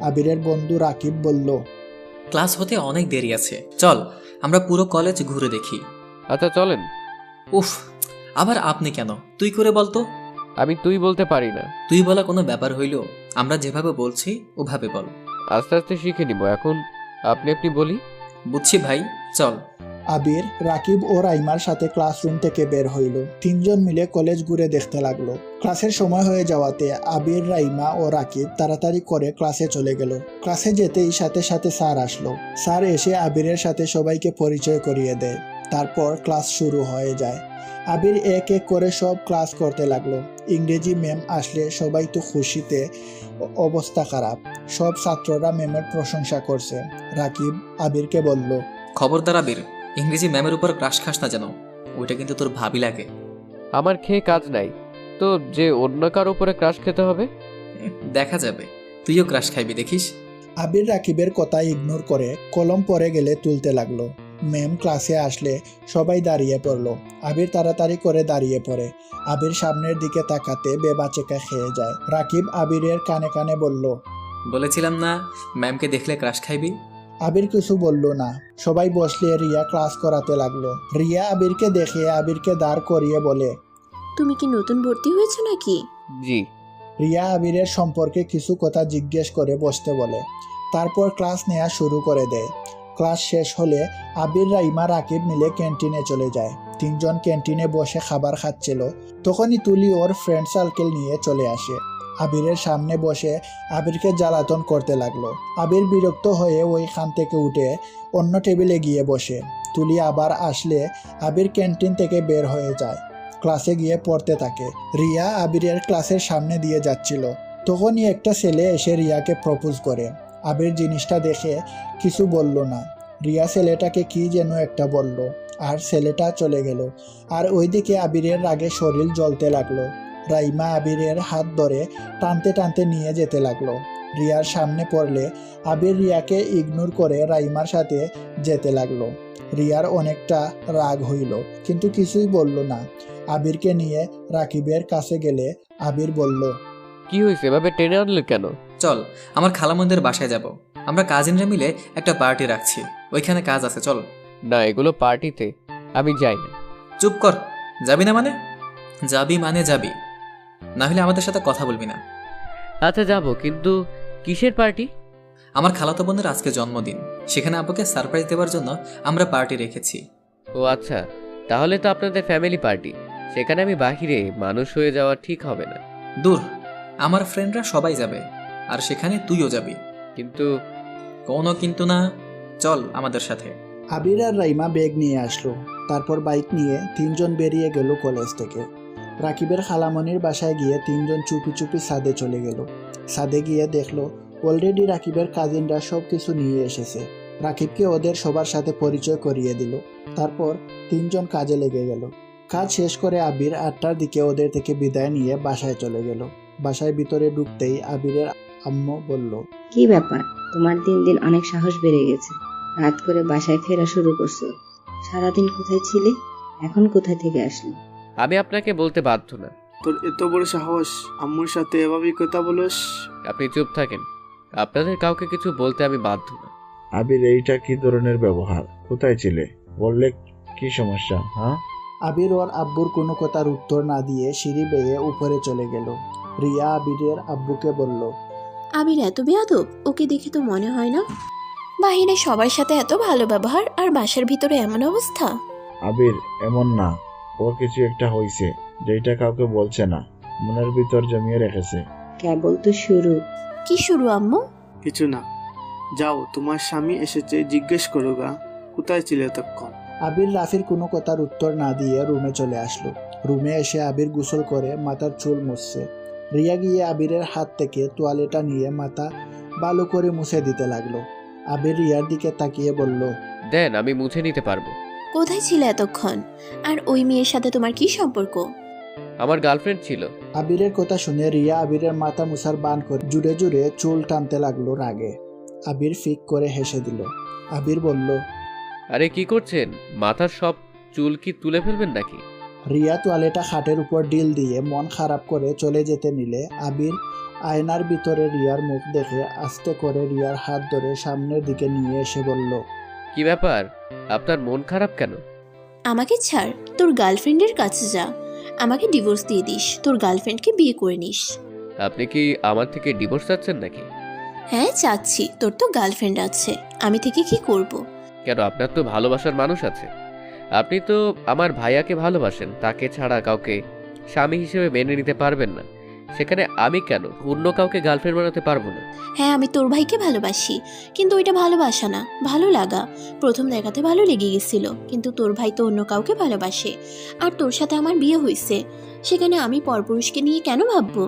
আবিরের বন্ধু রাকিব বলল, ক্লাস হতে অনেক দেরি আছে, চল আমরা পুরো কলেজ ঘুরে দেখি। আচ্ছা চলেন। উফ, আবার আপনি কেন? তুই করে বলতো। আমি তুই বলতে পারি না। তুই বলা কোনো ব্যাপার হইল? আমরা যেভাবে বলছি ওভাবে বল। আস্তে আস্তে শিখে নিব, এখন আপনি আপনি বলি। বুঝছি ভাই, চল। আবির, রাকিব ও রাইমার সাথে ক্লাসরুম থেকে বের হইল। তিনজন মিলে কলেজ ঘুরে দেখতে লাগলো। ক্লাসের সময় হয়ে যাওয়াতে আবির, রাইমা ও রাকিব তাড়াতাড়ি করে ক্লাসে চলে গেল। ক্লাসে যেতেই সাথে সাথে স্যার আসলো। স্যার এসে আবিরের সাথে সবাইকে পরিচয় করিয়ে দেয়। তারপর ক্লাস শুরু হয়ে যায়। আবির এক এক করে সব ক্লাস করতে লাগলো। ইংরেজি ম্যাম আসলে সবাই তো খুশিতে অবস্থা খারাপ। সব ছাত্ররা ম্যামের প্রশংসা করছে। রাকিব আবিরকে বলল, খবরদার আবির, ইংরেজি ম্যামের উপর ক্রাশ খাস না যেন, ওইটা কিন্তু তোর ভাবি লাগে। আমার খেয়ে কাজ নাই তো যে অন্য কার উপরে ক্রাশ খেতে হবে? দেখা যাবে, তুইও ক্রাশ খাইবি দেখিস। আবির রাকিবের কথা ইগনোর করে কলম পড়ে গেলে তুলতে লাগলো। ম্যাম ক্লাসে আসলে সবাই দাঁড়িয়ে পড়লো। আবির তাড়াতাড়ি করে দাঁড়িয়ে পড়ে। আবির সামনের দিকে তাকাতে বেবাচেকা খেয়ে যায়। রাকিব আবিরের কানে কানে বলল, বলেছিলাম না ম্যামকে দেখলে ক্রাশ খাইবি। আবির কিছু বলল না। সবাই বসলে রিয়া ক্লাস করাতে লাগলো। রিয়া আবিরকে দেখে আবিরকে দাঁড় করিয়ে বলে, তুমি কি নতুন ভর্তি হয়েছো নাকি? জি। রিয়া আবিরের সম্পর্কে কিছু কথা জিজ্ঞেস করে বসতে বলে। তারপর ক্লাস নেওয়া শুরু করে দেয়। ক্লাস শেষ হলে আবির, রাইমা, রাকিব মিলে ক্যান্টিনে চলে যায়। তিনজন ক্যান্টিনে বসে খাবার খাচ্ছিল। তখনই তুলি ওর ফ্রেন্ড সার্কেল নিয়ে চলে আসে। আবিরের সামনে বসে আবিরকে জ্বালাতন করতে লাগলো। আবির বিরক্ত হয়ে ওইখান থেকে উঠে অন্য টেবিলে গিয়ে বসে। তুলি আবার আসলে আবির ক্যান্টিন থেকে বের হয়ে যায়। ক্লাসে গিয়ে পড়তে থাকে। রিয়া আবিরের ক্লাসের সামনে দিয়ে যাচ্ছিল। তখনই একটা ছেলে এসে রিয়াকে প্রপোজ করে। আবির জিনিসটা দেখে কিছু বলল না। রিয়া ছেলেটাকে কি যেন একটা বলল আর ছেলেটা চলে গেল। আর ওইদিকে আবিরের রাগে শরীর জ্বলতে লাগলো। রাইমা আবিরের হাত ধরে টানতে টানতে নিয়ে যেতে লাগলো। রিয়ার সামনে পড়লে আবির রিয়াকে ইগনোর করে রাইমার সাথে যেতে লাগলো। রিয়ার অনেকটা রাগ হইল, কিন্তু কিছুই বলল না। আবিরকে নিয়ে রাকিবের কাছে গেলে আবির বলল, কি হয়েছে, এভাবে টেনে আনলে কেন? চল আমার খালামুদের বাসায় যাব। আমরা কাজিনরা মিলে একটা পার্টি রাখছি, ওইখানে কাজ আছে, চল। না, এগুলো পার্টিতে আমি যাই না। চুপ কর, যাবি না মানে? যাবি মানে যাবি, না হলে আমাদের সাথে কথা বলবি না। আচ্ছা যাব, কিন্তু কিসের পার্টি? আমার খালাতো বোনের আজকে জন্মদিন, সেখানে আপুকে সারপ্রাইজ দেওয়ার জন্য আমরা পার্টি রেখেছি। ও আচ্ছা, তাহলে তো আপনাদের ফ্যামিলি পার্টি। সেখানে আমি বাহিরে মানুষ হয়ে যাওয়া ঠিক হবে না। দূর, আমার ফ্রেন্ডরা সবাই যাবে, আর সেখানে তুইও যাবি। কিন্তু কোনো কিন্তু না, চল আমাদের সাথে। আবির আর রাইমা ব্যাগ নিয়ে আসলো। তারপর বাইক নিয়ে তিনজন বেরিয়ে গেল কলেজ থেকে। রাকিবের খালামনির বাসায় গিয়ে তিনজন চুপি চুপি ছাদে চলে গেল। ছাদে গিয়ে দেখলো অলরেডি রাকিবের কাজিনরা সব কিছু নিয়ে এসেছে। রাকিবকে ওদের সবার সাথে পরিচয় করিয়ে দিল। তারপর তিনজন কাজে লেগে গেল। কাজ শেষ করে আবির 8টার দিকে ওদের থেকে বিদায় নিয়ে বাসায় চলে গেল। বাসায় ভিতরে ঢুকতেই আবিরের আম্মু বলল, কি ব্যাপার, তোমার দিন দিন অনেক সাহস বেড়ে গেছে। রাত করে বাসায় ফেরা শুরু করছো। সারাদিন কোথায় ছিলে, এখন কোথায় থেকে আসলি? আমি আপনাকে বলতে বাধ্য না। তোর এত বড় সাহস, আম্মুর সাথে এভাবেই কথা বলস? আপনি চুপ থাকেন, আপনাদের কাউকে কিছু বলতে আমি বাধ্য না। আবির, এইটা কি ধরনের ব্যবহার? কোথায় ছিলে, বললে কি সমস্যা? হ্যাঁ, আবির ওর আব্বুর কোনো কথার উত্তর না দিয়ে সিঁড়ি বেয়ে উপরে চলে গেল। রিয়া আবিরের আব্বুকে বলল, আবির এত বেয়াদব, ওকে দেখে তো মনে হয় না। বাহিরে সবার সাথে এত ভালো ব্যবহার, আর বাসার ভিতরে এমন অবস্থা। আবির এমন না, ওর কিছু একটা হয়েছে যেটা কাউকে বলছে না, মনের ভিতর জমিয়ে রেখেছে। কেবল তো শুরু। কি শুরু আম্মু? কিছু না, যাও, তোমার স্বামী এসেছে, জিজ্ঞেস করো গা কোথায় ছিলে তখন। আবির রাফির কোনো কথার উত্তর না দিয়ে রুমে চলে আসলো। রুমে এসে আবির গোসল করে মাথার চুল মুছছে। রিয়া গিয়ে আবিরের হাত থেকে তোয়ালেটা নিয়ে মাথা ভালো করে মুছে দিতে লাগলো। আবির রিয়ার দিকে তাকিয়ে বলল, দেন, আমি মুছে নিতে পারবো। কোথায় ছিলে এতক্ষণ? আর ওই মেয়ের সাথে তোমার কি সম্পর্ক? আমার গার্লফ্রেন্ড ছিল। আবিরের কথা শুনে রিয়া আবিরের মাথা মুছার বান করে জুড়ে জুড়ে চুল টানতে লাগলো রাগে। আবির ফিক করে হেসে দিল। আবির বলল, আরে কি করছেন? মাথার সব চুল কি তুলে ফেলবেন নাকি? রিয়া তোয়ালেটা খাটের উপর ডিল দিয়ে মন খারাপ করে চলে যেতে নিলে আবির আয়নার ভিতরে রিয়ার মুখ দেখে আস্তে করে রিয়ার হাত ধরে সামনের দিকে নিয়ে এসে বলল, কি ব্যাপার, আপনার মন খারাপ কেন? আমাকে ছাড়, তোর গার্লফ্রেন্ডের কাছে যা। আমাকে ডিভোর্স দিয়ে দিস, তোর গার্লফ্রেন্ডকে বিয়ে করে নিস। আপনি কি আমার থেকে ডিভোর্স চাচ্ছেন নাকি? হ্যাঁ চাচ্ছি, তোর তো গার্লফ্রেন্ড আছে, আমি থেকে কি করব। কেন, আপনার তো ভালোবাসার মানুষ আছে। আপনি তো আমার ভাইয়াকে ভালোবাসেন, তাকে ছাড়া কাউকে স্বামী হিসেবে মেনে নিতে পারবেন না। সেখানে আমি কেন অন্য কাউকে গার্লফ্রেন্ড বানাতে পারবো না? হ্যাঁ আমি তোর ভাইকে ভালোবাসি, কিন্তু ওইটা ভালোবাসা না, ভালো লাগা। প্রথম দেখাতে ভালো লেগে গেছিল, কিন্তু তোর ভাই তো অন্য কাউকে ভালোবাসে। আর তোর সাথে আমার বিয়ে হয়েছে, সেখানে আমি পরপুরুষকে নিয়ে কেন ভাববো?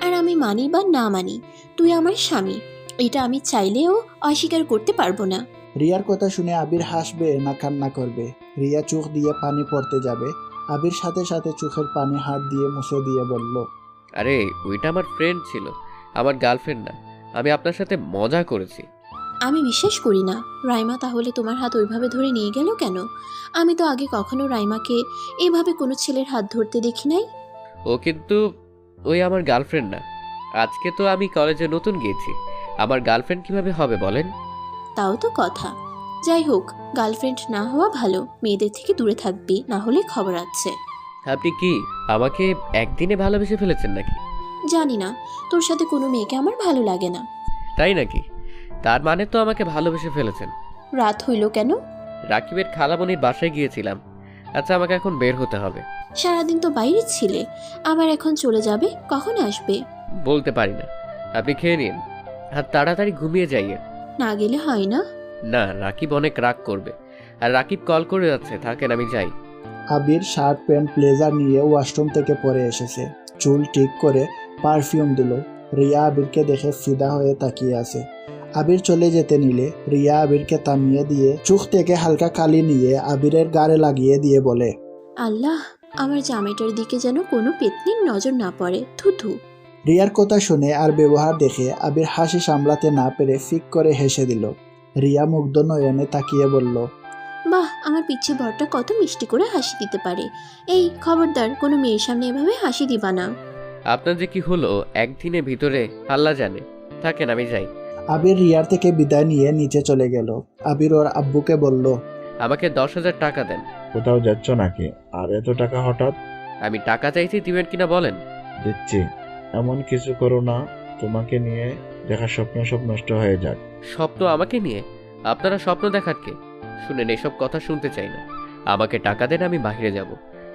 আর আমি মানি বা না মানি, তুই আমার স্বামী, এটা আমি চাইলেও অস্বীকার করতে পারবো না। রিয়ার কথা শুনে আবির হাসবে না কান্না করবে? রিয়া চোখ দিয়ে পানি পড়তে যাবে, আবির সাথে সাথে চোখের পানি হাত দিয়ে মুছে দিয়ে বলল, আরে ওইটা আমার ফ্রেন্ড ছিল, আমার গার্লফ্রেন্ড না। আমি আপনার সাথে মজা করেছি। আমি বিশ্বাস করি না। রাইমা তাহলে তোমার হাত ওইভাবে ধরে নিয়ে গেল কেন? আমি তো আগে কখনো রাইমাকে এভাবে কোনো ছেলের হাত ধরতে দেখি নাই। ও কিন্তু ওই আমার গার্লফ্রেন্ড না। আজকে তো আমি কলেজে নতুন গিয়েছি, আমার গার্লফ্রেন্ড কিভাবে হবে বলেন? তাও তো কথা। যাই হোক, গার্লফ্রেন্ড না হওয়া ভালো, মেয়েদের থেকে দূরে থাকবি, না হলে খবর আছে। আপনি কি আমাকে একদিনে ভালোবেসে ফেলেছেন নাকি? জানি না, তোর সাথে কোনো মেয়েকে আমার ভালো লাগে না। তাই নাকি? তার মানে তো আমাকে ভালোবেসে ফেলেছেন। রাত হইল কেন? রাকিবের খালামণির বাসায় গিয়েছিলাম। আচ্ছা, আমাকে এখন বের হতে হবে। সারাদিন তো বাইরে ছিলে, আবার এখন চলে যাবে, কখন আসবে? বলতে পারি না। আপনি খেয়ে নিন আর তাড়াতাড়ি ঘুমিয়ে যাইয়ে। না গেলে হয় না? না, রাকিব অনেক রাগ করবে। আর রাকিব কল করে যাচ্ছে, থাকেন আমি যাই। আবির শার্ট প্যান্ট ব্লেজার নিয়ে ওয়াশরুম থেকে পরে এসেছে, চুল ঠিক করে পারফিউম দিল। রিয়া আবিরকে দেখে ফিদা হয়ে তাকিয়ে আছে। আবির চলে যেতে নিলে রিয়া আবিরকে থামিয়ে দিয়ে চোখ থেকে হালকা কালি নিয়ে আবিরের গায়ে লাগিয়ে দিয়ে বলে, আল্লাহ, আমার জামাইটার দিকে যেন কোনো পেতনির নজর না পড়ে, থুথু। রিয়ার কথা শুনে আর ব্যবহার দেখে আবির হাসি সামলাতে না পেরে ফিক করে হেসে দিল। রিয়া মুগ্ধ নয়নে তাকিয়ে বলল, বাহ, আমার পিচ্ছি বরটা কত মিষ্টি করে হাসি দিতে পারে। এই খবরদার, কোনো মেয়ের সামনে এভাবে হাসি দিবা না। আপনার যে কি হলো একদিনের ভিতরে আল্লাহ জানে। থাকেন আমি যাই। আবির রিয়ার থেকে বিদায় নিয়ে নিচে চলে গেল। আবির ওর আব্বুকে বলল, আমাকে 10,000 টাকা দেন। কোথাও যাচ্ছ নাকি? আর এত টাকা হঠাৎ? আমি টাকা চাইছি, দিবেন কিনা বলেন? দিচ্ছি। এমন কিছু করো না তোমাকে নিয়ে দেখা স্বপ্ন সব নষ্ট হয়ে যাক। স্বপ্ন আমাকে নিয়ে? আপনারা স্বপ্ন দেখার কে? শুনেন, এসব কথা শুনতে চাই না। আমাকে টাকা দেন, আমি বাইরে যাব।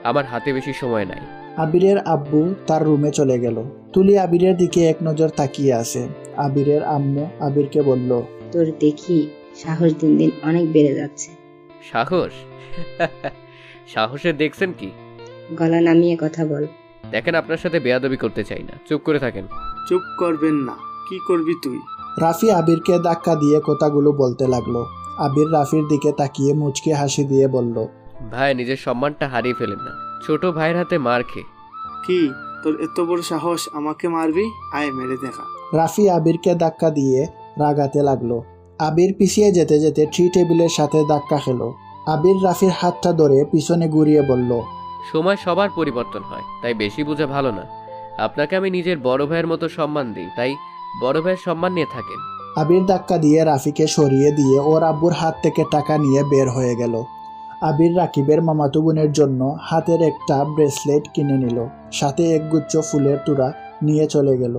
আমার হাতে বেশি সময় নাই। আবিরের আব্বু তার রুমে চলে গেল। তুলি আবিরের দিকে এক নজর তাকিয়ে আছে। আবিরের আম্মু আবিরকে বলল, তোর দেখি সাহস দিন দিন অনেক বেড়ে যাচ্ছে। সাহস? সাহসে দেখছেন কি? গলা নামিয়ে কথা বল। দেখেন, আপনার সাথে বেয়াদবি করতে চাই না, চুপ করে থাকেন। চুপ করবেন না, কি করবি তুই? রাফি আবিরকে ধাক্কা দিয়ে কথাগুলো বলতে লাগলো। আবির রাফির দিকে তাকিয়ে মুচকি হাসি দিয়ে বলল, ভাই, নিজের সম্মানটা হারিয়ে ফেলেন না, ছোট ভাইয়ের হাতে মার খেয়ে। কি তোর এত বড় সাহস আমাকে মারবি? আয় মেরে দেখা। রাফি আবিরকে ধাক্কা দিয়ে রাগাতে লাগলো। আবির পিছিয়ে যেতে যেতে ট্রি টেবিলের সাথে ধাক্কা খেলো। আবির রাফির হাতটা ধরে পিছনে ঘুরিয়ে বলল, সময় সবার পরিবর্তন হয়, তাই বেশি বোঝা ভালো না। আপনাকে আমি নিজের বড় ভাইয়ের মতো সম্মান দিই, তাই বড় ভাইয়ের সম্মান নিয়ে থাকেন। আবির ধাক্কা দিয়ে রাফিকে সরিয়ে দিয়ে ওর আব্বুর হাত থেকে টাকা নিয়ে বের হয়ে গেল। আবির রাকিবের মামাতো বোনের জন্য হাতের একটা ব্রেসলেট কিনে নিল, সাথে এক গুচ্ছ ফুলের তোড়া নিয়ে চলে গেল।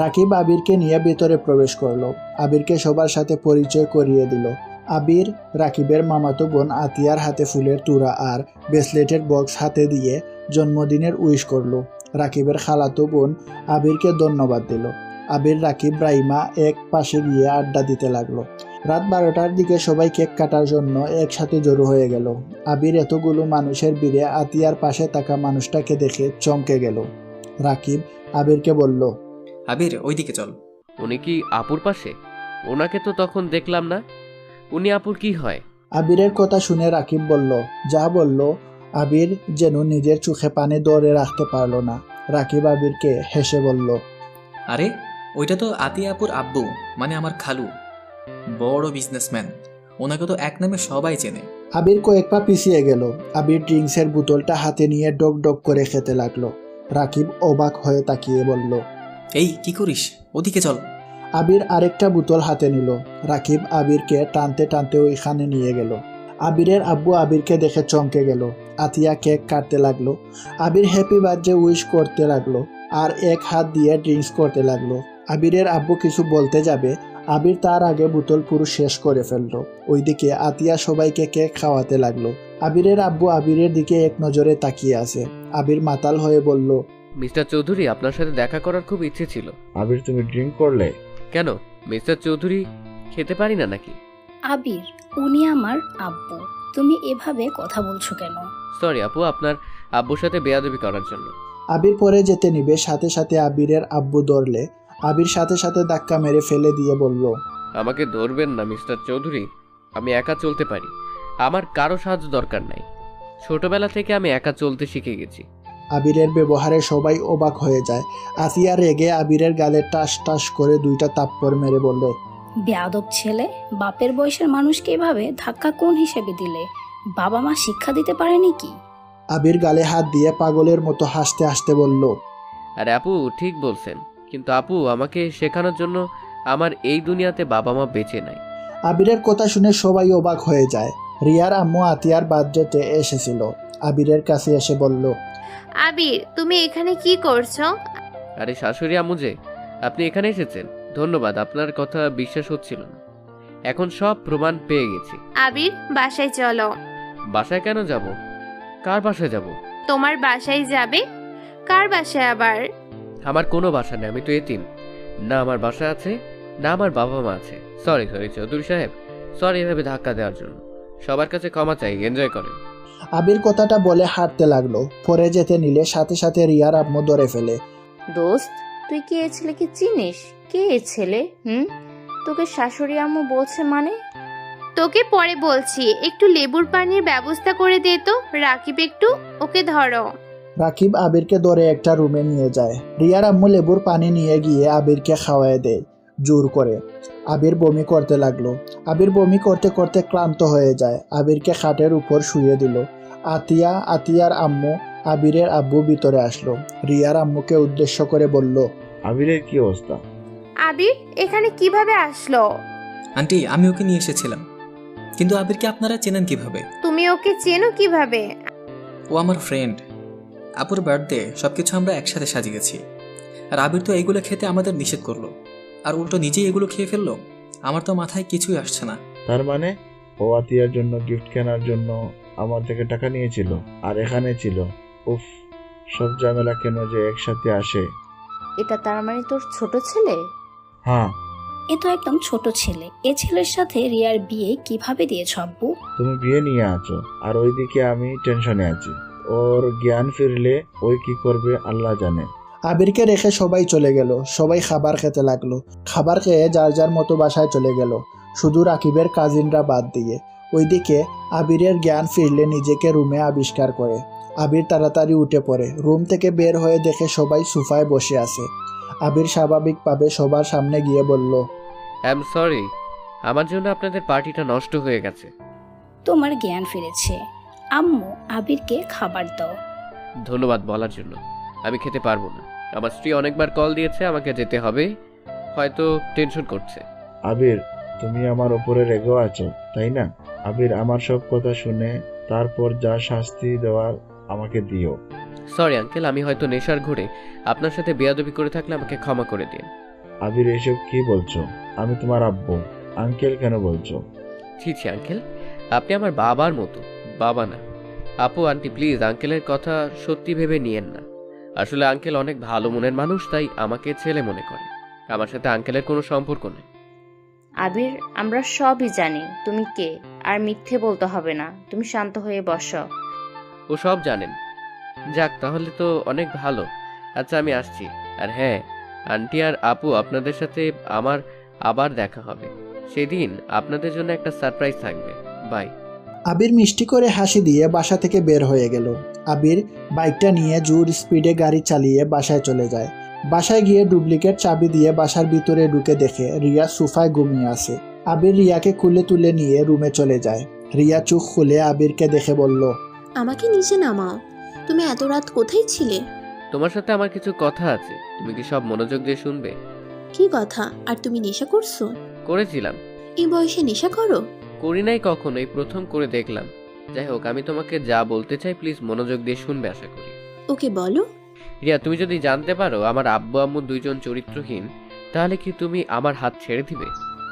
রাকিব আবিরকে নিয়ে ভেতরে প্রবেশ করলো। আবিরকে সবার সাথে পরিচয় করিয়ে দিল। আবির রাকিবের মামাতো বোন আতিয়ার হাতে ফুলের তোড়া আর ব্রেসলেটের বক্স হাতে দিয়ে জন্মদিনের উইশ করলো। রাকিবের খালাতো বোন আবিরকে ধন্যবাদ দিল। আবির রাকিব রাইমা এক পাশে গিয়ে আড্ডা দিতে লাগলো। রাত 12টার দিকে সবাই কেক কাটার জন্য একসাথে জড়ো হয়ে গেল। আবির এতগুলো মানুষের ভিড়ে আতিয়ার পাশে থাকা মানুষটাকে দেখে চমকে গেল। রাকিব আবিরকে বলল, আবির, ওইদিকে চল। উনি কি আপুর পাশে? ওনাকে তো তখন দেখলাম না। উনি আপুর কি হয়? আবিরের কথা শুনে রাকিব বলল, যা বলল আবির যেন নিজের চোখে পানি ধরে রাখতে পারল না। রাকিব আবিরকে হেসে বলল, আরে ওইটা তো আতিয়া আপুর আব্বু, মানে আমার খালু, বড় বিজনেসম্যান। ওনাকে তো এক নামে সবাই চেনে। আবির কয়েক পা পিছিয়ে গেল। আবির ড্রিঙ্কসের বোতলটা হাতে নিয়ে ডক ডক করে খেতে লাগলো। রাকিব অবাক হয়ে তাকিয়ে বলল, এই কি করিস, ওদিকে চল। আবির আরেকটা বোতল হাতে নিল। রাকিব আবিরকে টানতে টানতে ওইখানে নিয়ে গেল। আবিরের আব্বু আবিরকে দেখে চমকে গেল। আতিয়া কেক কাটতে লাগলো। আবির হ্যাপি বার্থডে উইশ করতে লাগলো আর এক হাত দিয়ে ড্রিঙ্কস করতে লাগলো। আবিরের আব্বু কিছু বলতে যাবে, আবির তার আগে বোতল পুরো শেষ করে ফেললো। ওইদিকে আতিয়া সবাইকে কেক খাওয়াতে লাগলো। আবিরের আব্বু আবিরের দিকে এক নজরে তাকিয়ে আছে। আবির মাতাল হয়ে বলল, মিস্টার চৌধুরী, আপনার সাথে দেখা করার খুব ইচ্ছে ছিল। আবির তুমি ড্রিঙ্ক করলে? কেন মিস্টার চৌধুরী, খেতে পারি না নাকি? আবির, উনি আমার আব্বু, তুমি এভাবে কথা বলছো কেন? সরি আপু, আপনার আব্বুর সাথে বেয়াদবি করার জন্য। আবির পরে যেতে নিবে, সাথে সাথে আবিরের আব্বু ধরলে। আবির সাথে সাথে ধাক্কা মেরে ফেলে দিয়ে বলল, আমাকে ধরবেন না মিস্টার চৌধুরী, আমি একা চলতে পারি, আমার কারো সাহায্য দরকার নাই। ছোটবেলা থেকে আমি একা চলতে শিখে গেছি। আবিরের ব্যবহারে সবাই অবাক হয়ে যায়। আসিয়া রেগে আবিরের গালে টাস টাস করে দুইটা তাপ্পড় মেরে বলল, বেয়াদব ছেলে, বাপের বয়সের মানুষকে এভাবে ধাক্কা কোন হিসেবে দিলে? বাবা মা শিক্ষা দিতে পারেনি কি? আবির গালে হাত দিয়ে পাগলের মতো হাসতে হাসতে বলল, আরে আপু ঠিক বলছেন, কিন্তু আপু আমাকে শেখানোর জন্য আমার এই দুনিয়াতে বাবা মা বেঁচে নাই। আবিরের কথা শুনে সবাই অবাক হয়ে যায়। রিয়ার আম্মু আতিয়ার বার্থডেতে এসেছিল। আবিরের কাছে এসে বলল, আবির, তুমি এখানে কি করছো? আরে শাশুড়ি আম্মু যে, আপনি এখানে এসেছেন, ধন্যবাদ। আপনার কথা বিশ্বাস হচ্ছিল না, এখন সব প্রমাণ পেয়ে গেছি। আবির, বাসায় চলো। বাসায় কেন যাব? কার বাসায় যাব? তোমার বাসায় যাবে। কার বাসায় আবার? আমার কোনো বাসা নেই, আমি তো এতিম। না আমার বাসা আছে, না আমার বাবা মা আছে। সরি চৌধুরী সাহেব, সরি এভাবে ধাক্কা দেওয়ার জন্য। সবার কাছে ক্ষমা চাই, এনজয় করেন। আবির কথাটা বলে হাঁটতে লাগলো। পরে যেতে নিলে সাথে সাথে রিয়ার আম্মু ধরে ফেলে। দোস্ত, তুই কি এই ছেলেকে চিনিস? কে এই ছেলে? তোকে শাশুড়ি আম্মু বলছে মানে? তোকে পরে বলছি, একটু লেবুর পানির ব্যবস্থা করে দে তো। রাকিব, একটু ওকে ধরো। রাকিব আবিরকে ধরে একটা রুমে নিয়ে যায়। রিয়ার আম্মু লেবুর পানি নিয়ে গিয়ে আবিরকে খাওয়ায় দেয় জোর করে। আবির বমি করতে লাগলো। আবির বমি করতে করতে ক্লান্ত হয়ে যায়। আবিরকে খাটের উপর শুয়ে দিল। আতিয়ার আম্মু, আবিরের আব্বু ভিতরে আসলো। রিয়ার আম্মুকে উদ্দেশ্য করে বলল, আবিরের কি অবস্থা? আবির এখানে কিভাবে আসলো? আন্টি, আমি ওকে নিয়ে এসেছিলাম, কিন্তু আবিরকে আপনারা চেনেন কিভাবে? তুমি ওকে চেনো কিভাবে? ও আমার ফ্রেন্ড। আপুর বার্থডে সবকিছু আমরা একসাথে সাজিয়েছি, আর আবির তো এইগুলো খেতে আমাদের নিষেধ করলো, আর উল্টো নিজেই এগুলো খেয়ে ফেললো। আমার তো মাথায় কিছুই আসছে না। তার মানে ও আতিয়ার জন্য গিফট কেনার জন্য আমার থেকে টাকা নিয়েছিল আর এখানে ছিল। উফ, সব ঝামেলা কেন যে একসাথে আসে। এটা তার মানে তোর ছোট ছেলে? হ্যাঁ। এ তো একদম ছোট ছেলে। এ ছেলের সাথে রিয়ার বিয়ে কিভাবে দিয়েছ আব্বু? তুমি বিয়ে নিয়ে আছো আর ওইদিকে আমি টেনশনে আছি। ওর জ্ঞান ফিরলে ওই কি করবে আল্লাহ জানে। আবিরকে রেখে সবাই চলে গেল। সবাই খাবার খেতে লাগলো। খাবার খেয়ে যার যার মতো বাসায় চলে গেল, শুধু রাকিবের কাজিনরা বাদ দিয়ে। ওইদিকে আবিরের জ্ঞান ফিরলে নিজেকে রুমে আবিষ্কার করে। আবির তাড়াতাড়ি উঠে পড়ে। রুম থেকে বের হয়ে দেখে সবাই সোফায় বসে আছে। আবির স্বাভাবিকভাবে সবার সামনে গিয়ে বলল, আই এম সরি, আমার জন্য আপনাদের পার্টিটা নষ্ট হয়ে গেছে। তোমার জ্ঞান ফিরেছে। আম্মু, আবিরকে খাবার দাও। ধন্যবাদ বলার জন্য। আমি খেতে পারবো না, আমার স্ত্রী অনেকবার কল দিয়েছে, আমাকে যেতে হবে, হয়তো টেনশন করছে। আবির, তুমি আমার উপরে রেগেও আছো তাই না? আবির, আমার সব কথা শুনে তারপর যা শাস্তি দেওয়ার আমাকে দিও। সরি আঙ্কেল, আমি হয়তো নেশার ঘুরে আপনার সাথে বেয়াদবি করে থাকলে আমাকে ক্ষমা করে দিন। আবির, এসব কি বলছো? আমি তোমার আব্বু, আঙ্কেল কেন বলছো? ছি আঙ্কেল, আপনি আমার বাবার মতো। বাবা না। আপু আন্টি প্লিজ আঙ্কেলের কথা সত্যি ভেবে নিয়েন না। আসলে আঙ্কেল অনেক ভালো মনের মানুষ, তাই আমাকে ছেলে মনে করে। আমার সাথে আঙ্কেলের কোনো সম্পর্ক নেই। আবির, আমরা সবই জানি তুমি কে, আর মিথ্যে বলতে হবে না। তুমি শান্ত হয়ে বসো। ও সব জানেন। যাক, তাহলে তো অনেক ভালো। আচ্ছা আমি আসছি। আর হ্যাঁ আন্টি আর আপু, আপনাদের সাথে আমার আবার দেখা হবে। সেদিন আপনাদের জন্য একটা সারপ্রাইজ থাকবে। বাই। আবির মিষ্টি করে হাসি দিয়ে বাসা থেকে বের হয়ে গেল। আবির বাইকটা নিয়ে জোর স্পিডে গাড়ি চালিয়ে বাসায় চলে যায়। বাসায় গিয়ে ডুপ্লিকেট চাবি দিয়ে বাসার ভিতরে ঢুকে দেখে রিয়া সোফায় ঘুমিয়ে আছে। আবির রিয়াকে কুলে তুলে নিয়ে রুমে চলে যায়। রিয়া চোখ খুলে আবিরকে দেখে বলল, আমাকে নিচে নামাও। তুমি এত রাত কোথায় ছিলে? তোমার সাথে আমার কিছু কথা আছে, তুমি কি সব মনোযোগ দিয়ে শুনবে? কি কথা? আর তুমি নেশা করছো? করেছিলাম। এই বয়সে নেশা করো? করি নাই কখনো, এই প্রথম করে দেখলাম। যাই হোক, আমি তোমাকে যা বলতে চাই প্লিজ মনোযোগ দিয়ে শুনবে আশা করি। ওকে বলো। রিয়া, তুমি যদি জানতে পারো আমার আব্বু আম্মু দুইজন চরিত্রহীন, তাহলে কি তুমি আমার হাত ছেড়ে দিবে?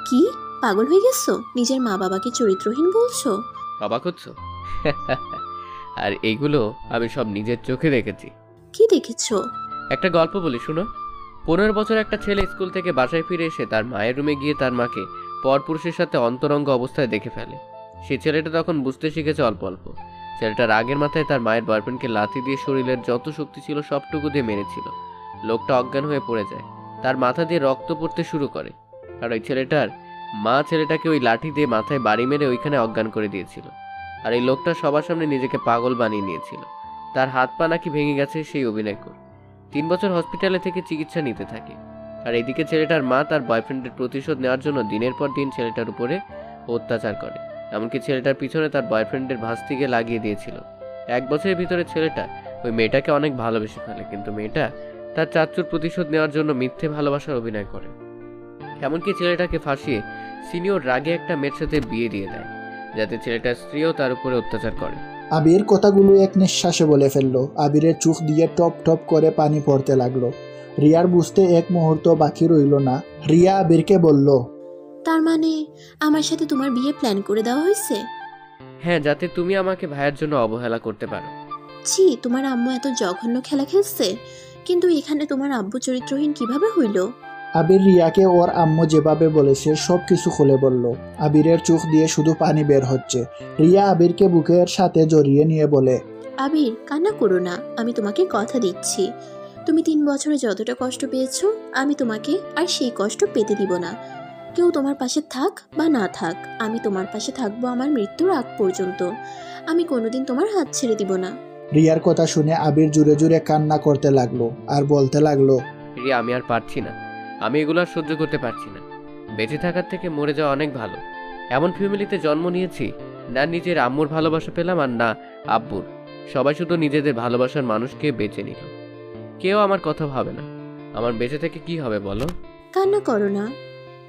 কি পাগল হয়ে গেছো? নিজের মা বাবাকে চরিত্রহীন বলছো? অবাক হচ্ছ? আর এইগুলো আমি সব নিজের চোখে দেখেছি। কি দেখেছো? একটা গল্প বলি, শুনো। 15 বছর একটা ছেলে স্কুল থেকে বাসায় ফিরে এসে তার মায়ের রুমে গিয়ে তার মাকে পরপুরুষের সাথে অন্তরঙ্গ অবস্থায় দেখে ফেলে। সেই ছেলেটা তখন বুঝতে শিখেছে অল্প অল্প। ছেলেটার আগের মাথায় তার মায়ের বয়ফ্রেন্ডকে লাথি দিয়ে শরীরের যত শক্তি ছিল সবটুকু দিয়ে মেরেছিল। লোকটা অজ্ঞান হয়ে পড়ে যায়, তার মাথা দিয়ে রক্ত পড়তে শুরু করে। আর ওই ছেলেটার মা ছেলেটাকে ওই লাঠি দিয়ে মাথায় বাড়ি মেরে ওইখানে অজ্ঞান করে দিয়েছিল। আর এই লোকটা সবার সামনে নিজেকে পাগল বানিয়ে নিয়েছিল। তার হাত পা নাকি ভেঙে গেছে সেই অভিনয় করে 3 বছর হসপিটালে থেকে চিকিৎসা নিতে থাকে। আর এইদিকে ছেলেটার মা তার বয়ফ্রেন্ডের প্রতিশোধ নেওয়ার জন্য দিনের পর দিন ছেলেটার উপরে অত্যাচার করে। এমনকি ছেলেটার পিছনে তার বয়ফ্রেন্ডের ভাস্তিকে লাগিয়ে দিয়েছিল। 1 বছরের ভিতরে ছেলেটা ওই মেয়েটাকে অনেক ভালোবেসে ফেলে, কিন্তু মেয়েটা তার চাচ্চুর প্রতিশোধ নেওয়ার জন্য মিথ্যে ভালোবাসার অভিনয় করে। এমনকি ছেলেটাকে ফাঁসিয়ে সিনিয়র রাগে একটা মেয়ের সাথে বিয়ে দিয়ে দেয়, যাতে ছেলেটার স্ত্রীও তার উপরে অত্যাচার করে। আবির কথাগুলো এক নিঃশ্বাসে বলে ফেললো। আবিরের চোখ দিয়ে টপ টপ করে পানি পড়তে লাগলো। রিয়ার বুঝতে এক মুহূর্ত বাকি রইল না। রিয়া আবিরকে বলল, তার মানে আমার সাথে তোমার বিয়ে প্ল্যান করে দেওয়া হয়েছে? হ্যাঁ, যাতে তুমি আমাকে ভাইয়ের জন্য অবহেলা করতে পারো। ছি, তোমার আম্মু এত জঘন্য খেলা খেলছে, কিন্তু এখানে তোমার আব্বু চরিত্রহীন কিভাবে হইল? আবির রিয়াকে ওর আম্মু যেভাবে বলেছে সব কিছু খুলে বলল। আবিরের চোখ দিয়ে শুধু পানি বের হচ্ছে। রিয়া আবিরকে বুকের সাথে জড়িয়ে নিয়ে বলে, আবির কান্না করো না, আমি তোমাকে কথা দিচ্ছি, তুমি 3 বছরে যতটা কষ্ট পেয়েছো আমি তোমাকে আর সেই কষ্ট পেতে দিব না। কেউ তোমার পাশে থাক বা না থাক, আমি তোমার পাশে থাকবো আমার মৃত্যুর আগ পর্যন্ত। আমি কোনোদিন তোমার হাত ছেড়ে দিব না। রিয়ার কথা শুনে আবির জুড়ে জুড়ে কান্না করতে লাগলো আর বলতে লাগলো, রিয়া, আমি আর পারছি না, আমি এগুলো আর সহ্য করতে পারছি না। বেঁচে থাকার থেকে মরে যাওয়া অনেক ভালো। এমন ফ্যামিলিতে জন্ম নিয়েছি, না নিজের আম্মুর ভালোবাসা পেলাম আর না আব্বুর। সবাই শুধু নিজেদের ভালোবাসার মানুষকে বেছে নিল, কেউ আমার কথা ভাবে না। আমার বেঁচে থেকে কি হবে বলো? কান্না করো না,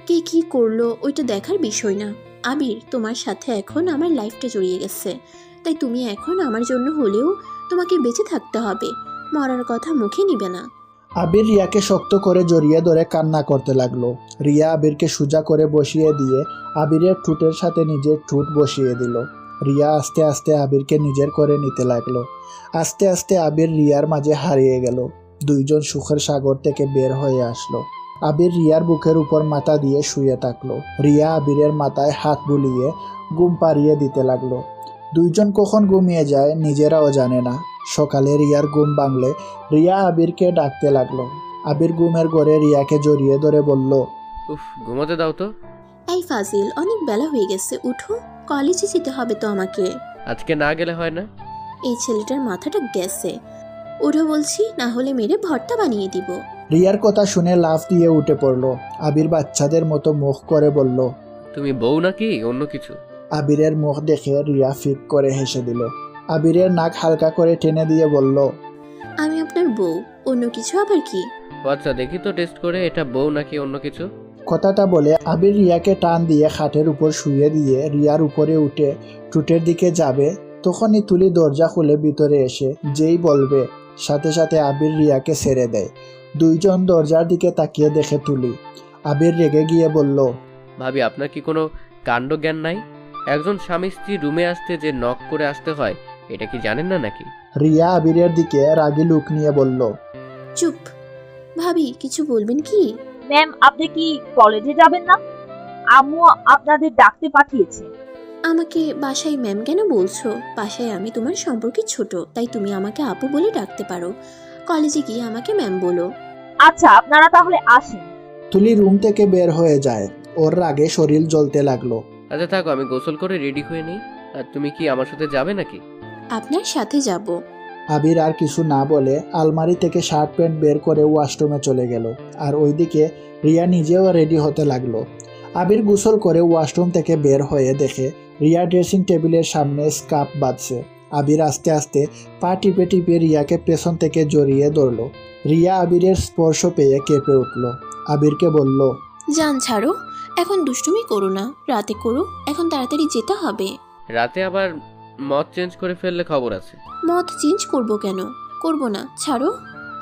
কে কি করলো ওইটা দেখার বিষয় না। আবির, তোমার সাথে এখন আমার লাইফটা জড়িয়ে গেছে, তাই তুমি এখন আমার জন্য হলেও তোমাকে বেঁচে থাকতে হবে, মরার কথা মুখে নিবে না। আবির রিয়াকে শক্ত করে জড়িয়ে ধরে কান্না করতে লাগলো। রিয়া আবিরকে সোজা করে বসিয়ে দিয়ে আবিরের ঠোঁটের সাথে নিজের ঠোঁট বসিয়ে দিল। রিয়া আস্তে আস্তে আবিরকে নিজের করে নিতে লাগলো। আস্তে আস্তে আবির রিয়ার মাঝে হারিয়ে গেল। দুইজন সুখের সাগর থেকে বের হয়ে আসলো। আবির রিয়ার বুকের উপর মাথা দিয়ে শুয়ে থাকলো। রিয়া আবিরের মাথায় হাত বুলিয়ে ঘুম পাড়িয়ে দিতে লাগলো। দুইজন কখন ঘুমিয়ে যায় নিজেরাও জানে না। সকালে রিয়ার ঘুম ভাঙলে রিয়া আবিরকে ডাকতে লাগলো। আবির ঘুমের ঘরে রিয়াকে জড়িয়ে ধরে বলল, উফ, ঘুমোতে দাও তো। এই ফাজিল, অনেক বেলা হয়ে গেছে, উঠো, কলেজে যেতে হবে তো আমাকে। আজকে না গেলে হয় না? এই ছেলেটার মাথাটা গেছে, উঠো বলছি, না হলে মেরে ভর্তা বানিয়ে দিব। রিয়ার কথা শুনে লাফ দিয়ে উঠে পড়লো। আবির বাচ্চাদের মতো মুখ করে বলল, তুমি বউ নাকি অন্য কিছু? আবিরের মুখ দেখে রিয়া ফিক করে হেসে দিল। আবিরের নাক হালকা করে টেনে দিয়ে বলল, আমি আপনার বউ, অন্য কিছু আবার কি? আচ্ছা, দেখি তো টেস্ট করে এটা বউ নাকি অন্য কিছু। কথাটা বলে আবির রিয়াকে টান দিয়ে খাটের উপর শুয়ে দিয়ে রিয়ার উপরে উঠে টুটের দিকে যাবে, তখনই তুলি দরজা খুলে ভিতরে এসে যেই বলবে, সাথে সাথে আবির রিয়াকে ছেড়ে দেয়। দুইজন দরজার দিকে তাকিয়ে দেখে তুলি। আবির রেগে গিয়ে বলল, ভাবি, আপনার কি কোনো কাণ্ড জ্ঞান নাই? একজন স্বামী স্ত্রী রুমে আসতে যে নক করে আসতে হয়, এটা কি জানেন না নাকি? রিয়া আবিরের দিকে রাগী লুক নিয়ে বলল, চুপ। ভাবি, কিছু বলবেন কি? ম্যাম, আপনি কি কলেজে যাবেন না? আম্মু আপনাদের ডাকতে পাঠিয়েছে। আমাকে বাসায় ম্যাম কেন বলছো? বাসায় আমি তোমার সম্পর্কে ছোট, তাই তুমি আমাকে আপু বলে ডাকতে পারো। কলেজে গিয়ে আমাকে ম্যাম বলো। আচ্ছা, আপনারা তাহলে আসেন। তুলি রুম থেকে বের হয়ে যায়। ওর রাগে শরীর জ্বলতে লাগলো। আচ্ছা থাকো, আমি গোসল করে রেডি হয়ে নিই। আর তুমি কি আমার সাথে যাবে নাকি? আপনার সাথে যাব। আবির আর কিছু না বলে আলমারি থেকে শার্ট প্যান্ট বের করে ওয়াশরুমে চলে গেল। আর ওইদিকে রিয়া নিজেও রেডি হতে লাগলো। আবির গোসল করে ওয়াশরুম থেকে বের হয়ে দেখে রিয়া ড্রেসিং টেবিলের সামনে স্কার্ফ বাঁধছে। আবির আস্তে আস্তে পা টিপে টিপে রিয়াকে পেছন থেকে জড়িয়ে ধরল। রিয়া আবিরের স্পর্শ পেয়ে কেঁপে উঠল। আবিরকে বলল, জান ছাড়ো, এখন দুষ্টুমি করো না, রাতে করো, এখন তাড়াতাড়ি যেতে হবে। রাতে আবার মত চেঞ্জ করে ফেললে খবর আছে। মত চেঞ্জ করব কেন? করব না, ছাড়ো।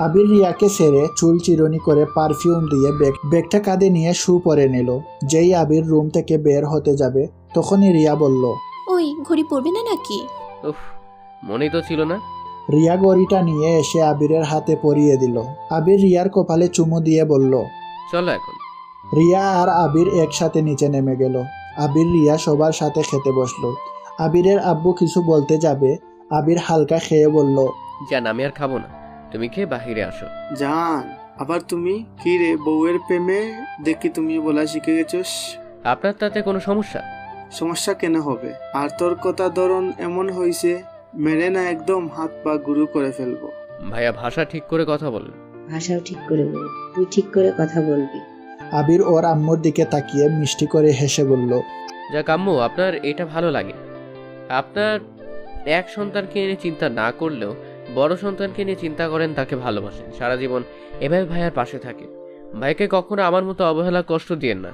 আবির রিয়াকে সেরে চুল চিরুনি করে পারফিউম দিয়ে ব্যাগটা কাঁধে নিয়ে শু পরে নিল। যেই আবির রুম থেকে বের হতে যাবে তখনই রিয়া বলল, ওই ঘড়ি পড়বে না নাকি? উফ, মনেই তো ছিল না। রিয়া ঘড়িটা নিয়ে এসে আবিরের হাতে পরিয়ে দিল। আবির রিয়ার কপালে চুমু দিয়ে বলল, চলো এখন। রিয়া আর আবির একসাথে নিচে নেমে গেল। আবির রিয়া সবার সাথে খেতে বসলো। আবিরের আব্বু কিছু বলতে যাবে, আবির হালকা খেয়ে বলল, জান আমি আর খাবো না, তুমি খেয়ে বাহিরে আসো। জান, আবার তুমি কি রে, বউয়ের প্রেমে দেখি তুমি বলা শিখে গেছোস। আপনার তাতে কোনো সমস্যা? সমস্যা কেন হবে? আর তোর কথা ধরন এমন হয়েছে, মেরে না একদম হাত পা গুরু করে ফেলবো। ভাইয়া ভাষা ঠিক করে কথা বলেন। ভাষাও ঠিক করে বল, তুই ঠিক করে কথা বলবি। আবির ওর আম্মুর দিকে তাকিয়ে মিষ্টি করে হেসে বলল, যাক আম্মু, আপনার এটা ভালো লাগে। আপনার এক সন্তানকে নিয়ে চিন্তা না করলেও বড় সন্তানকে নিয়ে চিন্তা করেন, তাকে ভালোবাসেন, সারা জীবন এভাবে ভাইয়ার পাশে থাকে। ভাইকে কখনো আমার মতো অবহেলা কষ্ট দিয়েন না,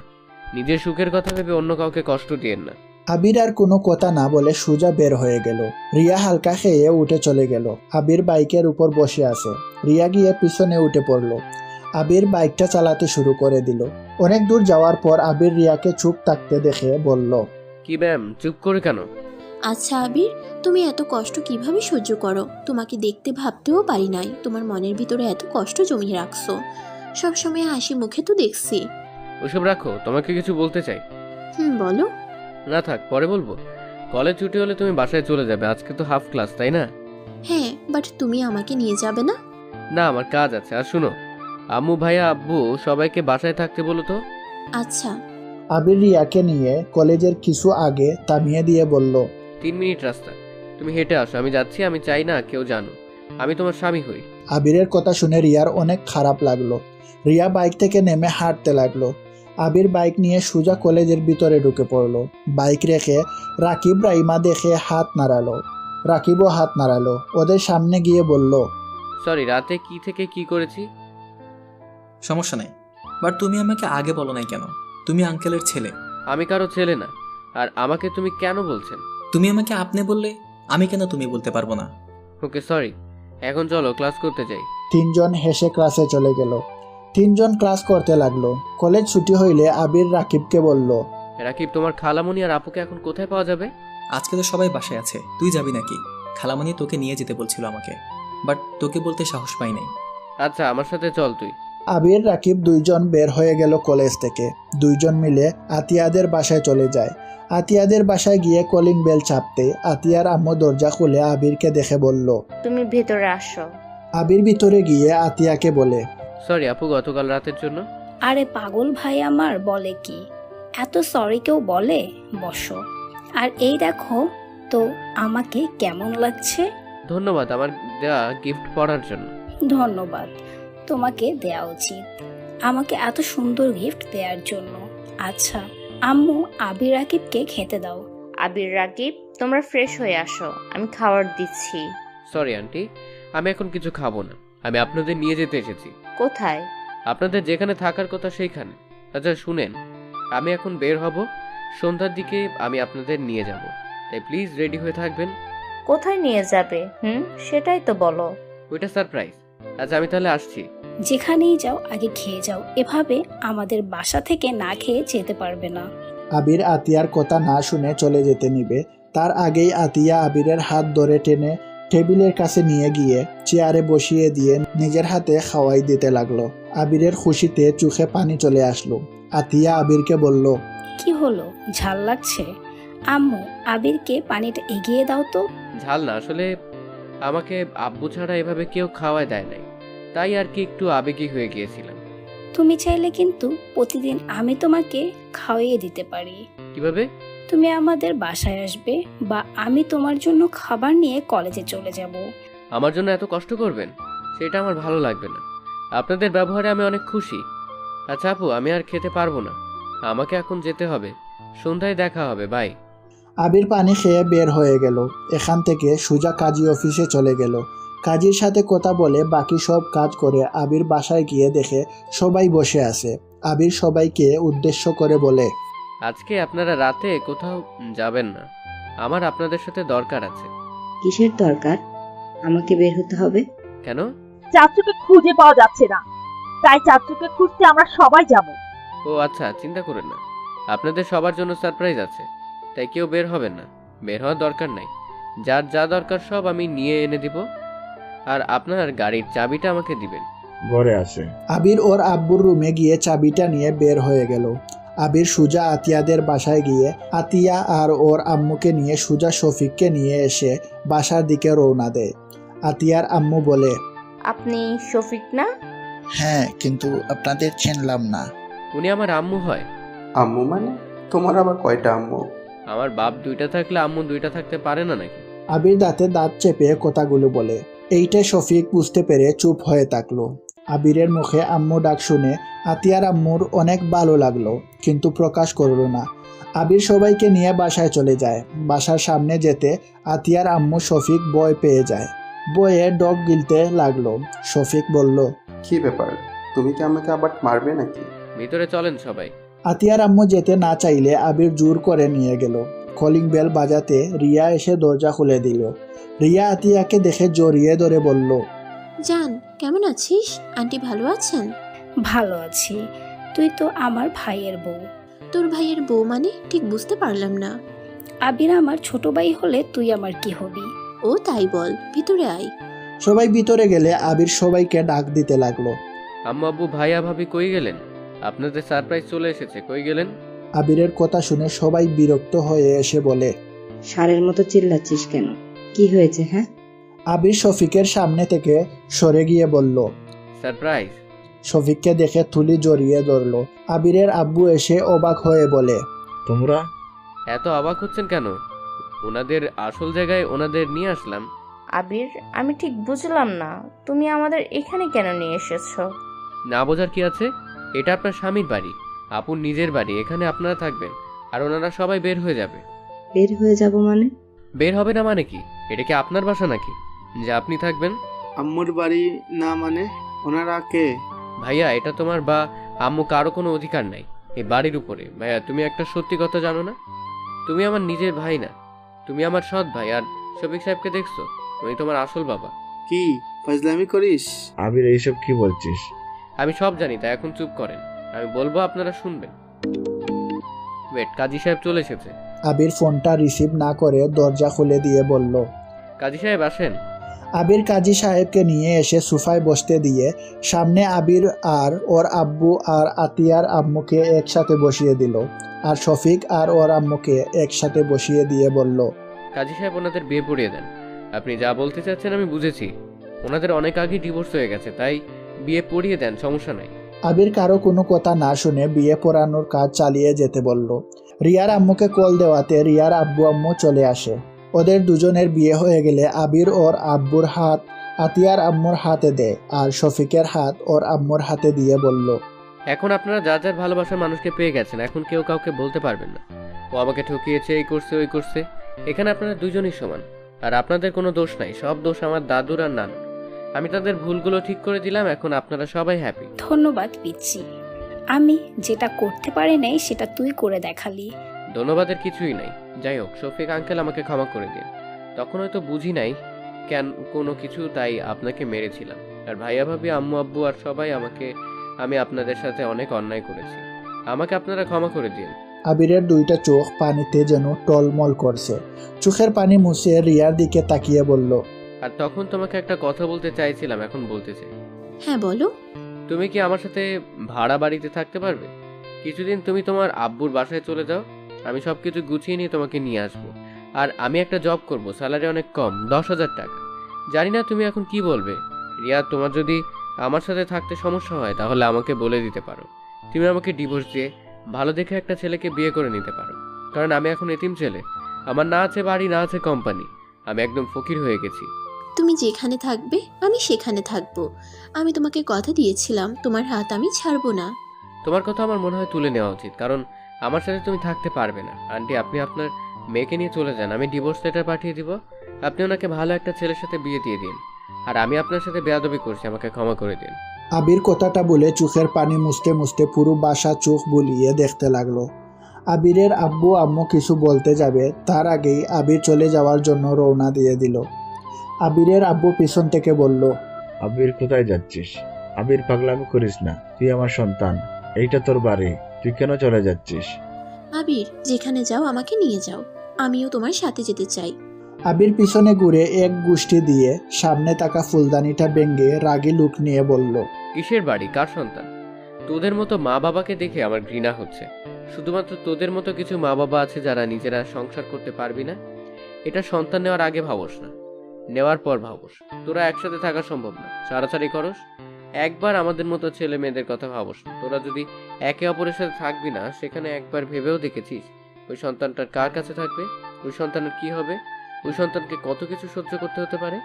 নিজের সুখের কথা ভেবে অন্য কাউকে কষ্ট দিয়েন না। আবির আর কোনো কথা না বলে সোজা বের হয়ে গেল। রিয়া হালকা খেয়ে উঠে চলে গেল। আবির বাইকের উপর বসে আছে। রিয়া গিয়ে পিছনে উঠে পড়ল। আবির বাইকটা চালাতে শুরু করে দিল। অনেক দূর যাওয়ার পর আবির রিয়াকে চুপ থাকতে দেখে বলল, কি ম্যাম, চুপ করে কেন? আচ্ছা আবির, তুমি এত কষ্ট কিভাবে সহ্য করো? তোমাকে দেখতে ভাবতেও পারি নাই তোমার মনের ভিতরে এত কষ্ট জমিয়ে রাখছো। সবসময় হাসি মুখে তো দেখছি। ওসব রাখো, তোমাকে কিছু বলতে চাই। বলো। না থাক, পরে বলবো। কলেজ ছুটি হলে তুমি বাসায় চলে যাবে, আজকে তো হাফ ক্লাস, তাই না? হ্যাঁ, বাট তুমি আমাকে নিয়ে যাবে না? না, আমার কাজ আছে। আর শুনো, আম্মু ভাইয়া আব্বু সবাইকে বাসায় থাকতে বলো তো। আচ্ছা। আবির রিয়াকে নিয়ে কলেজের কিছু আগে থামিয়ে দিয়ে বলল, 3 মিনিট রাস্তা, তুমি হেঁটে আসো, আমি যাচ্ছি। আমি চাই না কেউ জানো আমি তোমার স্বামী হই। আবিরের কথা শুনে রিয়ার অনেক খারাপ লাগলো। রিয়া বাইক থেকে নেমে হাঁটতে লাগলো। আবির বাইক নিয়ে সোজা কলেজের ভিতরে ঢুকে পড়লো। বাইক রেখে রাকিব রাইমা দেখে হাত নাড়ালো। রাকিবও হাত নাড়ালো। ওদের সামনে গিয়ে বলল, সরি, রাতে কি থেকে কি করেছি। সমস্যা নাই, বাট তুমি আমাকে আগে বলো নাই কেন? তুমি আঙ্কেলের ছেলে। আমি কারো ছেলে না। আর আমাকে তুমি কেন বলছেন? তুমি আমাকে আপনি বললে, আমি কেন তুমি বলতে পারবো না? ওকে সরি, এখন চলো ক্লাস করতে যাই। 3 জন হেসে ক্লাসে চলে গেল। 3 জন ক্লাস করতে লাগলো। কলেজ ছুটি হইলে আবির রাকিবকে বলল, রাকিব, তোমার খালামণি আর আপুকে এখন কোথায় পাওয়া যাবে? আজকে তো সবাই বাসায় আছে, তুই যাবি নাকি? খালামণি তোকে নিয়ে যেতে বলছিল আমাকে, বাট তোকে বলতে সাহস পাই নাই। আচ্ছা, আমার সাথে চল তুই। আবির রাকিব 2 জন বের হয়ে গেল কলেজ থেকে। 2 জন মিলে আতিয়াদের বাসায় চলে যায়। আতিয়াদের বাসায় গিয়ে কলিং বেল চাপতে আতিয়ার আম্মু দরজা খুলে আবিরকে দেখে বলল, তুমি ভেতরে আসো। আবির ভিতরে গিয়ে আতিয়াকে বলে, সরি আপু, গতকাল রাতের জন্য। আরে পাগল ভাই আমার, বলে কি এত সরি কেউ বলে? বসো। আর এই দেখো তো আমাকে কেমন লাগছে। ধন্যবাদ আমার দেওয়া গিফট পড়ার জন্য। ধন্যবাদ, তোমাকে দেওয়া উচিত আমাকে এত সুন্দর গিফট দেওয়ার জন্য। আচ্ছা আম্মু, আবির রাকিবকে খেতে দাও। আবির রাকিব, তোমরা ফ্রেশ হয়ে আসো, আমি খাবার দিচ্ছি। সরি আন্টি, আমি এখন কিছু খাবো না। আমি আপনাদের নিয়ে যেতে এসেছি। কোথায়? আপনাদের যেখানে থাকার কথা সেইখানে। আচ্ছা শুনেন, আমি এখন বের হব, সন্ধ্যার দিকে আমি আপনাদের নিয়ে যাব, তাই প্লিজ রেডি হয়ে থাকবেন। কোথায় নিয়ে যাবে? সেটাই তো বলো। ওইটা সারপ্রাইজ। আচ্ছা আমি তাহলে আসছি। যেখানেই যাও আগে খেয়ে যাও, এভাবে আমাদের বাসা থেকে না খেয়ে যেতে পারবে না। আবির আতিয়ার কথা না শুনে চলে যেতে নিবে, তার আগেই আতিয়া আবিরের হাত ধরে টেনে টেবিলের কাছে নিয়ে গিয়ে চেয়ারে বসিয়ে দিয়ে নিজের হাতে খাওয়াই দিতে লাগলো। আবিরের খুশিতে চোখে পানি চলে আসলো। আতিয়া আবিরকে বলল, কি হলো, ঝাল লাগছে? আম্মু, আবিরকে পানিটা এগিয়ে দাও তো। ঝাল না, আসলে আমাকে আব্বু ছাড়া এভাবে কেউ খাওয়ায় দেয় নাই, তাই আর কি একটু আবেগী হয়ে গিয়েছিলাম। তুমি চাইলে কিন্তু প্রতিদিন আমি তোমাকে খাওয়িয়ে দিতে পারি। কিভাবে? তুমি আমাদের বাসায় আসবে বা আমি তোমার জন্য খাবার নিয়ে কলেজে চলে যাব। আমার জন্য এত কষ্ট করবেন সেটা আমার ভালো লাগবে না। আপনাদের ব্যবহারে আমি অনেক খুশি। আচ্ছা আপু, আমি আর খেতে পারবো না, আমাকে এখন যেতে হবে, সন্ধ্যায় দেখা হবে, বাই। আবির পানি খেয়ে বের হয়ে গেল। এখান থেকে সুজা কাজী অফিসে চলে গেল। কাজীর সাথে কথা বলে বাকি সব কাজ করে আবির বাসায় গিয়ে দেখে সবাই বসে আছে। আবির সবাইকে উদ্দেশ্য করে বলে, আজকে আপনারা রাতে কোথাও যাবেন না, আমার আপনাদের সাথে দরকার আছে। কিসের দরকার? আমাকে বের হতে হবে কেন? চাচুকে খুঁজে পাওয়া যাচ্ছে না, তাই চাচুকে খুঁজতে আমরা সবাই যাব। ও আচ্ছা, চিন্তা করেন না, আপনাদের সবার জন্য সারপ্রাইজ আছে, তাই কেউ বের হবেন না, বের হওয়ার দরকার নাই। যার যা দরকার সব আমি নিয়ে এনে দিব, আর আপনার গাড়ির চাবিটা আমাকে দিবেন। ঘরে আছে। আবির ওর আব্বুর রুমে গিয়ে চাবিটা নিয়ে বের হয়ে গেল। আবির সুজা আতিয়াদের বাসায় গিয়ে আতিয়া আর ওর আম্মুকে নিয়ে সুজা শফিককে নিয়ে এসে বাসার দিকে রওনা দেয়। আতিয়ার আম্মু বলে, আপনি শফিক না? হ্যাঁ, কিন্তু আপনাদের চিনলাম না। উনি আমার আম্মু হয়। আম্মু মানে? তোমার আবার কয়টা আম্মু? আমার বাপ দুইটা থাকলে আম্মু দুইটা থাকতে পারে না নাকি? আবির দাঁতে দাঁত চেপে কথাগুলো বলে। এইটা শফিক বুঝতে পেরে চুপ হয়ে থাকলো। আবিরের মুখে আম্মু ডাক শুনে আতিয়ার আম্মুর অনেক ভালো লাগলো, কিন্তু প্রকাশ করলো না। আবির সবাইকে নিয়ে বাসায় চলে যায়। বাসার সামনে যেতে আতিয়ার আম্মু শফিক ভয় পেয়ে যায়। বয়ে ডগ গিলতে লাগলো। শফিক বলল, কি ব্যাপার, তুমি কি আমাকে আবার মারবে নাকি? ভিতরে চলেন সবাই। আতিয়ার আম্মু যেতে না চাইলে আবির জোর করে নিয়ে গেল। কলিং বেল বাজাতে রিয়া এসে দরজা খুলে দিল। রিয়া আতিয়াকে দেখে জড়িয়ে ধরে বলল, জান, কেমন আছিস? আন্টি ভালো আছেন? ভালো আছি। তুই তো আমার ভাইয়ের বউ। তোর ভাইয়ের বউ মানে ঠিক বুঝতে পারলাম না। আবির আমার ছোট ভাই হলে তুই আমার কি হবি? ও তাই বল, ভিতরে আয়। সবাই ভিতরে গেলে আবির সবাইকে ডাক দিতে লাগলো। আম্মু আব্বু ভাইয়া ভাবি কই গেলেন? আপনাদের সারপ্রাইজ চলে এসেছে, কই গেলেন? আবিরের কথা শুনে সবাই বিরক্ত হয়ে এসে বলে, ষাঁড়ের মতো চিল্লাচ্ছিস কেন? কি হয়েছে? হ্যাঁ, আবির শফিকের সামনে থেকে সরে গিয়ে বলল, সারপ্রাইজ। শফিককে দেখে তুলি জড়িয়ে ধরল। আবিরের আব্বু এসে অবাক হয়ে বলে, তোমরা এত অবাক হচ্ছেন কেন? ওনাদের আসল জায়গায় ওনাদের নিয়ে আসলাম। আবির, আমি ঠিক বুঝলাম না, তুমি আমাদের এখানে কেন নিয়ে এসেছো? না বোঝার কি আছে? এটা আপনার স্বামীর বাড়ি, আপুর নিজের বাড়ি, এখানে আপনারা থাকবেন, আর ওনারা সবাই বের হয়ে যাবে। বের হয়ে যাব মানে? বের হবে না মানে কি? এটা কি আপনার বাসা নাকি যে আপনি থাকবেন? আম্মুর বাড়ি না মানে? ওনারা কে? ভাইয়া, এটা তোমার বা আম্মু কারো কোনো অধিকার নাই এই বাড়ির উপরে। ভাইয়া, তুমি একটা সত্যি কথা জানো না? তুমি আমার নিজের ভাই না, তুমি আমার সৎ ভাই। আর শফিক সাহেবকে দেখছো? উনি তোমার আসল বাবা। কি ফাজলামি করিস? আবির, এইসব কি বলছিস? আমি সব জানি, তাই এখন চুপ করেন, আমি বলবো আপনারা শুনবেন। ওয়েট, কাজী সাহেব চলে এসেছে। আবির ফোনটা রিসিভ না করে দরজা খুলে দিয়ে বলল, কাজী সাহেব আসেন। আবির কাজী সাহেবকে নিয়ে এসে সোফায় বসতে দিয়ে সামনে আবির আর ওর আব্বু আর আতিয়ার আম্মুকে একসাথে বসিয়ে দিল, আর শফিক আর ওর আম্মুকে একসাথে বসিয়ে দিয়ে বলল, কাজী সাহেব, ওনাদের বিয়ে পড়িয়ে দেন। আপনি যা বলতে চাচ্ছেন আমি বুঝেছি, ওনাদের অনেক আগে ডিভোর্স হয়ে গেছে, তাই বিয়ে পড়িয়ে দেন, সমস্যা নাই। আবির কারো কোনো কথা না শুনে বিয়ে পড়ানোর কাজ চালিয়ে যেতে বলল। রিয়ার আম্মুকে কল দেওয়াতে রিয়ার আব্বু আম্মু চলে আসে। ওদের দুজনের বিয়ে হয়ে গেলে আবির ওর আব্বুর হাত আতিয়ার আম্মুর হাতে দেয়, আর শফিকের হাত ওর আম্মুর হাতে দিয়ে বলল, এখন আপনারা যার যার ভালোবাসার মানুষকে পেয়ে গেছেন, এখন কেউ কাউকে বলতে পারবেন না ও আমাকে ঠকিয়েছে, এই করছে ওই করছে। এখানে আপনারা দুজনই সমান, আর আপনাদের কোনো দোষ নাই, সব দোষ আমার দাদুর আর নান। আমি তাদের ভুলগুলো ঠিক করে দিলাম, এখন আপনারা সবাই হ্যাপি। ধন্যবাদ পিচ্ছি, আমি যেটা করতে পারি নাই সেটা তুই করে দেখালি। ধন্যবাদের কিছুই নাই। যাই হোক, শফিক আঙ্কেল আমাকে ক্ষমা করে দিন, তখন হয়তো বুঝি নাই কেন কোনো কিছু, তাই আপনাকে মেরেছিলাম। আর ভাইয়া ভাবি আম্মু আব্বু আর সবাই আমি আপনাদের সাথে অনেক অন্যায় করেছি, আমাকে আপনারা ক্ষমা করে দিন। আবিরের দুইটা চোখ পানিতে যেন টলমল করছে। চোখের পানি মুছে রিয়ার দিকে তাকিয়ে বলল, আর তখন তোমাকে একটা কথা বলতে চাইছিলাম, এখন বলতে চাই। হ্যাঁ বলো। তুমি কি আমার সাথে ভাড়া বাড়িতে থাকতে পারবে? কিছুদিন তুমি তোমার আব্বুর বাসায় চলে যাও, আমি সব কিছু গুছিয়ে নিয়ে তোমাকে নিয়ে আসবো। আর আমি একটা জব করব, স্যালারি অনেক কম, 10,000 টাকা। জানি না তুমি এখন কি বলবে। রিয়া, তোমার যদি আমার সাথে থাকতে সমস্যা হয় তাহলে আমাকে বলে দিতে পারো, তুমি আমাকে ডিভোর্স দিয়ে ভালো দেখে একটা ছেলেকে বিয়ে করে নিতে পারো। কারণ আমি এখন এতিম ছেলে। আমার না আছে বাড়ি, না আছে কোম্পানি। আমি একদম ফকির হয়ে গেছি। তুমি যেখানে থাকবে আমি সেখানে থাকবো। আমি তোমাকে কথা দিয়েছিলাম তোমার হাত আমি ছাড়বো না। তোমার কথা আমার মনে হয় তুলে নেওয়া উচিত, কারণ আমার সাথে তুমি থাকতে পারবে না। আন্টি, আপনি আপনার মেয়েকে নিয়ে চলে যান। আমি ডিভোর্স লেটার পাঠিয়ে দিব। আপনি ওনাকে ভালো একটা ছেলের সাথে বিয়ে দিয়ে দিন। আর আমি আপনার সাথে বেয়াদবি করছি, আমাকে ক্ষমা করে দিন। আবির কথাটা বলে চোখের পানি মুছতে মুছতে পুরো বাসা চোখ বুলিয়ে দেখতে লাগলো। আবিরের আব্বু আম্মু কিছু বলতে যাবে, তার আগেই আবির চলে যাওয়ার জন্য রওনা দিয়ে দিল। আবিরের আব্বু পিছন থেকে বলল, আবির কোথায় যাচ্ছিস? আবির, পাগলামি করিস না, তুই আমার সন্তান, এইটা তোর বাড়ি, তুই কেন চলে যাচ্ছিস? আবির, যেখানে যাও আমাকে নিয়ে যাও, আমিও তোমার সাথে যেতে চাই। আবির পিছনে ঘুরে এক গুষ্টি দিয়ে সামনে থাকা ফুলদানিটা ভেঙে রাগী লুক নিয়ে বলল, কিসের বাড়ি, কার সন্তান? তোদের মতো মা বাবাকে দেখে আমার ঘৃণা হচ্ছে। শুধুমাত্র তোদের মতো কিছু মা বাবা আছে যারা নিজেরা সংসার করতে পারবি না। এটা সন্তান নেওয়ার আগে ভাবস না, নেওয়ার পর ভাবস। তোরা একসাথে থাকা সম্ভব না, ছাড়াছাড়ি করস। একবার আমাদের মতো ছেলে মেয়েদের কথা ভাবস না। তোরা যদি একে অপরের সাথে থাকবি না, সেখানে একবার ভেবেও দেখেছিস ওই সন্তানটার কার কাছে থাকবে? ওই সন্তানের কি হবে? ওই সন্তানকে কত কিছু সহ্য করতে হতে পারে।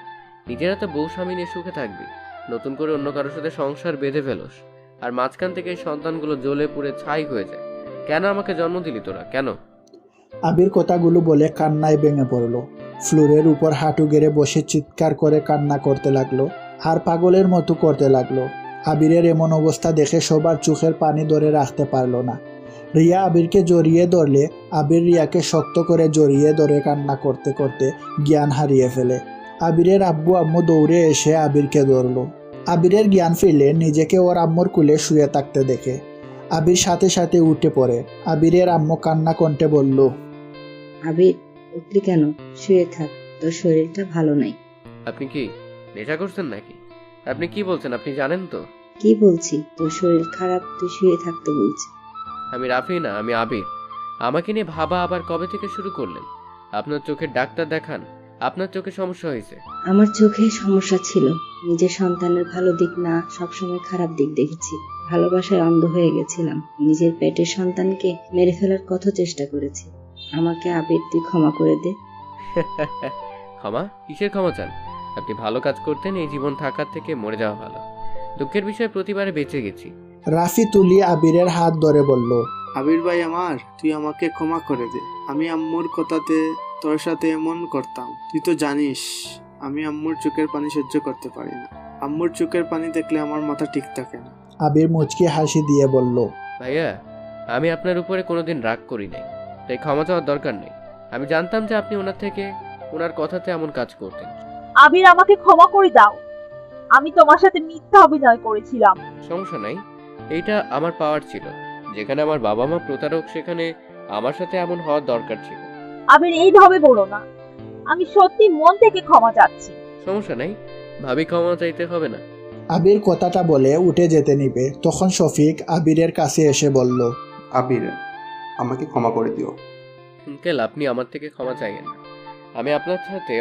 নিজেরা তো বউ স্বামী নিয়ে সুখে থাকবি, নতুন করে অন্য কারোর সাথে সংসার বেঁধে ফেলোস। আর মাঝখান থেকে এই সন্তানগুলো জ্বলে পুড়ে ছাই হয়ে যায়। কেন আমাকে জন্ম দিলি তোরা, কেন? আবির কথাগুলো বলে কান্নায় ভেঙে পড়ল। ফ্লোরের উপর হাঁটু গেড়ে বসে চিৎকার করে কান্না করতে লাগলো, আর পাগলের মতো করতে লাগলো। আবিরের এমন অবস্থা দেখে সবার চোখের পানি ধরে রাখতে পারলো না। রিয়া আবিরকে জড়িয়ে ধরলে আবির রিয়াকে শক্ত করে জড়িয়ে ধরে কান্না করতে করতে জ্ঞান হারিয়ে ফেলে। আবিরের আব্বু আম্মু দৌড়ে এসে আবিরকে ধরলো। আবিরের জ্ঞান ফিরলে নিজেকে ওর আম্মুর কুলে শুয়ে থাকতে দেখে আবির সাথে সাথে উঠে পড়ে। আবিরের আম্মু কান্না কণ্ঠে বলল, আবির, উঠলি কেন? শুয়ে থাক, তোর শরীরটা ভালো নাই। আপনি কি নেশা করছেন নাকি? আপনি কি বলছেন? আপনি জানেন তো? কি বলছি? তোর শরীর খারাপ, তুই শুয়ে থাকতে বলছি। আমি রাফি না, আমি আবির। আমাকে নিয়ে ভাবা আবার কবে থেকে শুরু করলেন? আপনার চোখের ডাক্তার দেখান, আপনার চোখে সমস্যা হয়েছে। আমার চোখে সমস্যা ছিল, নিজের সন্তানের ভালো দিক না, সবসময় খারাপ দিক দেখেছি। ভালোবাসায় অন্ধ হয়ে গেছিলাম। নিজের পেটের সন্তানকে মেরে ফেলার কত চেষ্টা করেছি। আমাকে আবির, তুই ক্ষমা করে দে। ক্ষমা? কিসের ক্ষমা চান? আপনি ভালো কাজ করতেন, এই জীবন থাকার থেকে মরে যাওয়া ভালো। দুঃখের বিষয়, প্রতিবারে বেঁচে গেছি। রাফি তুলি আবিরের হাত ধরে বলল, আবির ভাই আমার, তুই আমাকে ক্ষমা করে দে। আমি আম্মুর কথাতে তোর সাথে এমন করতাম। তুই তো জানিস আমি আম্মুর চোখের পানি সহ্য করতে পারি না। আম্মুর চোখের পানি দেখলে আমার মাথা ঠিক থাকে না। আবির মুচকি হাসি দিয়ে বলল, ভাইয়া, আমি আপনার উপরে কোনোদিন রাগ করি নাই, তাই ক্ষমা চাওয়ার দরকার নেই। আমি জানতাম যে আপনি ওনার কথাতে এমন কাজ করতেন। আবির, আমাকে ক্ষমা করে দাও। আমি তোমার সাথে মিথ্যা অভিনয় করেছিলাম। সমস্যা নাই, এইটা আমার পাওয়ার ছিল। যেখানে আমার বাবা মা প্রতারক, সেখানে আমার সাথে এমন হওয়ার দরকার ছিল। আবির, এইভাবে বলো না। আমি সত্যি মন থেকে ক্ষমা চাচ্ছি। সমস্যা নাই, ভাবি ক্ষমা চাইতে হবে না। আবির কথাটা বলে উঠে যেতে নিবে, তখন শফিক আবিরের কাছে এসে বলল, আবির, আমাকে ক্ষমা করে দিও। আঙ্কেল, আপনি আমার থেকে ক্ষমা চাইবেন না। আমি আপনার সাথে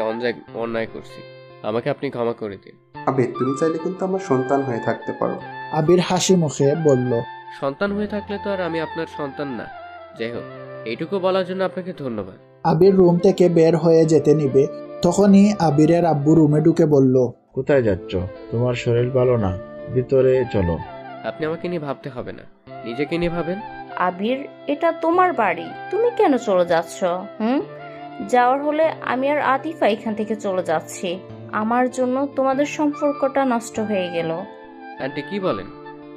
অন্যায় করছি, আমাকে আপনি ক্ষমা করে দিন। আবির, তুমি চাইলে কিন্তু আমার সন্তান হয়ে থাকতে পারো। আবির হাসি মুখে বলল, সন্তান হয়ে থাকলে তো আর আমি আপনার সন্তান না। যাই হোক, এইটুকু বলার জন্য আপনাকে ধন্যবাদ। আবির রুম থেকে বের হয়ে যেতে নিবে, তখনই আবিরের আব্বু রুমে ঢুকে বলল, কোথায় যাচ্ছ? তোমার শরীর ভালো না, ভিতরে চলো। আপনি আমাকে নিয়ে ভাবতে হবে না, নিজেকে নিয়ে ভাবেন। আবির, এটা তোমার বাড়ি, তুমি কেন চলে যাচ্ছ? যাওয়ার হলে আমি আর আতিফা এখান থেকে চলে যাচ্ছি। আমার জন্য তোমাদের সম্পর্কটা নষ্ট হয়ে গেল। আন্টি, কি বলেন?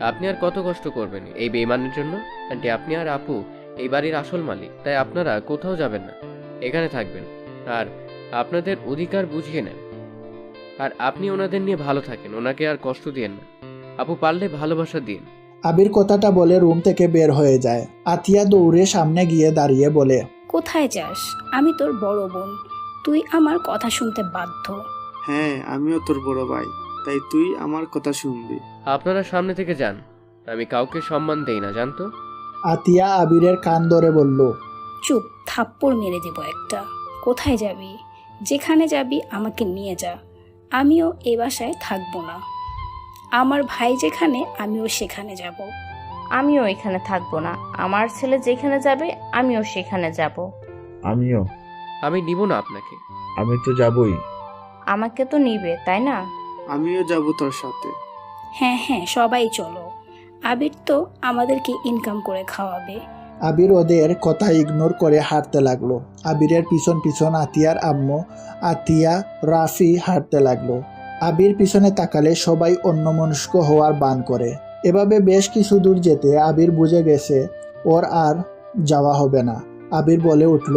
আপনি আর কত কষ্ট করবেন এই বেইমানের জন্য? আন্টি, আপনি আর আপু এই বাড়ির আসল মালিক, তাই আপনারা কোথাও যাবেন না, এখানে থাকবেন আর আপনাদের অধিকার বুঝিয়ে নেন। আর আপনি ওনাদের নিয়ে ভালো থাকেন, ওনাকে আর কষ্ট দিয়েন না। আপু, পারলে ভালোবাসা দিন। আবির কথাটা বলে রুম থেকে বের হয়ে যায়। আতিয়া দৌড়ে সামনে গিয়ে দাঁড়িয়ে বলে, কোথায় যাস? আমি তোর বড় বোন, তুই আমার কথা শুনতে বাধ্য। হ্যাঁ, আমিও তোর বড় ভাই, তাই তুই আমার কথা শুনবি। আপনারা সামনে থেকে যান, আমি কাউকে সম্মান দেই না, জানতো? আতিয়া আবিরের কান ধরে বলল, চুপ, থাপ্পড় মেরে দেব একটা। কোথায় যাবি? যেখানে যাবি আমাকে নিয়ে যা। আমিও এ বাসায় থাকবো না। আমার ভাই যেখানে, আমিও সেখানে যাব। আমিও এখানে থাকবো না। আমার ছেলে যেখানে যাবে আমিও সেখানে যাব। আমিও। আমি নিব না আপনাকে। আমি তো যাবই। আমাকে তো নিবে, তাই না? আমিও যাব তোর সাথে। হ্যাঁ হ্যাঁ, সবাই চলো। আবির তো আমাদেরকে ইনকাম করে খাওয়াবে। আবির ওদের কথা ইগনোর করে হাঁটতে লাগলো। আবিরের পিছন পিছন আতিয়ার আম্মু, আতিয়া, রাফি হাঁটতে লাগলো। আবির পিছনে তাকালে সবাই অন্যমনস্ক হওয়ার বান করে। এভাবে বেশ কিছু দূর যেতে আবির বুঝে গেছে ওর আর যাওয়া হবে না। আবির বলে উঠল,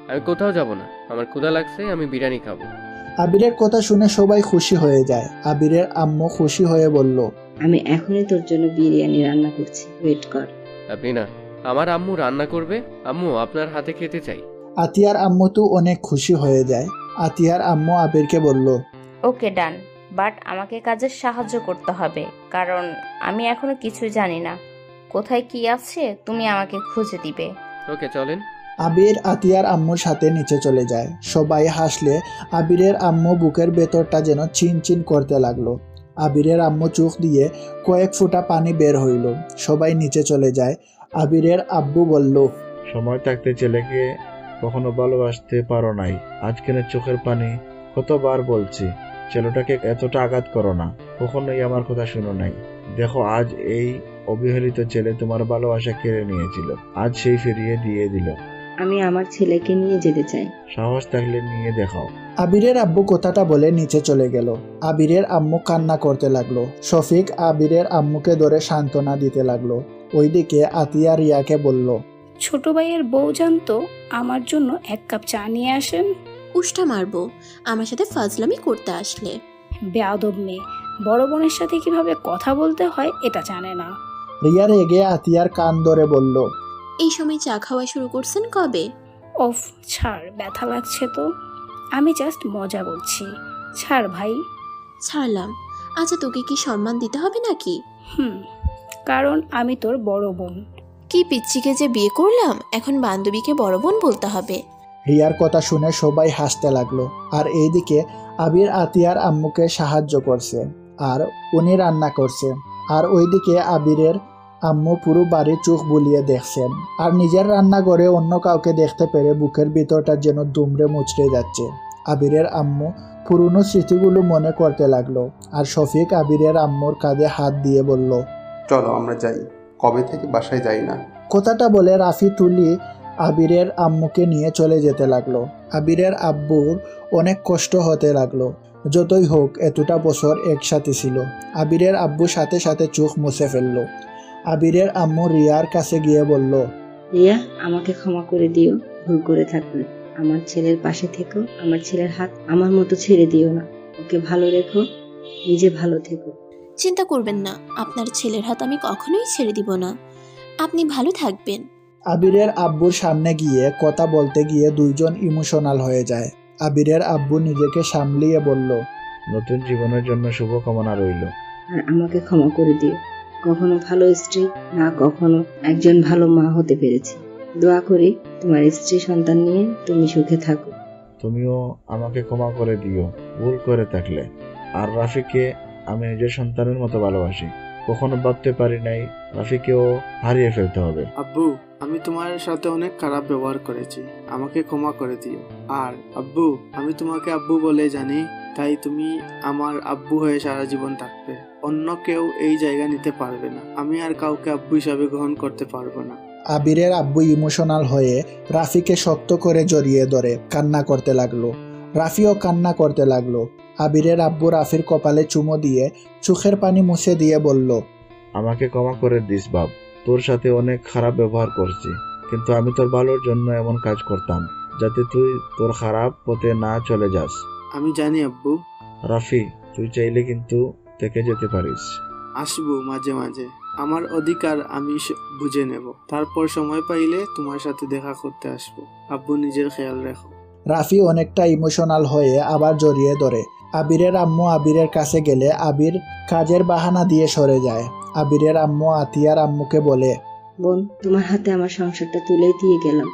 আমি কোথাও যাব না, আমার ক্ষুধা লাগছে, আমি বিরিয়ানি খাবো। আবিরের কথা শুনে সবাই খুশি হয়ে যায়। আবিরের আম্মু খুশি হয়ে বলল, আমি এখনই তোর জন্য বিরিয়ানি রান্না করছি, ওয়েট কর। আপনি না, আমার আম্মু রান্না করবে। আম্মু, আপনার হাতে খেতে চাই। আতিয়ার আম্মু তো অনেক খুশি হয়ে যায়। আতিয়ার আম্মু আবিরকে বলল, ওকে ডান, বাট আমাকে কাজে সাহায্য করতে হবে, কারণ আমি এখনো কিছুই জানি না। কোথায় কি আছে তুমি আমাকে খুঁজে দিবে। ওকে, চলেন। আবির আতিয়ার আম্মুর সাথে নিচে চলে যায়। সবাই হাসলে আবিরের আম্মু বুকের ভেতরটা যেন চিন চিন করতে লাগলো। আবিরের আম্মু চোখ দিয়ে কয়েক ফোঁটা পানি বের হইল। সবাই নিচে চলে যায়। আবিরের আব্বু বলল, সময় থাকতে ছেলেকে কখনো ভালোবাসতে পারো নাই, আজকের চোখের পানি। কতবার বলছি ছেলেটাকে এতটা আঘাত করো না, কখনোই আমার কথা শুনো নাই। দেখো, আজ এই অবহেলিত ছেলে তোমার ভালোবাসা কেড়ে নিয়েছিল, আজ সেই ফিরিয়ে দিয়ে দিল। আমি আমার ছেলেকে নিয়ে যেতে চাই। সাহস থাকলে নিয়ে দেখাও। আবিরের আব্বু কথাটা বলে নিচে চলে গেল। আবিরের আম্মু কান্না করতে লাগলো। শফিক আবিরের আম্মুকে ধরে সান্ত্বনা দিতে লাগলো। ওইদিকে আতিয়া রিয়াকে বলল, ছোট ভাইয়ের বউ জানতো আমার জন্য 1 কাপ চা নিয়ে আসেন। উষ্টা মারবো আমার সাথে ফাজলামি করতে আসলে। বেয়াদব মেয়ে, বড় বোনের সাথে কিভাবে কথা বলতে হয় এটা জানে না। রিয়া রেগে আতিয়ার কান ধরে বলল, এই সময় চা খাওয়া শুরু করছেন কবে? অফ, ছাড়, ব্যথা লাগছে তো। আমি জাস্ট মজা করছি, ছাড় ভাই। ছাড়লাম। আচ্ছা, তোকে কি সম্মান দিতে হবে নাকি? কারণ আমি তোর বড় বোন। কি পিচ্চিকে যে বিয়ে করলাম, এখন বান্ধবীকে বড় বোন বলতে হবে? রিয়ার কথা শুনে সবাই হাসতে লাগলো। আর এইদিকে আবির আতিয়ার আম্মুকে সাহায্য করছে আর উনি রান্না করছে। আর ওইদিকে আবিরের আম্মু পুরো বাড়ির চোখ বুলিয়ে দেখছেন। আর নিজের রান্নাঘরে অন্য কাউকে দেখতে পেরে বুকের ভিতরটা যেন দুমড়ে মুচড়ে যাচ্ছে। আবিরের আম্মু পুরনো স্মৃতিগুলো মনে করতে লাগলো। আর শফিক আবিরের আম্মুর কাঁধে হাত দিয়ে বলল, চলো আমরা যাই, কবে থেকে বাসায় যাই না। কথাটা বলে রাফি তুলি আবিরের আম্মুকে নিয়ে চলে যেতে লাগলো। আবিরের আব্বুর অনেক কষ্ট হতে লাগলো। যতই হোক এতটা বছর একসাথে ছিল। আবিরের আব্বু সাথে সাথে চোখ মুছে ফেললো। আবিরের আম্মু রিয়ার কাছে গিয়ে বলল, রিয়া, আমাকে ক্ষমা করে দিও, ভুল করে থাকলে। আমার ছেলের পাশে থেকো, আমার ছেলের হাত আমার মতো ছেড়ে দিও না। ওকে ভালো রেখো, নিজে ভালো থেকো। চিন্তা করবেন না, আপনার ছেলের হাত আমি কখনোই ছেড়ে দিব না। আপনি ভালো থাকবেন। আবিরের আব্বুর সামনে গিয়ে কথা বলতে গিয়ে দুইজন ইমোশনাল হয়ে যায়। আবিরের আব্বু নিজেকে সামলিয়ে বলল, নতুন জীবনের জন্য শুভকামনা রইল। আর আমাকে ক্ষমা করে দিও। কখনো ভালো স্ত্রী না কখনো একজন ভালো মা হতে পেরেছি। দোয়া করি তোমার স্ত্রী সন্তান নিয়ে তুমি সুখে থাকো। তুমিও আমাকে ক্ষমা করে দিও ভুল করে থাকলে। আর রাফিকে আমি নিজের সন্তানের মতো ভালোবাসি। কখনো ভাবতে পারি নাই রাফিকেও হারিয়ে ফেলতে হবে। আব্বু, আমি তোমার সাথে অনেক খারাপ ব্যবহার করেছি, আমাকে ক্ষমা করে দিও। আর আব্বু, আমি তোমাকে আব্বু বলে জানি, তাই তুমি আমার আব্বু হয়ে সারা জীবন থাকবে। অন্য কেউ এই জায়গা নিতে পারবে না। আমি আর কাউকে আব্বু হিসাবে গ্রহণ করতে পারবো না। আবিরের আব্বু ইমোশনাল হয়ে রাফিকে শক্ত করে জড়িয়ে ধরে কান্না করতে লাগলো। রাফিও কান্না করতে লাগলো। আবিরের আব্বু রাফির কপালে চুমো দিয়ে চোখের পানি মুছে দিয়ে বলল, আমাকে ক্ষমা করে দিস বাপ, তোর সাথে অনেক খারাপ ব্যবহার করছি, কিন্তু আমি তোর ভালোর জন্য এমন কাজ করতাম যাতে তুই তোর খারাপ পথে না চলে যাস। আমি জানি আব্বু। রাফি, তুই চাইলে কিন্তু থেকে যেতে পারিস। আসবো মাঝে মাঝে, আমার অধিকার আমি বুঝে নেব। তারপর সময় পাইলে তোমার সাথে দেখা করতে আসবো। আব্বু, নিজের খেয়াল রাখো। রাফি অনেকটা ইমোশনাল হয়ে আবার জড়িয়ে ধরে। আবিরের আম্মু আবিরের কাছে গেলে আবির কাজের বাহানা দিয়ে সরে যায়। আবিরের আম্মু আতিয়ার আম্মুকে বলে, বোন, তোমার হাতে আমার সংসারটা তুলে দিয়ে গেলাম,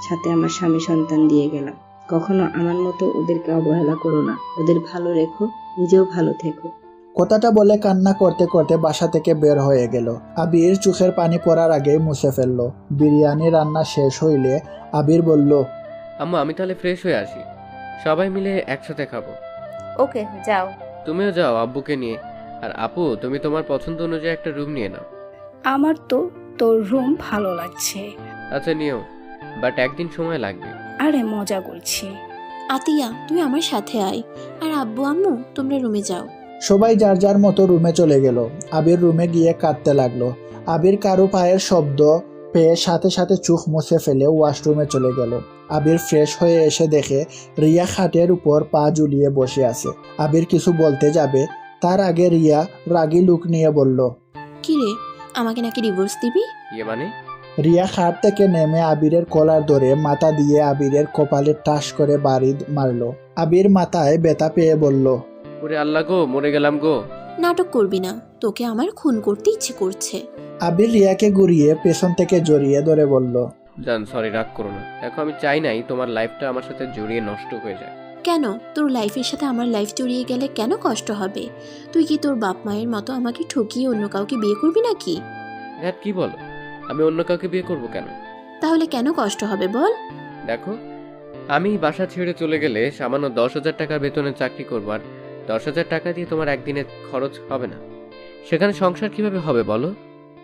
সাথে আমার স্বামী সন্তান দিয়ে গেলাম। কখনো আমার মতো ওদেরকে অবহেলা করো না। ওদের ভালো রেখো, নিজেও ভালো থেকো। কথাটা বলে কান্না করতে করতে বাসা থেকে বের হয়ে গেল। আবির চোখের পানি পড়ার আগেই মুছে ফেলল। বিরিয়ানি রান্না শেষ হইলে আবির বলল, আম্মু আমি তাহলে ফ্রেশ হয়ে আসি, সবাই মিলে একসাথে খাবো। ওকে যাও। তুমিও যাও আব্বুকে নিয়ে। আর আপু তুমি তোমার পছন্দ অনুযায়ী একটা রুম নিয়ে নাও। আমার তো তোর রুম ভালো লাগছে। আচ্ছা নিও, বাট একদিন সময় লাগবে। আরে মজা করছি। আতিয়া তুই আমার সাথে আয়, আর আব্বু আম্মু তোমরা রুমে যাও। সবাই যার যার মতো রুমে চলে গেল। আবির রুমে গিয়ে কাঁদতে লাগলো। আবির কারো পায়ের শব্দ পেয়ে সাথে সাথে চোখ মুছে ফেলে ওয়াশরুমে চলে গেল। আবির ফ্রেশ হয়ে এসে দেখে রিয়া খাটের উপর পা ঝুলিয়ে বসে আছে। আবির কিছু বলতে যাবে, তার আগে রিয়া রাগী লুক নিয়ে বলল, কি রে, আমাকে নাকি ডিভোর্স দিবি? ইয়ে মানে? রিয়া খাট থেকে নেমে আবিরের কলার ধরে মাথা দিয়ে আবিরের কপালে টাস করে বাড়ি মারল। আবির মাথায় ব্যথা পেয়ে বলল, ওরে আল্লাহ গো, মরে গেলাম গো। নাটক করবি না, তোকে আমার খুন করতে ইচ্ছে করছে। আবির রিয়াকে ঘুরিয়ে পেছন থেকে জড়িয়ে ধরে বলল, জান সরি, রাগ করো না। দেখো আমি চাই নাই তোমার লাইফটা আমার সাথে জড়িয়ে নষ্ট হয়ে যায়। কেন? তোর লাইফের সাথে আমার লাইফ জড়িয়ে গেলে কেন কষ্ট হবে? তুই কি তোর বাপ মায়ের মতো আমাকে ঠকিয়ে অন্য কাউকে বিয়ে করবি নাকি? হ্যাঁ কি বলো, আমি অন্য কাউকে বিয়ে করব কেন? তাহলে কেন কষ্ট হবে বল? দেখো আমি বাসা ছেড়ে চলে গেলে সামান্য 10,000 টাকার বেতনে চাকরি করবো, আর 10,000 টাকা দিয়ে তোমার একদিনের খরচ হবে না। সেখানে সংসার কিভাবে হবে বলো?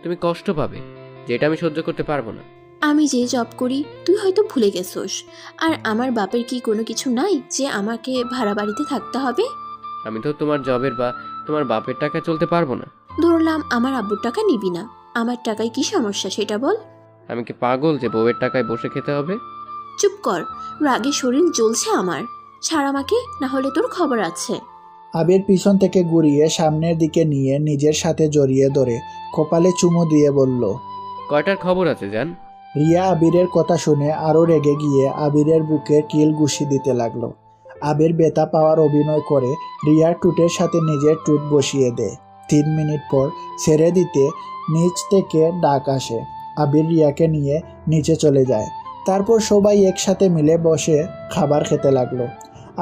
তুমি কষ্ট পাবে, যেটা আমি সহ্য করতে পারবো না। আমি যে জব করি তুই হয়তো ভুলে গেছোস। আর আমার বাপের কি কোনো কিছু নাই যে আমাকে ভাড়া বাড়িতে থাকতে হবে? আমি তো তোমার জবের বা তোমার বাপের টাকা চলতে পারবো না। ধরলাম আমার আব্বুর টাকা নিবি না, আমার টাকায় কি সমস্যা সেটা বল? আমি কি পাগল যে বউয়ের টাকায় বসে খেতে হবে? চুপ কর, রাগে শরীর জ্বলছে আমার। ছাড় আমাকে, না হলে তোর খবর আছে। আবির পিছন থেকে ঘুরিয়ে সামনের দিকে নিয়ে নিজের সাথে জড়িয়ে ধরে কপালে চুমু দিয়ে বলল, কয়টার খবর আছে জান? রিয়া আবিরের কথা শুনে আরো রেগে গিয়ে আবিরের বুকে কিল ঘুষি দিতে লাগলো। আবির ব্যথা পাওয়ার অভিনয় করে রিয়ার টুটের সাথে নিজের টুট বসিয়ে দেয়। 3 মিনিট পর ছেড়ে দিতে নিচ থেকে ডাক আসে। আবির রিয়াকে নিয়ে নিচে চলে যায়। তারপর সবাই একসাথে মিলে বসে খাবার খেতে লাগলো।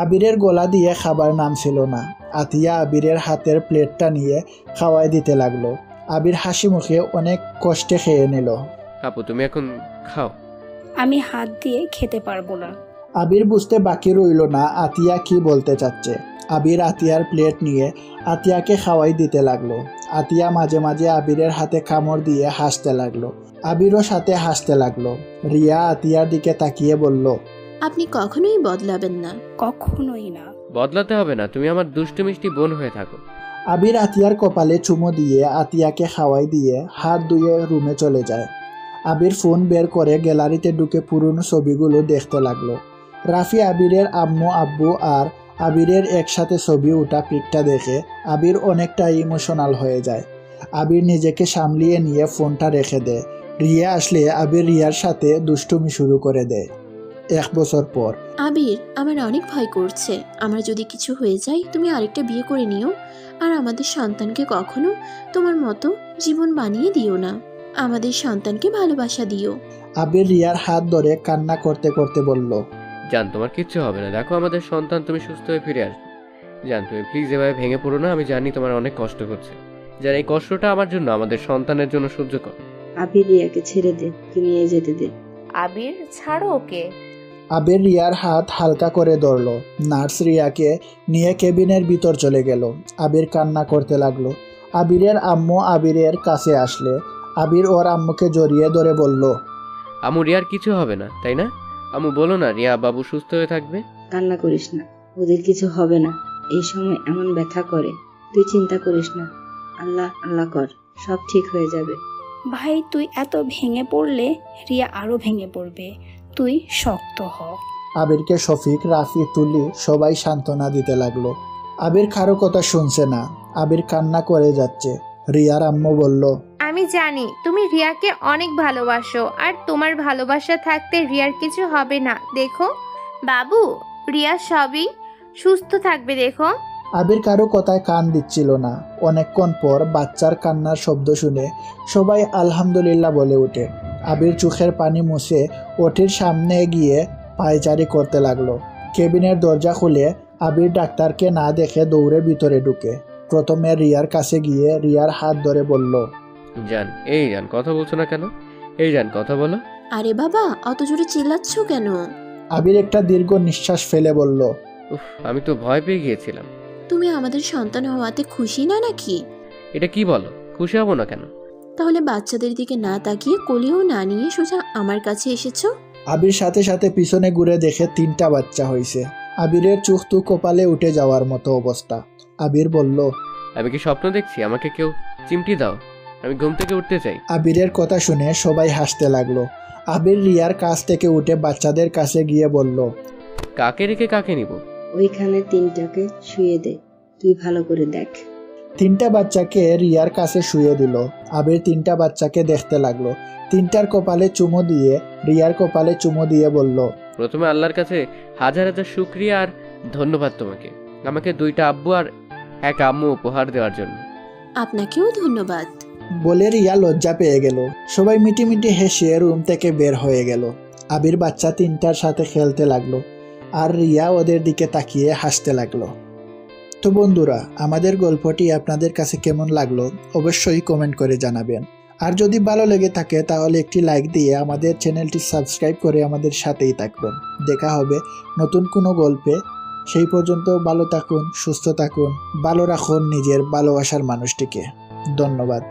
আবিরের গলা দিয়ে খাবার নামছিল না। আতিয়া আবিরের হাতের প্লেটটা নিয়ে খাওয়াই দিতে লাগলো। আবির হাসি মুখে অনেক কষ্টে খেয়ে নিল। আপু তুমি এখন খাও। আমি হাত দিয়ে খেতে পারবো না। আবির বুঝতে বাকি রইল না আতিয়া কি বলতে চাচ্ছে। আবির আতিয়ার প্লেট নিয়ে আতিয়াকে খাওয়াই দিতে লাগলো। আতিয়া মাঝে মাঝে আবিরের হাতে কামড় দিয়ে হাসতে লাগলো। আবিরও সাথে হাসতে লাগলো। রিয়া আতিয়ার দিকে তাকিয়ে বলল, আপনি কখনোই বদলাবেন না। কখনোই না। বদলাতে হবে না, তুমি আমার দুষ্টু মিষ্টি বোন হয়ে থাকো। আবির আতিয়ার কপালে চুমু দিয়ে আতিয়াকে খাওয়াই দিয়ে হাত ধুয়ে রুমে চলে যায়। আবির ফোন বের করে গ্যালারিতে ঢুকে পুরনো ছবিগুলো দেখতে লাগলো। রাফি আবিরের আম্মু আব্বু আর আবিরের একসাথে ছবি ওঠা পিকটা দেখে আবির অনেকটা ইমোশনাল হয়ে যায়। আবির নিজেকে সামলিয়ে নিয়ে ফোনটা রেখে দেয়। রিয়া আসলে আবির রিয়ার সাথে দুষ্টুমি শুরু করে দেয়। 1 বছর পর। আবির, আমার অনেক ভয় করছে। আমার যদি কিছু হয়ে যায় তুমি আরেকটা বিয়ে করে নিও, আর আমাদের সন্তানকে কখনো তোমার মতো জীবন বানিয়ে দিও না। আমাদের সন্তানকে ভালোবাসা দিও। আবির রিয়ার হাত ধরে কান্না করতে করতে বলল, জান তোমার কিচ্ছু হবে না, দেখো আমাদের সন্তান, তুমি সুস্থ হয়ে ফিরে আসবে। জান তুমি প্লিজ এভাবে ভেঙে পড়ো না, আমি জানি তোমার অনেক কষ্ট হচ্ছে। যার এই কষ্টটা আমার জন্য, আমাদের সন্তানের জন্য সহ্য কর। আবির রিয়াকে ছেড়ে দে, তুই নিয়ে যেতে দে। আবির ছাড়ো ওকে। আবির রিয়ার হাত হালকা করে ধরল। নার্স রিয়াকে নিয়ে কেবিনের ভিতর চলে গেল। আবির কান্না করতে লাগলো। আবিরের আম্মু আবিরের কাছে আসলে আবির ওর আম্মুকে জড়িয়ে ধরে বলল, আমু রিয়ার কিছু হবে না তাই না? আমু বলো না রিয়া বাবু সুস্থ হয়ে থাকবে। কান্না করিস না, ওদের কিছু হবে না। এই সময় এমন ব্যথা করে, তুই চিন্তা করিস না। আল্লাহ আল্লাহ কর, সব ঠিক হয়ে যাবে। ভাই তুই এত ভেঙে পড়লে রিয়া আরো ভেঙে পড়বে, তুই শক্ত হ। আবিরকে শফিক, রাফি, তুলি সবাই সান্ত্বনা দিতে লাগলো। আবির কারো কথা শুনছে না। আবির কান্না করে যাচ্ছে। রিয়ার আম্মু বলল, আমি জানি তুমি রিয়াকে অনেক ভালোবাসো, আর তোমার ভালোবাসা থাকতে রিয়ার কিছু হবে না। দেখো বাবু, রিয়া সবই সুস্থ থাকবে, দেখো। আবির কারো কথায় কান দিচ্ছিল না। অনেকক্ষণ পর বাচ্চার কান্নার শব্দ শুনে সবাই আলহামদুলিল্লাহ বলে ওঠে। আবির চোখের পানি মুছে ওটির সামনে গিয়ে পায়চারি করতে লাগলো। কেবিনের দরজা খুলে আবির ডাক্তারকে না দেখে দৌড়ে ভিতরে ঢুকে। প্রথমে রিয়ার কাছে গিয়ে রিয়ার হাত ধরে বলল, জান, এই জান, কথা বলছো না কেন? এই জান, কথা বলো। আরে বাবা, অত জোরে চিল্লাচ্ছ কেন? আবির একটা দীর্ঘ নিঃশ্বাস ফেলে বলল, উফ, আমি তো ভয় পেয়ে গিয়েছিলাম। তুমি আমাদের সন্তান হওয়াতে খুশি না নাকি? এটা কি বলো? খুশি হব না কেন? তাহলে বাচ্চাদের দিকে না তাকিয়ে কোলেও না নিয়ে সোজা আমার কাছে এসেছো? আবির সাথে সাথে পিছনে ঘুরে দেখে 3টা বাচ্চা হয়েছে। আবিরের চোখ তো কপালে উঠে যাওয়ার মতো অবস্থা। আবির বলল, আমি কি স্বপ্ন দেখছি? আমাকে কেউ চিমটি দাও, আমি ঘুম থেকে উঠতে চাই। আবিরের কথা শুনে সবাই হাসতে লাগলো। আবির রিয়ার কাছ থেকে উঠে বাচ্চাদের কাছে গিয়ে বলল, কাকে রেখে কাকে নিব? ওইখানে 3টাকে শুয়ে দে, তুই ভালো করে দেখ। 3টা বাচ্চাকে রিয়ার কাছে শুয়ে দিল। আবির 3টা বাচ্চাকে দেখতে লাগলো। 3টার কপালে চুমো দিয়ে রিয়ার কপালে চুমো দিয়ে বলল, প্রথমে আল্লাহর কাছে হাজার হাজার শুকরিয়া আর ধন্যবাদ তোমাকে, আমাকে 2টা আব্বু আর 1 আম্মু উপহার দেওয়ার জন্য। আপনাকেও ধন্যবাদ। বলে রিয়া লজ্জা পেয়ে গেল। সবাই মিটিমিটি হেসে রুম থেকে বের হয়ে গেল। আবির বাচ্চা 3টার সাথে খেলতে লাগলো আর রিয়া ওদের দিকে তাকিয়ে হাসতে লাগলো। তো বন্ধুরা, আমাদের গল্পটি আপনাদের কাছে কেমন লাগলো অবশ্যই কমেন্ট করে জানাবেন। আর যদি ভালো লেগে থাকে তাহলে একটি লাইক দিয়ে আমাদের চ্যানেলটি সাবস্ক্রাইব করে আমাদের সাথেই থাকবেন। দেখা হবে নতুন কোনো গল্পে। সেই পর্যন্ত ভালো থাকুন, সুস্থ থাকুন, ভালো রাখুন নিজের ভালোবাসার মানুষটিকে। ধন্যবাদ।